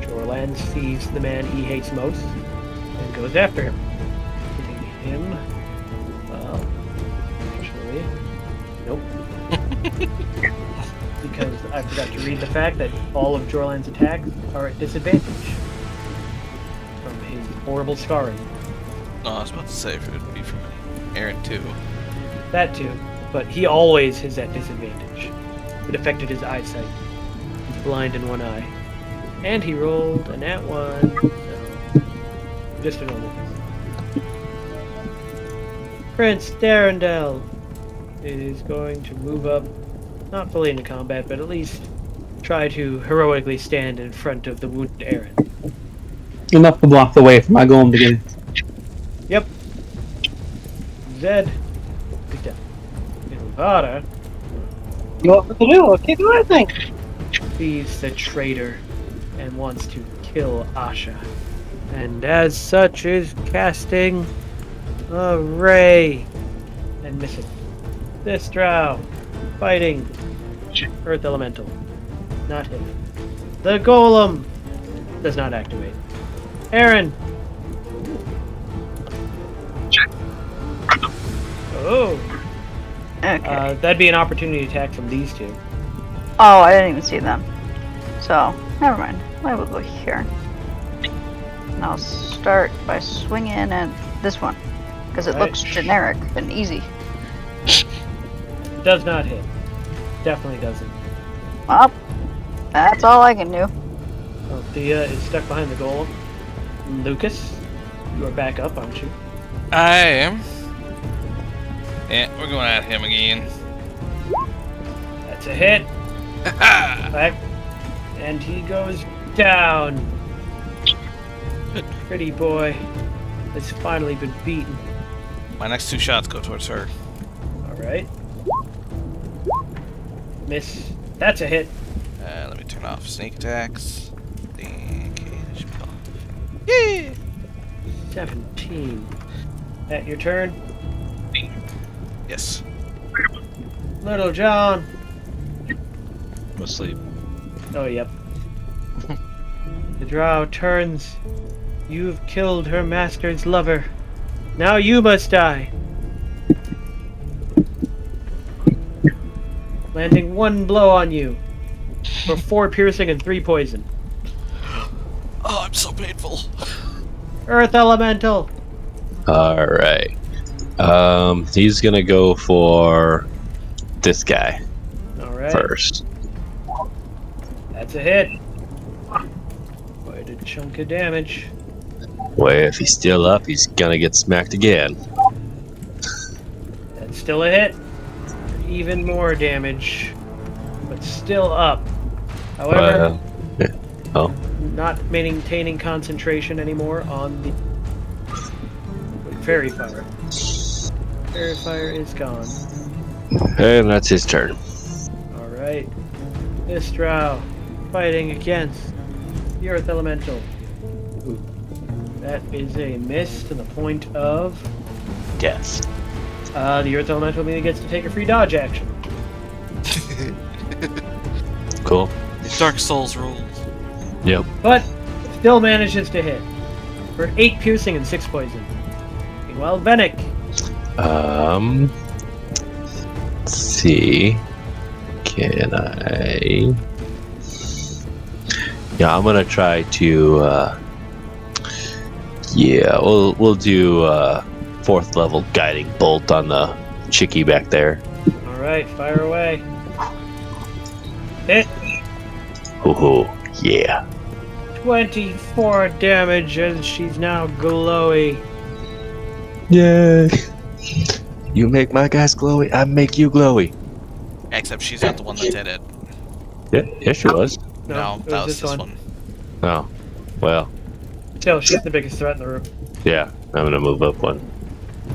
Speaker 2: Jorland sees the man he hates most and goes after him. Hitting him. Well, actually, nope. Because I forgot to read the fact that all of Jorland's attacks are at disadvantage from his horrible scarring.
Speaker 4: No, I was about to say if it would be from Aaron too.
Speaker 2: That too, but he always is at disadvantage. It affected his eyesight. He's blind in one eye. And he rolled a nat 1, so just a normal miss. Prince Darendel is going to move up, not fully into combat, but at least try to heroically stand in front of the wounded Aaron.
Speaker 7: Enough to block the way for my golem to get in.
Speaker 2: Yep. Zed. Picked up. Ilvada
Speaker 8: You want me to do? Okay, do anything.
Speaker 2: sees the traitor and wants to kill Asha. And as such is casting a ray and missing. This drow fighting Earth Elemental. Not hit. The Golem does not activate. Aaron. Oh.
Speaker 5: Okay.
Speaker 2: That'd be an opportunity attack from these two.
Speaker 5: Oh, I didn't even see them. So, never mind. I will go here. And I'll start by swinging at this one. Because it
Speaker 2: Right.
Speaker 5: looks generic and easy.
Speaker 2: Does not hit. Definitely doesn't.
Speaker 5: Well, that's all I can do.
Speaker 2: Althea is stuck behind the golem. Lucas, you are back up, aren't you?
Speaker 4: I am. Yeah, we're going at him again.
Speaker 2: That's a hit. Back. And he goes down. Pretty boy has finally been beaten.
Speaker 4: My next 2 shots go towards her.
Speaker 2: Alright. Miss. That's a hit.
Speaker 4: Let me turn off sneak attacks. Engage. Yeah!
Speaker 2: 17. At your turn.
Speaker 4: Yes.
Speaker 2: Little John.
Speaker 3: I'm asleep.
Speaker 2: Oh, yep. The drow turns. You've killed her master's lover. Now you must die. Landing 1 blow on you. For 4 piercing and 3 poison.
Speaker 4: Oh, I'm so painful.
Speaker 2: Earth Elemental.
Speaker 6: Alright. He's gonna go for this guy
Speaker 2: Alright.
Speaker 6: first.
Speaker 2: That's a hit. Quite a chunk of damage.
Speaker 6: Well, if he's still up, he's gonna get smacked again.
Speaker 2: That's still a hit. Even more damage. But still up. However,
Speaker 6: Oh,
Speaker 2: not maintaining concentration anymore on the fairy fire. Fairy fire is gone.
Speaker 6: and that's his turn.
Speaker 2: Alright. This drow fighting against the Earth Elemental. Ooh. That is a miss to the point of
Speaker 6: Yes.
Speaker 2: the Earth Elemental meaning gets to take a free dodge action.
Speaker 6: Cool.
Speaker 4: Dark Souls rules.
Speaker 6: Yep.
Speaker 2: But still manages to hit. For 8 piercing and 6 poison. Meanwhile, Venick.
Speaker 6: Let's see. Can I? Yeah, I'm gonna try to. Yeah, we'll do 4th level guiding bolt on the chickie back there.
Speaker 2: Alright, fire away. Hit.
Speaker 6: Hoo yeah.
Speaker 2: 24 damage and she's now glowy.
Speaker 6: Yay! You make my guys glowy, I make you glowy.
Speaker 4: Except she's not the one that did it.
Speaker 6: Yeah, she was.
Speaker 4: No,
Speaker 2: it
Speaker 4: that was this one.
Speaker 6: Oh, well,
Speaker 2: Still, she's the biggest threat in the room.
Speaker 6: yeah. I'm gonna move up 1.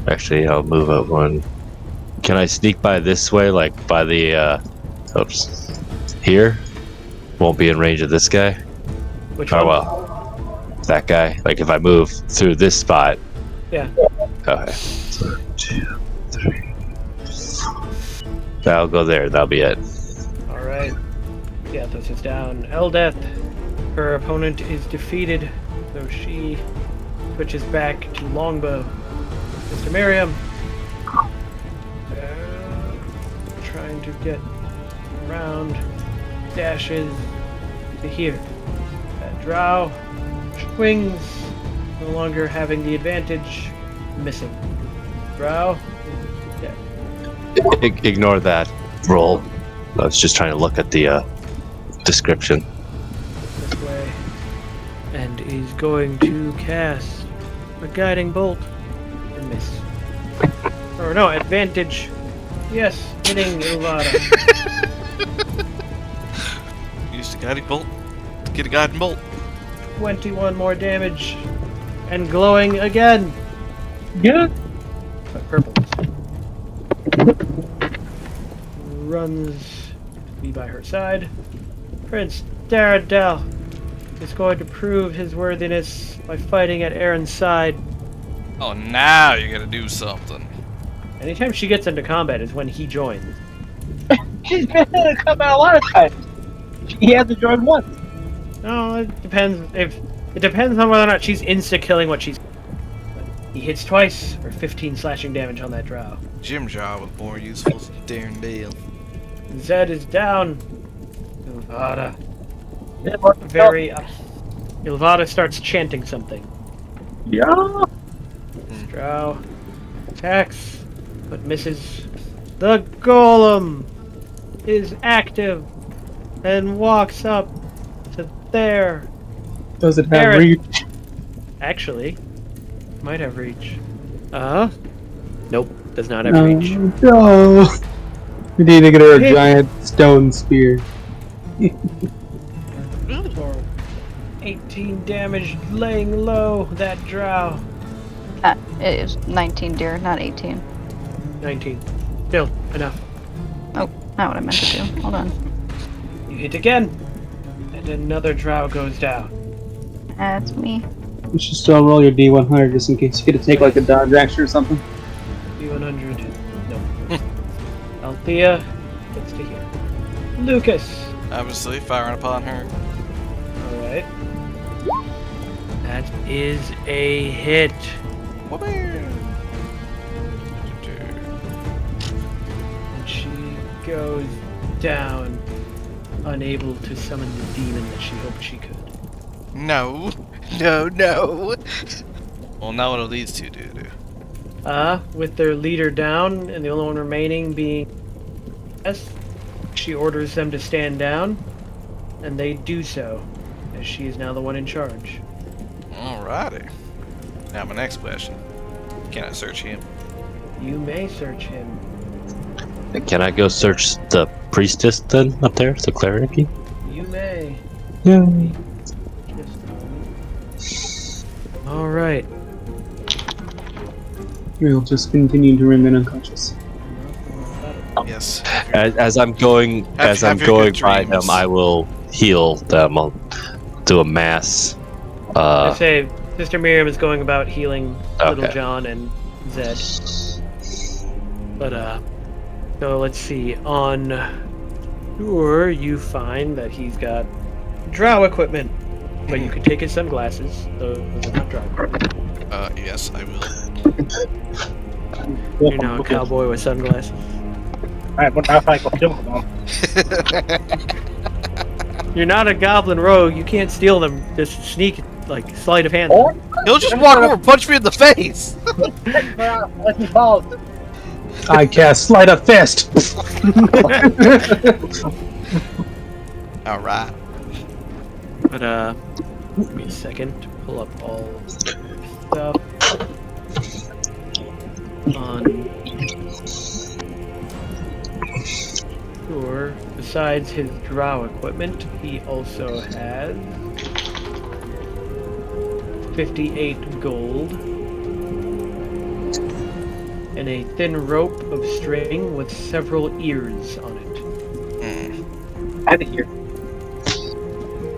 Speaker 6: Actually, I'll move up 1. Can I sneak by this way, like by the? Oops. Here. Won't be in range of this guy.
Speaker 2: Which
Speaker 6: Oh
Speaker 2: one?
Speaker 6: well, that guy. Like if I move through this spot.
Speaker 2: Yeah.
Speaker 6: Okay. 1, 2, 3. I'll go there. That'll be it.
Speaker 2: Alright. Yeah, this is down. Eldeth. Her opponent is defeated, so she switches back to longbow. Mr. Miriam. Trying to get around. Dashes to here. That drow swings, no longer having the advantage. Missing. Drow. Yeah.
Speaker 6: Ignore that roll. I was just trying to look at the description.
Speaker 2: This way. And is going to cast a guiding bolt and miss. Or no, advantage. Yes, hitting Ilvada.
Speaker 4: Used a guiding bolt to get a guiding bolt.
Speaker 2: 21 more damage. And glowing again.
Speaker 8: Yeah.
Speaker 2: Purple. runs to be by her side. Prince Daradel is going to prove his worthiness by fighting at Aaron's side.
Speaker 4: Oh, now you're gonna do something.
Speaker 2: Anytime she gets into combat is when he joins.
Speaker 8: She's been in the combat a lot of times. He hasn't joined once.
Speaker 2: No, it depends on whether or not she's insta-killing what she's... He hits twice for 15 slashing damage on that drow.
Speaker 4: Jim Jar was more useful than Darndale.
Speaker 2: Zed is down. Ilvada.
Speaker 8: Yeah,
Speaker 2: Very up. Ilvada starts chanting something.
Speaker 8: Yeah.
Speaker 2: Drow attacks, but misses. The golem is active and walks up to there.
Speaker 7: Does it have
Speaker 2: Aaron.
Speaker 7: reach?
Speaker 2: Actually, might have reach. Nope, does not have reach.
Speaker 7: No. We need to get her a
Speaker 2: Hit.
Speaker 7: giant stone spear.
Speaker 2: For 18 damage, laying low that drow.
Speaker 5: It is 19, dear, not 18.
Speaker 2: 19. Still, enough.
Speaker 5: Oh, not what I meant to do. Hold on.
Speaker 2: You hit again, and another drow goes down.
Speaker 5: That's me.
Speaker 7: You should still roll your D100 just in case you get to take like a dodge action or something.
Speaker 2: D100. No. Althea gets to here. Lucas.
Speaker 4: Obviously, firing upon her.
Speaker 2: Alright. That is a hit. And she goes down, unable to summon the demon that she hoped she could.
Speaker 4: No. No, no. Well, now what do these two do?
Speaker 2: With their leader down and the only one remaining being S, she orders them to stand down, and they do so, as she is now the one in charge.
Speaker 4: Alrighty. Now my next question. Can I search him?
Speaker 2: You may search him.
Speaker 6: Can I go search the priestess then up there, the cleric?
Speaker 2: You may.
Speaker 6: Yeah.
Speaker 2: Alright.
Speaker 7: We'll just continue to remain unconscious.
Speaker 4: Yes.
Speaker 6: As I'm going,
Speaker 4: Have your good
Speaker 6: by them,
Speaker 4: dreams.
Speaker 6: I will heal them. I'll do a mass.
Speaker 2: I say Sister Miriam is going about healing Little
Speaker 6: Okay.
Speaker 2: John and Zed. But so let's see. On Sure, you find that he's got drow equipment, but you can take his sunglasses. Those are not drow.
Speaker 4: Yes, I will.
Speaker 2: You're now a cowboy with sunglasses.
Speaker 8: Alright, what if I go kill them?
Speaker 2: You're not a goblin rogue. You can't steal them. Just sneak, like sleight of hand.
Speaker 8: Or
Speaker 4: He'll just walk over and punch me in the face!
Speaker 8: let me follow.
Speaker 7: I cast Sleight of Fist!
Speaker 4: Alright.
Speaker 2: But give me a second to pull up all stuff on. Sure. Besides his drow equipment, he also has 58 gold and a thin rope of string with several ears on it.
Speaker 8: Out of here.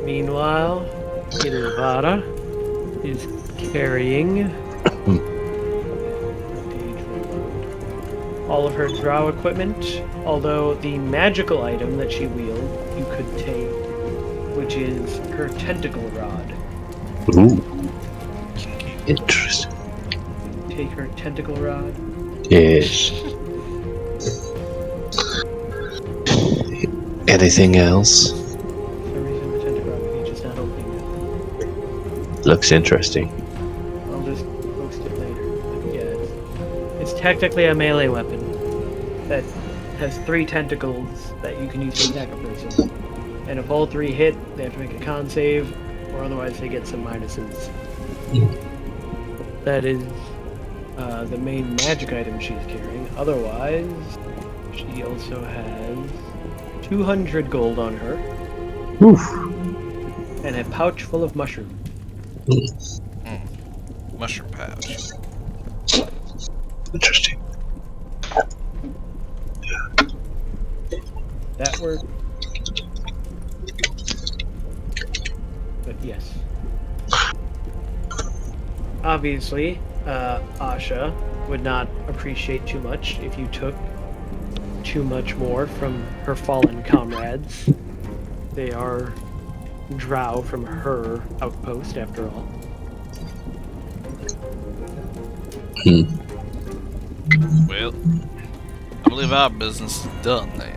Speaker 2: Meanwhile, Ilvada is carrying all of her drow equipment, although the magical item that she wields you could take, which is her tentacle rod.
Speaker 6: Ooh. Interesting.
Speaker 2: Take her tentacle rod.
Speaker 6: Yes. Anything else?
Speaker 2: For some reason the tentacle rod page is not opening yet.
Speaker 6: Looks interesting.
Speaker 2: I'll just post it later. But yeah, it's technically a melee weapon that has 3 tentacles that you can use to attack a person. And if all 3 hit, they have to make a con save, or otherwise they get some minuses. That is the main magic item she's carrying. Otherwise, she also has 200 gold on her.
Speaker 7: Oof.
Speaker 2: And a pouch full of mushrooms.
Speaker 4: Mushroom pouch.
Speaker 6: Interesting.
Speaker 2: that work? But yes. Obviously, Asha would not appreciate too much if you took too much more from her fallen comrades. They are drow from her outpost, after all.
Speaker 4: Well, I believe our business is done then.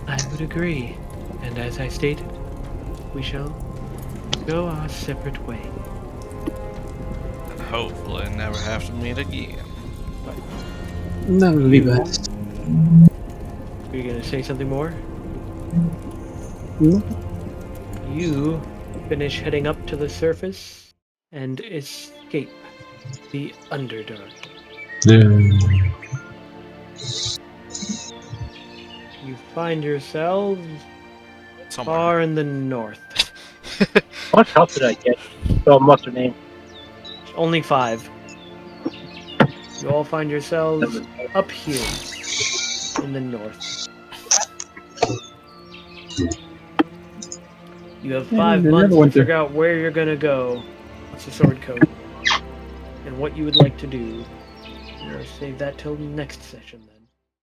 Speaker 2: I would agree. And as I stated, we shall go our separate way.
Speaker 4: And hopefully never have to meet again.
Speaker 7: That would be best.
Speaker 2: Are you gonna say something more?
Speaker 7: No.
Speaker 2: You finish heading up to the surface and escape the Underdark. You find yourselves
Speaker 4: Somewhere.
Speaker 2: far in the north.
Speaker 8: How much help did I get? Oh, what's her name?
Speaker 2: Only 5. You all find yourselves up here in the north. You have 5
Speaker 7: they
Speaker 2: months
Speaker 7: never
Speaker 2: to
Speaker 7: went there.
Speaker 2: figure out where you're gonna go. What's the sword code? And what you would like to do. We'll save that till next session then.